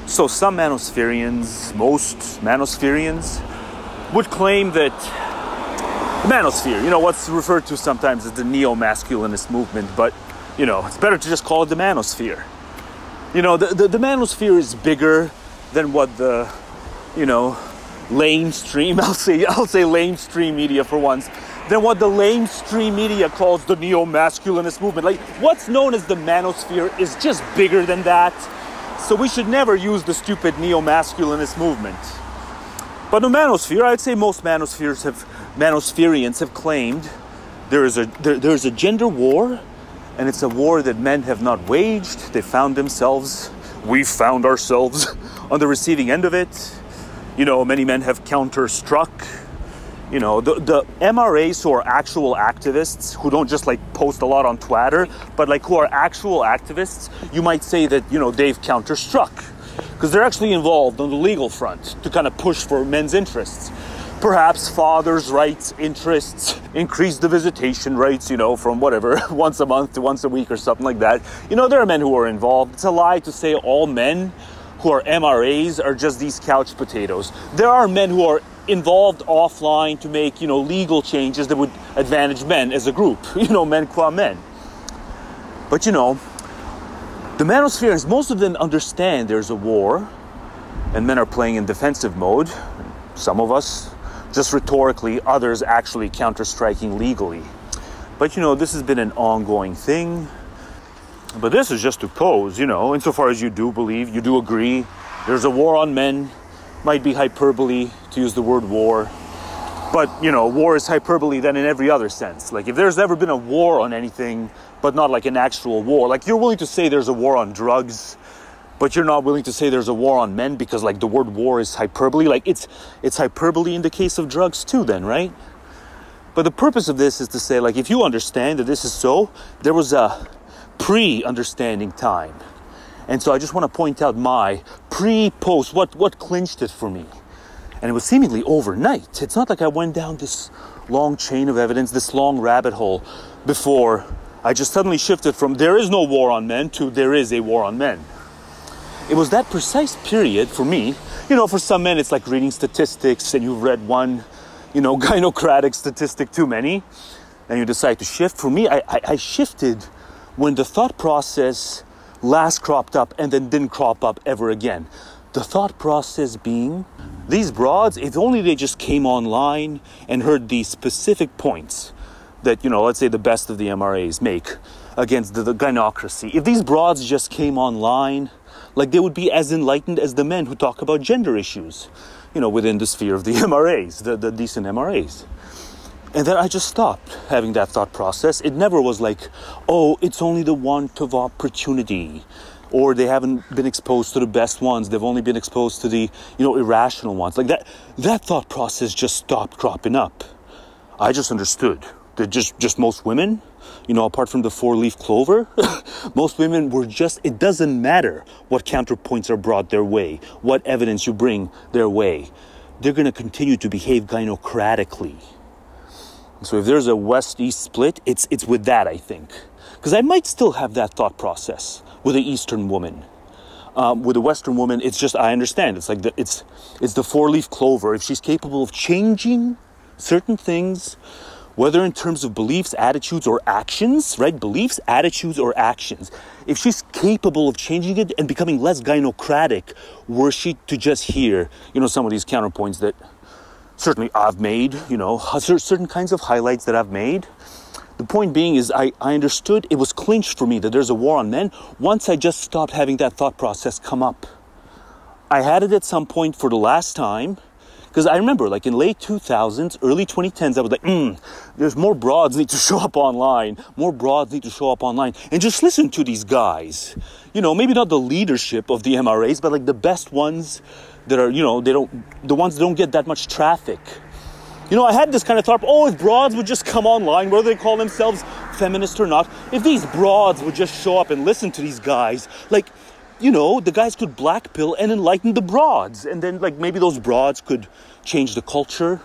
So some manospherians, most manospherians, would claim that the manosphere, what's referred to sometimes as the neo-masculinist movement, but, it's better to just call it the manosphere. The manosphere is bigger than what the, lamestream, I'll say lamestream media for once, than what the lamestream media calls the neo-masculinist movement. Like, what's known as the manosphere is just bigger than that. So we should never use the stupid neo-masculinist movement. But the manosphere, I'd say most manospherians have claimed there's a gender war, and it's a war that men have not waged. We've found ourselves on the receiving end of it. Many men have counter-struck. The MRAs who are actual activists, who don't just post a lot on Twitter, but who are actual activists, you might say that, they've counter-struck. Because they're actually involved on the legal front to kind of push for men's interests. Perhaps fathers' rights, interests, increase the visitation rates, from whatever, once a month to once a week or something like that. There are men who are involved. It's a lie to say all men who are MRAs are just these couch potatoes. There are men who are involved offline to make, legal changes that would advantage men as a group, men qua men. But, The manospheres, most of them understand there's a war, and men are playing in defensive mode. Some of us, just rhetorically, others actually counter-striking legally. But, you know, this has been an ongoing thing. But this is just to pose, you know, insofar as you do believe, you do agree, there's a war on men. Might be hyperbole to use the word war. But, you know, war is hyperbole then in every other sense. Like, if there's ever been a war on anything, but not like an actual war, like you're willing to say there's a war on drugs, but you're not willing to say there's a war on men because, like, the word war is hyperbole. Like, it's hyperbole in the case of drugs too then, right? But the purpose of this is to say, like, if you understand that this is so, there was a pre-understanding time. And so I just want to point out my pre-post, what clinched it for me. And it was seemingly overnight. It's not like I went down this long chain of evidence, this long rabbit hole before I just suddenly shifted from there is no war on men to there is a war on men. It was that precise period for me. You know, for some men, it's like reading statistics and you've read one, you know, gynocratic statistic too many, and you decide to shift. For me, I shifted when the thought process last cropped up and then didn't crop up ever again. The thought process being, these broads, if only they just came online and heard these specific points that, you know, let's say the best of the MRAs make against the gynocracy. If these broads just came online, like they would be as enlightened as the men who talk about gender issues, you know, within the sphere of the MRAs, the decent MRAs. And then I just stopped having that thought process. It never was like, oh, it's only the want of opportunity, or they haven't been exposed to the best ones. They've only been exposed to the, you know, irrational ones. Like that thought process just stopped cropping up. I just understood that just most women, you know, apart from the four-leaf clover, most women were just, it doesn't matter what counterpoints are brought their way, what evidence you bring their way. They're going to continue to behave gynocratically. So if there's a West-East split, it's with that, I think. Because I might still have that thought process with an Eastern woman. With a Western woman, it's just, I understand. It's like it's the four-leaf clover. If she's capable of changing certain things, whether in terms of beliefs, attitudes, or actions, right? Beliefs, attitudes, or actions. If she's capable of changing it and becoming less gynocratic, were she to just hear, you know, some of these counterpoints that certainly I've made, you know, certain kinds of highlights that I've made. The point being is I understood it was clinched for me that there's a war on men once I just stopped having that thought process come up. I had it at some point for the last time, because I remember like in late 2000s, early 2010s, I was like, there's more broads need to show up online. More broads need to show up online. And just listen to these guys. You know, maybe not the leadership of the MRAs, but like the best ones that are, you know, the ones that don't get that much traffic. You know, I had this kind of thought, oh, if broads would just come online, whether they call themselves feminist or not, if these broads would just show up and listen to these guys, like, you know, the guys could blackpill and enlighten the broads. And then, like, maybe those broads could change the culture.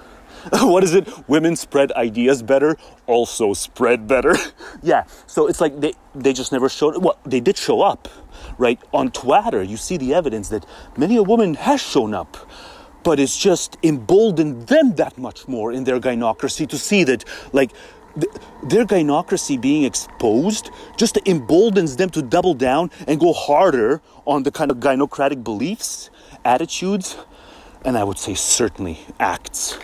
What is it? Women spread ideas better, also spread better. Yeah, so it's like they just never showed, well, they did show up, right? On Twitter, you see the evidence that many a woman has shown up. But it's just emboldened them that much more in their gynocracy to see that, like, their gynocracy being exposed just emboldens them to double down and go harder on the kind of gynocratic beliefs, attitudes, and I would say certainly acts.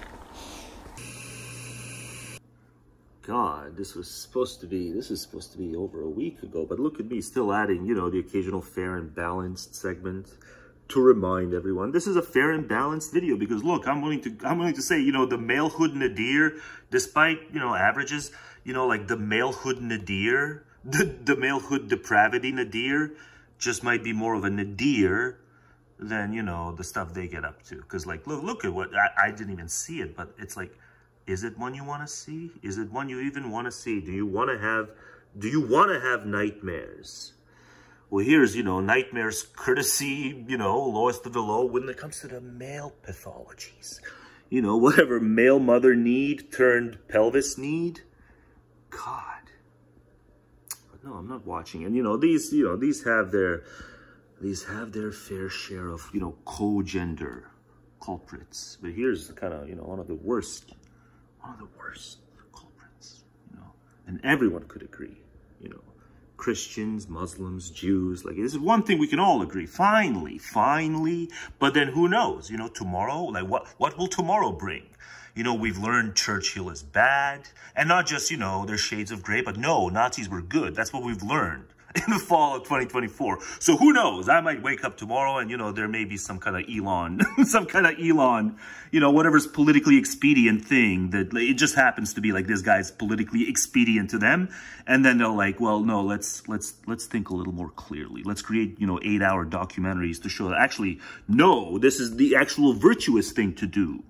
God, this is supposed to be over a week ago, but look at me still adding, you know, the occasional fair and balanced segment to remind everyone this is a fair and balanced video, because look, I'm willing to say, you know, the malehood nadir, despite, you know, averages, you know, like the malehood nadir, the malehood depravity nadir just might be more of a nadir than, you know, the stuff they get up to. Because, like, look at what I didn't even see it, but it's like, is it one you want to see? Is it one you even want to see? Do you want to have nightmares? Well, here's, you know, nightmares courtesy, you know, lowest of the low when it comes to the male pathologies. You know, whatever male mother need turned pelvis need. God. But no, I'm not watching. And, you know, these have their fair share of, you know, co-gender culprits. But here's kind of, you know, one of the worst culprits, you know. And everyone could agree, you know. Christians, Muslims, Jews. Like, this is one thing we can all agree. Finally. But then who knows? You know, tomorrow, like what will tomorrow bring? You know, we've learned Churchill is bad. And not just, you know, there's shades of gray, but no, Nazis were good. That's what we've learned in the fall of 2024. So who knows? I might wake up tomorrow and, you know, there may be some kind of Elon, you know, whatever's politically expedient thing that it just happens to be like this guy's politically expedient to them. And then they're like, well, no, let's think a little more clearly. Let's create, you know, 8-hour documentaries to show that actually, no, this is the actual virtuous thing to do.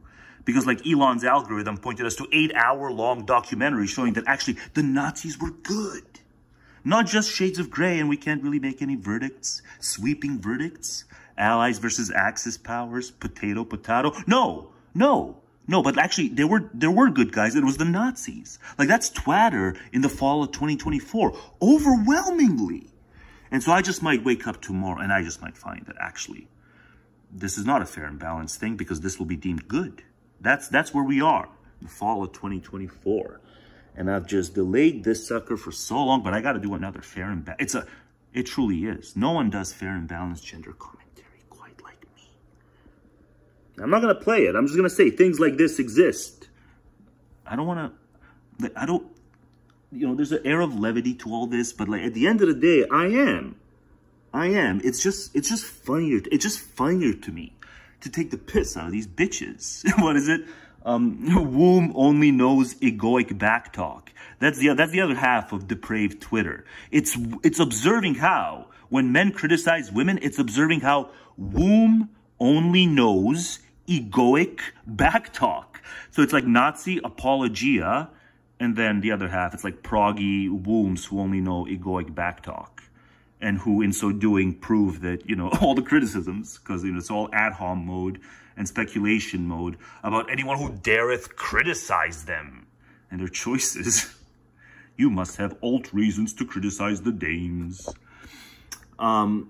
Because like Elon's algorithm pointed us to 8-hour-long documentaries showing that actually the Nazis were good. Not just shades of gray, and we can't really make any verdicts, sweeping verdicts, allies versus Axis powers, potato. No, but actually there were good guys. It was the Nazis. Like, that's Twitter in the fall of 2024, overwhelmingly. And so I just might wake up tomorrow and I just might find that actually this is not a fair and balanced thing because this will be deemed good. That's where we are, the fall of 2024. And I've just delayed this sucker for so long, but I got to do another fair and balanced. It truly is. No one does fair and balanced gender commentary quite like me. I'm not going to play it. I'm just going to say things like this exist. I don't want to, you know, there's an air of levity to all this, but like at the end of the day, I am. It's just funnier. It's just funnier to me to take the piss out of these bitches. What is it? Womb only knows egoic backtalk. That's the other half of depraved Twitter. It's observing how, when men criticize women, it's observing how womb only knows egoic backtalk. So it's like Nazi apologia, and then the other half, it's like proggy wombs who only know egoic backtalk. And who, in so doing, prove that, you know, all the criticisms, because, you know, it's all ad hom mode and speculation mode about anyone who dareth criticize them and their choices. You must have alt reasons to criticize the dames. I'm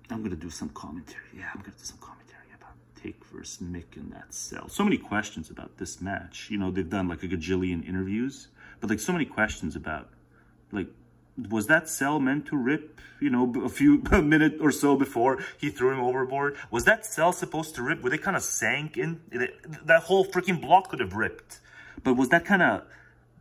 going to do some commentary. Yeah, I'm going to do some commentary about Take versus Mick and that cell. So many questions about this match. You know, they've done like a gajillion interviews, but like so many questions about, like, was that cell meant to rip, you know, a minute or so before he threw him overboard? Was that cell supposed to rip? Were they kind of sank in? That whole freaking block could have ripped. But was that kind of,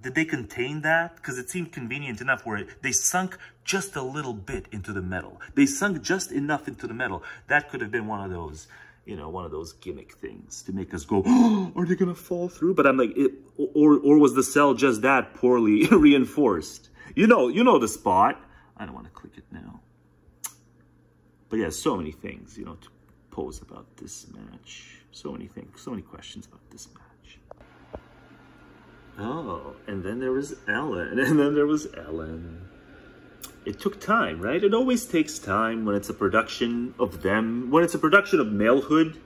did they contain that? Because it seemed convenient enough where they sunk just a little bit into the metal. They sunk just enough into the metal. That could have been one of those, you know, one of those gimmick things to make us go, oh, are they going to fall through? But I'm like, or was the cell just that poorly reinforced? You know the spot. I don't want to click it now. But yeah, so many things, you know, to pose about this match. So many things, so many questions about this match. Oh, and then there was Ellen. It took time, right? It always takes time when it's a production of them. When it's a production of malehood,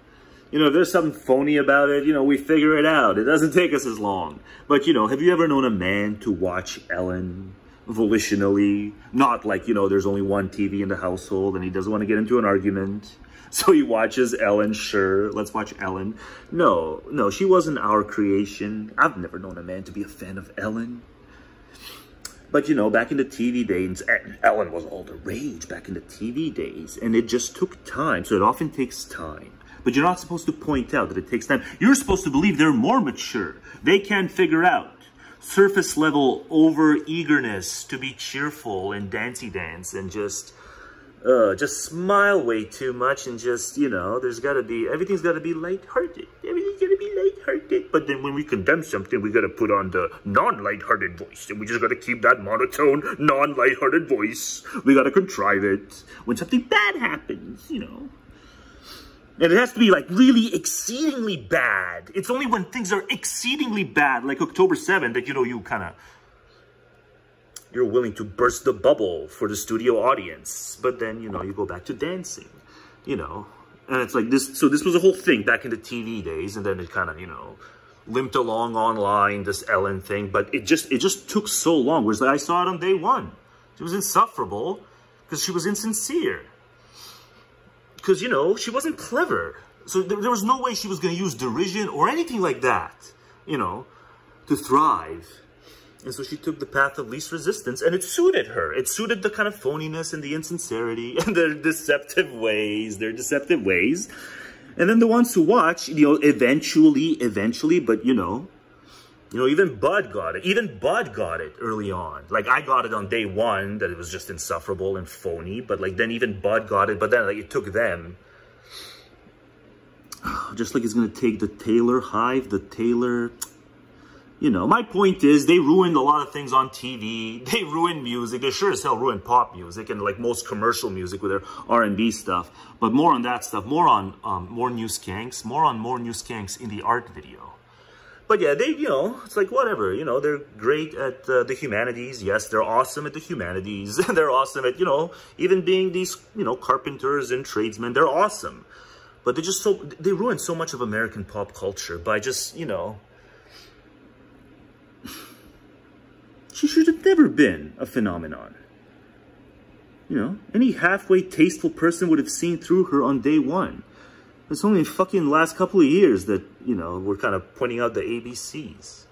you know, if there's something phony about it, you know, we figure it out. It doesn't take us as long. But, you know, have you ever known a man to watch Ellen volitionally? Not like, you know, there's only one TV in the household and he doesn't want to get into an argument, so he watches Ellen. Sure, let's watch Ellen. No, she wasn't our creation. I've never known a man to be a fan of Ellen. But, you know, back in the TV days, Ellen was all the rage back in the TV days, and it just took time. So it often takes time. But you're not supposed to point out that it takes time. You're supposed to believe they're more mature. They can figure out surface level over eagerness to be cheerful and dancey dance and just smile way too much and just, you know, everything's gotta be lighthearted. Everything's gotta be lighthearted. But then when we condemn something, we gotta put on the non-lighthearted voice, and we just gotta keep that monotone, non-lighthearted voice. We gotta contrive it when something bad happens, you know. And it has to be, like, really exceedingly bad. It's only when things are exceedingly bad, like October 7th, that, you know, you're willing to burst the bubble for the studio audience. But then, you know, you go back to dancing, you know. And it's like this. So this was a whole thing back in the TV days. And then it kind of, you know, limped along online, this Ellen thing. But it just took so long. Whereas I saw it on day one. It was insufferable because she was insincere. Because, you know, she wasn't clever. So there was no way she was going to use derision or anything like that, you know, to thrive And so she took the path of least resistance, and it suited her. It suited the kind of phoniness and the insincerity and their deceptive ways. And then the ones who watch, you know, eventually, but you know, even Bud got it. Even Bud got it early on. Like, I got it on day one, that it was just insufferable and phony. But, like, then even Bud got it. But then, like, it took them. Just like it's going to take the Taylor hive, the Taylor... You know, my point is, they ruined a lot of things on TV. They ruined music. They sure as hell ruined pop music and, like, most commercial music with their R&B stuff. But more on that stuff. More on more new skanks. More new skanks in the art video. But yeah, they, you know, it's like, whatever, you know, they're great at the humanities. Yes, they're awesome at the humanities. They're awesome at, you know, even being these, you know, carpenters and tradesmen. They're awesome. But they ruined so much of American pop culture by just, you know, she should have never been a phenomenon. You know, any halfway tasteful person would have seen through her on day one. It's only in fucking last couple of years that, you know, we're kind of pointing out the ABCs.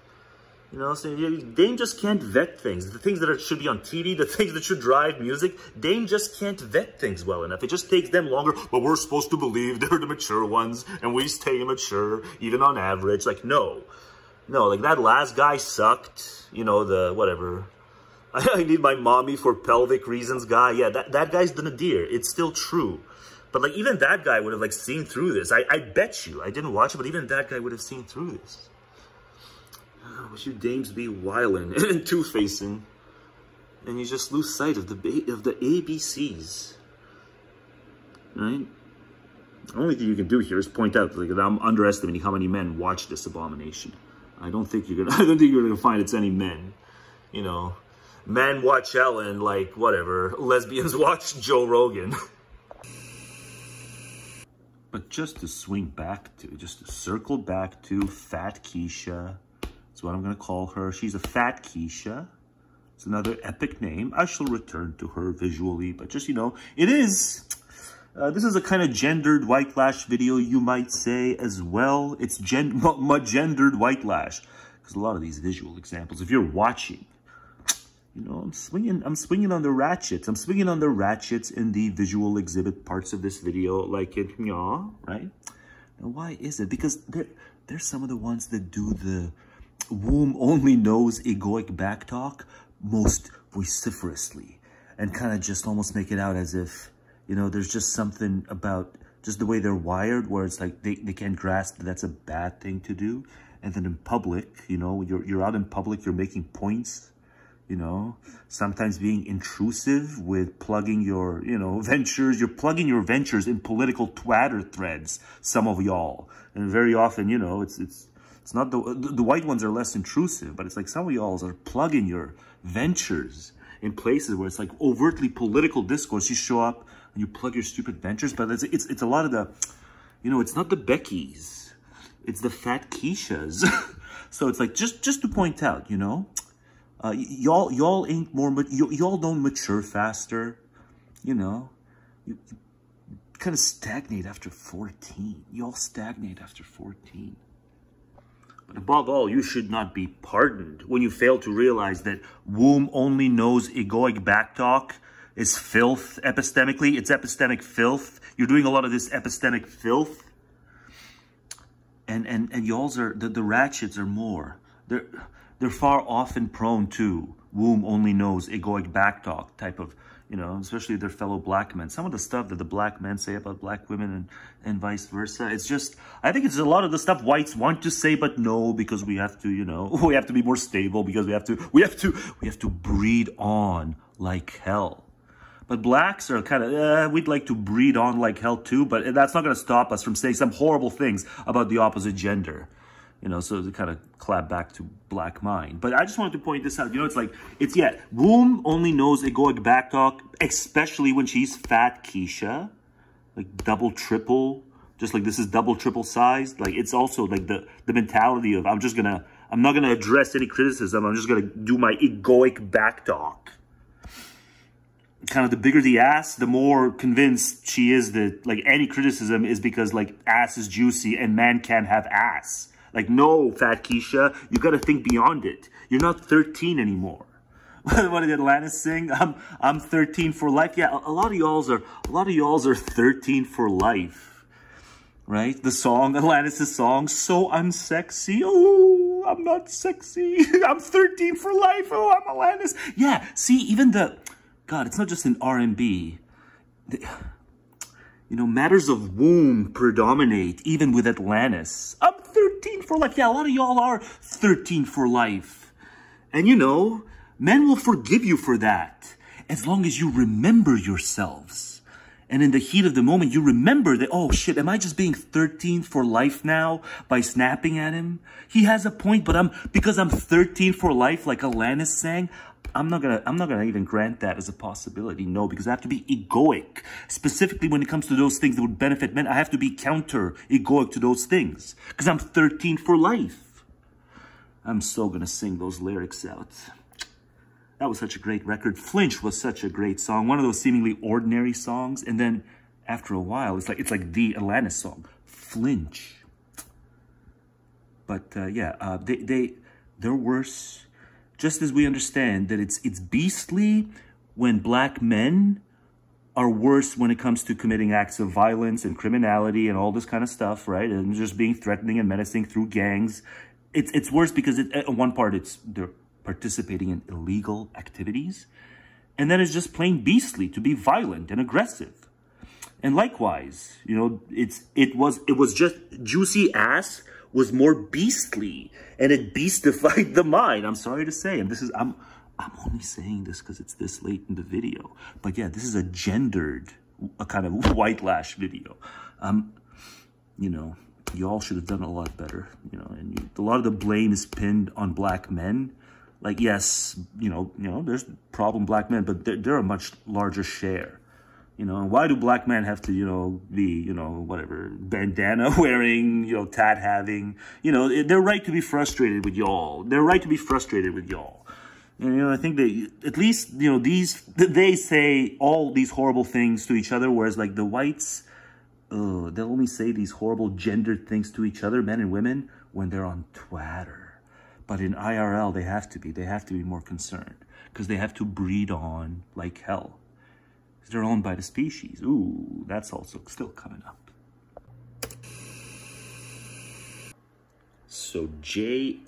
You know, so Dame just can't vet things. The things that should be on TV, the things that should drive music, Dame just can't vet things well enough. It just takes them longer, but we're supposed to believe they're the mature ones, and we stay immature, even on average. Like, no. No, like, that last guy sucked. You know, the, whatever. I need my mommy for pelvic reasons guy. Yeah, that guy's the nadir. It's still true. But, like, even that guy would have, like, seen through this. I bet you. I didn't watch it, but even that guy would have seen through this. Oh, wish you dames be wildin' and two-facing. And you just lose sight of the ABCs. Right? The only thing you can do here is point out, like, that I'm underestimating how many men watch this abomination. I don't think you're gonna find it's any men. You know, men watch Ellen like, whatever. Lesbians watch Joe Rogan. But just to circle back to Fat Keisha. That's what I'm going to call her. She's a Fat Keisha. It's another epic name. I shall return to her visually. But just, you know, it is... this is a kind of gendered whitelash video, you might say, as well. It's Muh Gendered Whitelash. Because a lot of these visual examples, if you're watching... You know, I'm swinging on the ratchets. I'm swinging on the ratchets in the visual exhibit parts of this video, like it, yeah, right? Now, why is it? Because they're some of the ones that do the womb only knows egoic backtalk most vociferously, and kind of just almost make it out as if, you know, there's just something about just the way they're wired, where it's like they can't grasp that that's a bad thing to do. And then in public, you know, you're out in public, you're making points. You know, sometimes being intrusive with plugging your, you know, ventures. You're plugging your ventures in political Twitter threads, some of y'all. And very often, you know, it's not the white ones are less intrusive, but it's like some of y'all are plugging your ventures in places where it's like overtly political discourse. You show up and you plug your stupid ventures, but it's a lot of the, you know, it's not the Beckys. It's the Fat Keishas. So it's like, just to point out, you know, y'all ain't more, y'all don't mature faster, you know, you kind of stagnate after 14. Y'all stagnate after 14. But above all, you should not be pardoned when you fail to realize that womb only knows egoic backtalk is filth epistemically. It's epistemic filth. You're doing a lot of this epistemic filth. And y'all's are, the ratchets are more. They're far often prone to womb only knows egoic backtalk type of, you know, especially their fellow black men. Some of the stuff that the black men say about black women and vice versa. It's just, I think it's a lot of the stuff whites want to say, but no, because we have to, you know, we have to be more stable, because we have to breed on like hell. But blacks are kind of, we'd like to breed on like hell too, but that's not going to stop us from saying some horrible things about the opposite gender. You know, so to kind of clap back to black mind. But I just wanted to point this out. You know, it's like, yeah, womb only knows egoic backtalk, especially when she's Fat Keisha. Like double, triple, just like this is double, triple sized. Like it's also like the mentality of, I'm not going to address any criticism. I'm just going to do my egoic backtalk. Kind of the bigger the ass, the more convinced she is that like any criticism is because like ass is juicy and man can have ass. Like, no, Fat Keisha, you got to think beyond it. You're not 13 anymore. What did Atlantis sing? I'm 13 for life. Yeah, a lot of y'all's are 13 for life, right? The song, Atlantis' song, so unsexy. Oh, I'm not sexy. I'm 13 for life. Oh, I'm Atlantis. Yeah, see, even God, it's not just in R&B. You know, matters of womb predominate, even with Atlantis. I'm 13 for life. Yeah, a lot of y'all are 13 for life. And you know, men will forgive you for that, as long as you remember yourselves. And in the heat of the moment, you remember that, oh shit, am I just being 13 for life now by snapping at him? He has a point, but because I'm 13 for life, like Alanis sang, I'm not gonna even grant that as a possibility. No, because I have to be egoic. Specifically when it comes to those things that would benefit men, I have to be counter-egoic to those things. Because I'm 13 for life. I'm so gonna sing those lyrics out. That was such a great record. Flinch was such a great song. One of those seemingly ordinary songs. And then after a while, it's like the Atlantis song. Flinch. But yeah, they're worse. Just as we understand that it's beastly when black men are worse when it comes to committing acts of violence and criminality and all this kind of stuff, right? And just being threatening and menacing through gangs. It's worse because on one part they're participating in illegal activities, and then it's just plain beastly to be violent and aggressive. And likewise, you know, it was just juicy ass was more beastly, and it beastified the mind. I'm sorry to say, and I'm only saying this because it's this late in the video, but yeah, this is a kind of whitelash video. You know, y'all should have done a lot better, you know, and a lot of the blame is pinned on black men. Like, yes, you know, there's problem black men, but they're a much larger share. You know, why do black men have to, you know, be, you know, whatever, bandana wearing, you know, tat having, you know, they're right to be frustrated with y'all. They're right to be frustrated with y'all. And, you know, I think they, at least, you know, they say all these horrible things to each other, whereas like the whites, they'll only say these horrible gendered things to each other, men and women, when they're on Twitter. But in IRL, they have to be more concerned because they have to breed on like hell. They're owned by the species. Ooh, that's also still coming up. So J_OG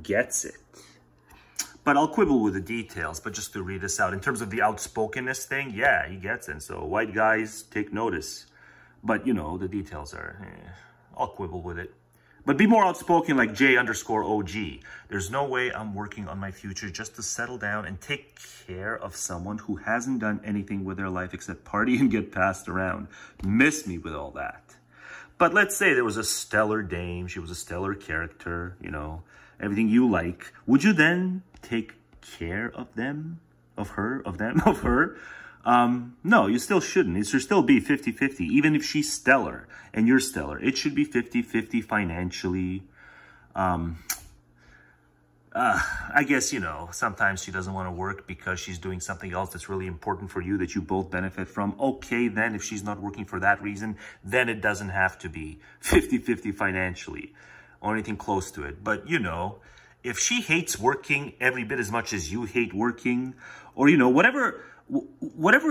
gets it. But I'll quibble with the details, but just to read this out. In terms of the outspokenness thing, yeah, he gets it. So white guys take notice. But, you know, the details are, I'll quibble with it. But be more outspoken like J_OG. There's no way I'm working on my future just to settle down and take care of someone who hasn't done anything with their life except party and get passed around. Miss me with all that. But let's say there was a stellar dame. She was a stellar character, you know, everything you like. Would you then take care of them? Of her? No, you still shouldn't. It should still be 50-50, even if she's stellar and you're stellar. It should be 50-50 financially. I guess, you know, sometimes she doesn't want to work because she's doing something else that's really important for you that you both benefit from. Okay, then if she's not working for that reason, then it doesn't have to be 50-50 financially or anything close to it. But, you know, if she hates working every bit as much as you hate working, or, you know, whatever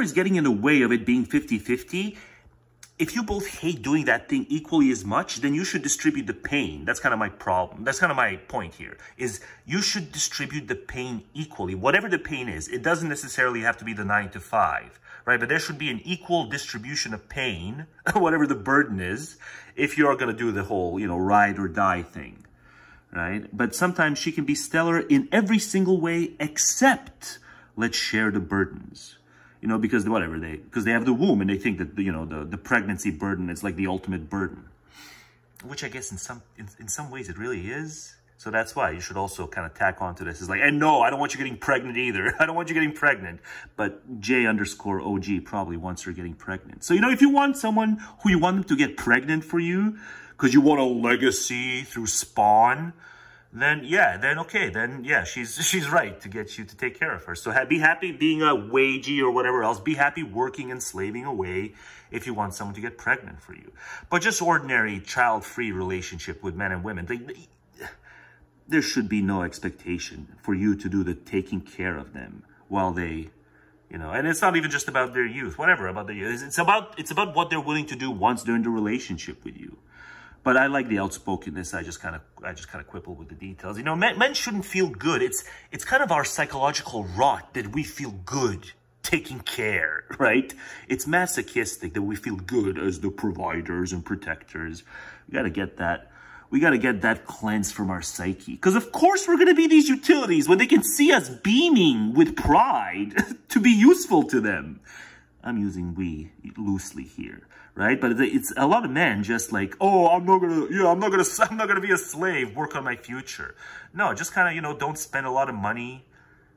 is getting in the way of it being 50-50, if you both hate doing that thing equally as much, then you should distribute the pain. That's kind of my problem. That's kind of my point here, is you should distribute the pain equally. Whatever the pain is, it doesn't necessarily have to be the 9 to 5, right? But there should be an equal distribution of pain, whatever the burden is, if you're going to do the whole, you know, ride or die thing, right? But sometimes she can be stellar in every single way except let's share the burdens. You know, because because they have the womb and they think that, you know, the pregnancy burden is like the ultimate burden, which I guess in some ways it really is. So that's why you should also kind of tack onto this. It's like, and no, I don't want you getting pregnant either. I don't want you getting pregnant. But J_OG probably wants her getting pregnant. So, you know, if you want someone who you want them to get pregnant for you because you want a legacy through spawn, then yeah, she's right to get you to take care of her. So be happy being a wagey or whatever else. Be happy working and slaving away if you want someone to get pregnant for you. But just ordinary child-free relationship with men and women, there should be no expectation for you to do the taking care of them while they, you know, and it's not even just about their youth, whatever, about their youth. It's about what they're willing to do once they're in the relationship with you. But I like the outspokenness. I just kind of quibble with the details. You know, men shouldn't feel good. It's kind of our psychological rot that we feel good taking care, right? It's masochistic that we feel good as the providers and protectors. We got to get that. We got to get that cleansed from our psyche. Because of course we're going to be these utilities when they can see us beaming with pride to be useful to them. I'm using we loosely here, right? But it's a lot of men just like, oh, I'm not gonna be a slave, work on my future. No, just kind of, you know, don't spend a lot of money,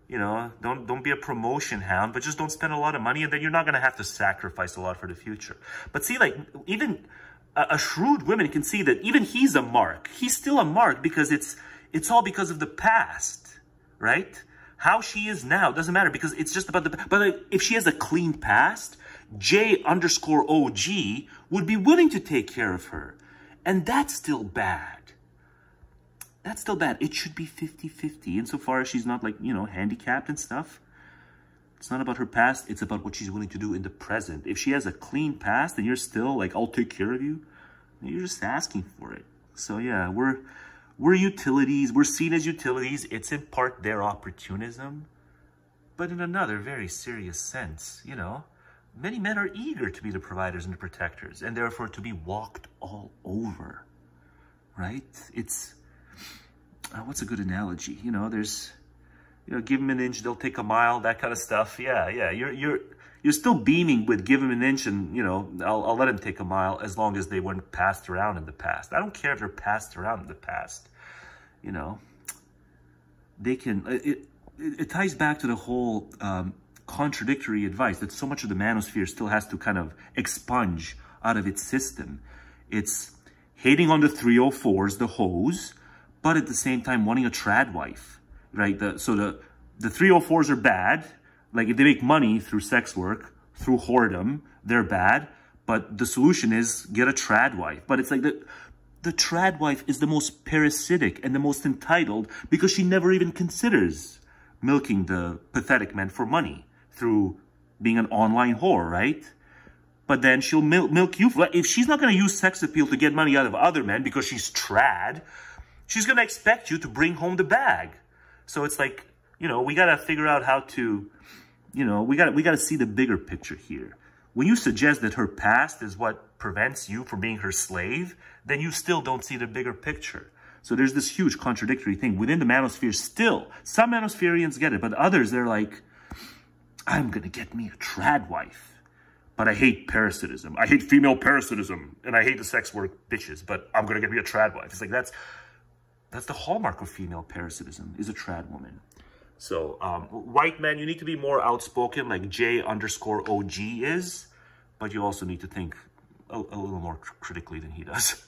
you know, don't be a promotion hound, but just don't spend a lot of money, and then you're not gonna have to sacrifice a lot for the future. But see, like, even a shrewd woman can see that even he's a mark. He's still a mark because it's all because of the past, right? How she is now doesn't matter because it's just about but if she has a clean past, J_OG would be willing to take care of her. And that's still bad. That's still bad. It should be 50-50 insofar as she's not, like, you know, handicapped and stuff. It's not about her past. It's about what she's willing to do in the present. If she has a clean past and you're still like, I'll take care of you, you're just asking for it. So yeah, we're utilities. We're seen as utilities. It's in part their opportunism, but in another very serious sense, you know, many men are eager to be the providers and the protectors, and therefore to be walked all over, right? It's, what's a good analogy? You know, there's, you know, give them an inch, they'll take a mile, that kind of stuff. Yeah. You're still beaming with give them an inch and, you know, I'll let them take a mile as long as they weren't passed around in the past. I don't care if they're passed around in the past. You know, they can, it ties back to the whole contradictory advice that so much of the manosphere still has to kind of expunge out of its system. It's hating on the 304s, the hoes, but at the same time wanting a trad wife, right? So the 304s are bad. Like, if they make money through sex work, through whoredom, they're bad. But the solution is get a trad wife. But it's like the trad wife is the most parasitic and the most entitled because she never even considers milking the pathetic men for money through being an online whore, right? But then she'll milk you. If she's not going to use sex appeal to get money out of other men because she's trad, she's going to expect you to bring home the bag. So it's like, you know, we got to figure out how to, you know, we got to see the bigger picture here. When you suggest that her past is what prevents you from being her slave, then you still don't see the bigger picture. So there's this huge contradictory thing within the manosphere still. Some manospherians get it, but others, they're like, I'm going to get me a trad wife. But I hate parasitism. I hate female parasitism. And I hate the sex work bitches, but I'm going to get me a trad wife. It's like, that's the hallmark of female parasitism, is a trad woman. So, white men, you need to be more outspoken, like J_OG is, but you also need to think a little more critically than he does.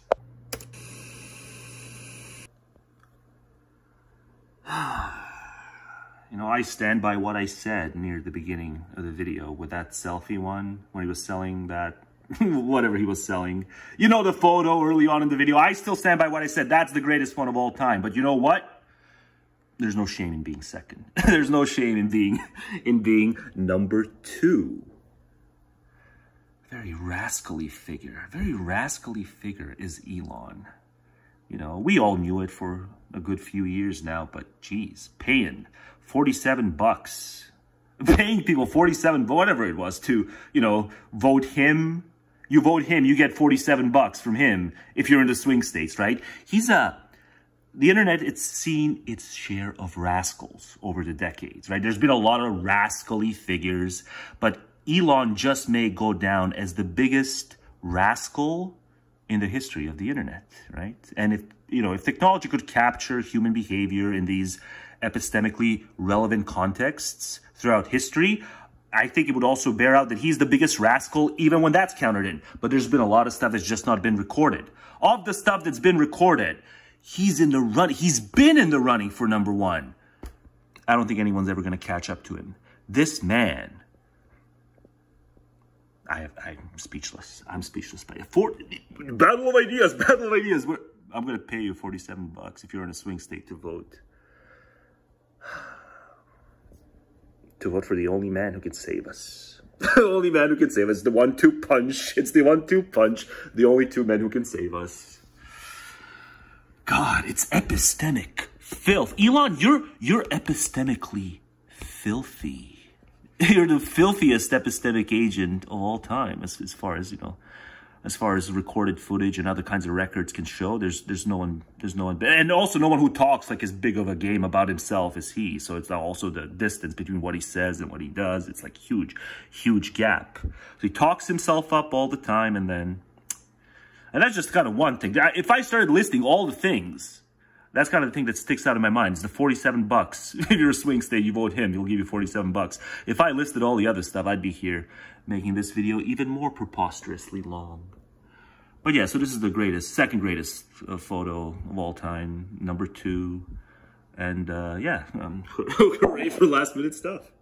You know, I stand by what I said near the beginning of the video with that selfie one, when he was selling that, whatever he was selling. You know, the photo early on in the video. I still stand by what I said. That's the greatest one of all time. But you know what? There's no shame in being second. There's no shame in being number two. Very rascally figure is Elon. You know, we all knew it for a good few years now, but geez, paying $47, paying people 47, whatever it was, to, you know, vote him. You vote him, you get $47 from him if you're in the swing states, right? The internet, it's seen its share of rascals over the decades, right? There's been a lot of rascally figures, but Elon just may go down as the biggest rascal in the history of the internet, right? And if technology could capture human behavior in these epistemically relevant contexts throughout history, I think it would also bear out that he's the biggest rascal even when that's counted in. But there's been a lot of stuff that's just not been recorded. Of the stuff that's been recorded, He's in the run. He's been in the running for number one. I don't think anyone's ever going to catch up to him. This man, I'm speechless. I'm speechless. Battle of ideas, battle of ideas. I'm going to pay you $47 if you're in a swing state to vote. To vote for the only man who can save us. The only man who can save us. The 1-2 punch. It's the 1-2 punch. The only two men who can save us. God, it's epistemic filth. Elon, you're epistemically filthy. You're the filthiest epistemic agent of all time, as far as, you know, as far as recorded footage and other kinds of records can show. There's no one, and also no one who talks like as big of a game about himself as he. So it's also the distance between what he says and what he does. It's like huge gap. So he talks himself up all the time, and that's just kind of one thing. If I started listing all the things, that's kind of the thing that sticks out in my mind. It's the $47. If you're a swing state, you vote him, he'll give you $47. If I listed all the other stuff, I'd be here making this video even more preposterously long. But yeah, so this is the second greatest photo of all time, number 2. And yeah, hooray for last minute stuff.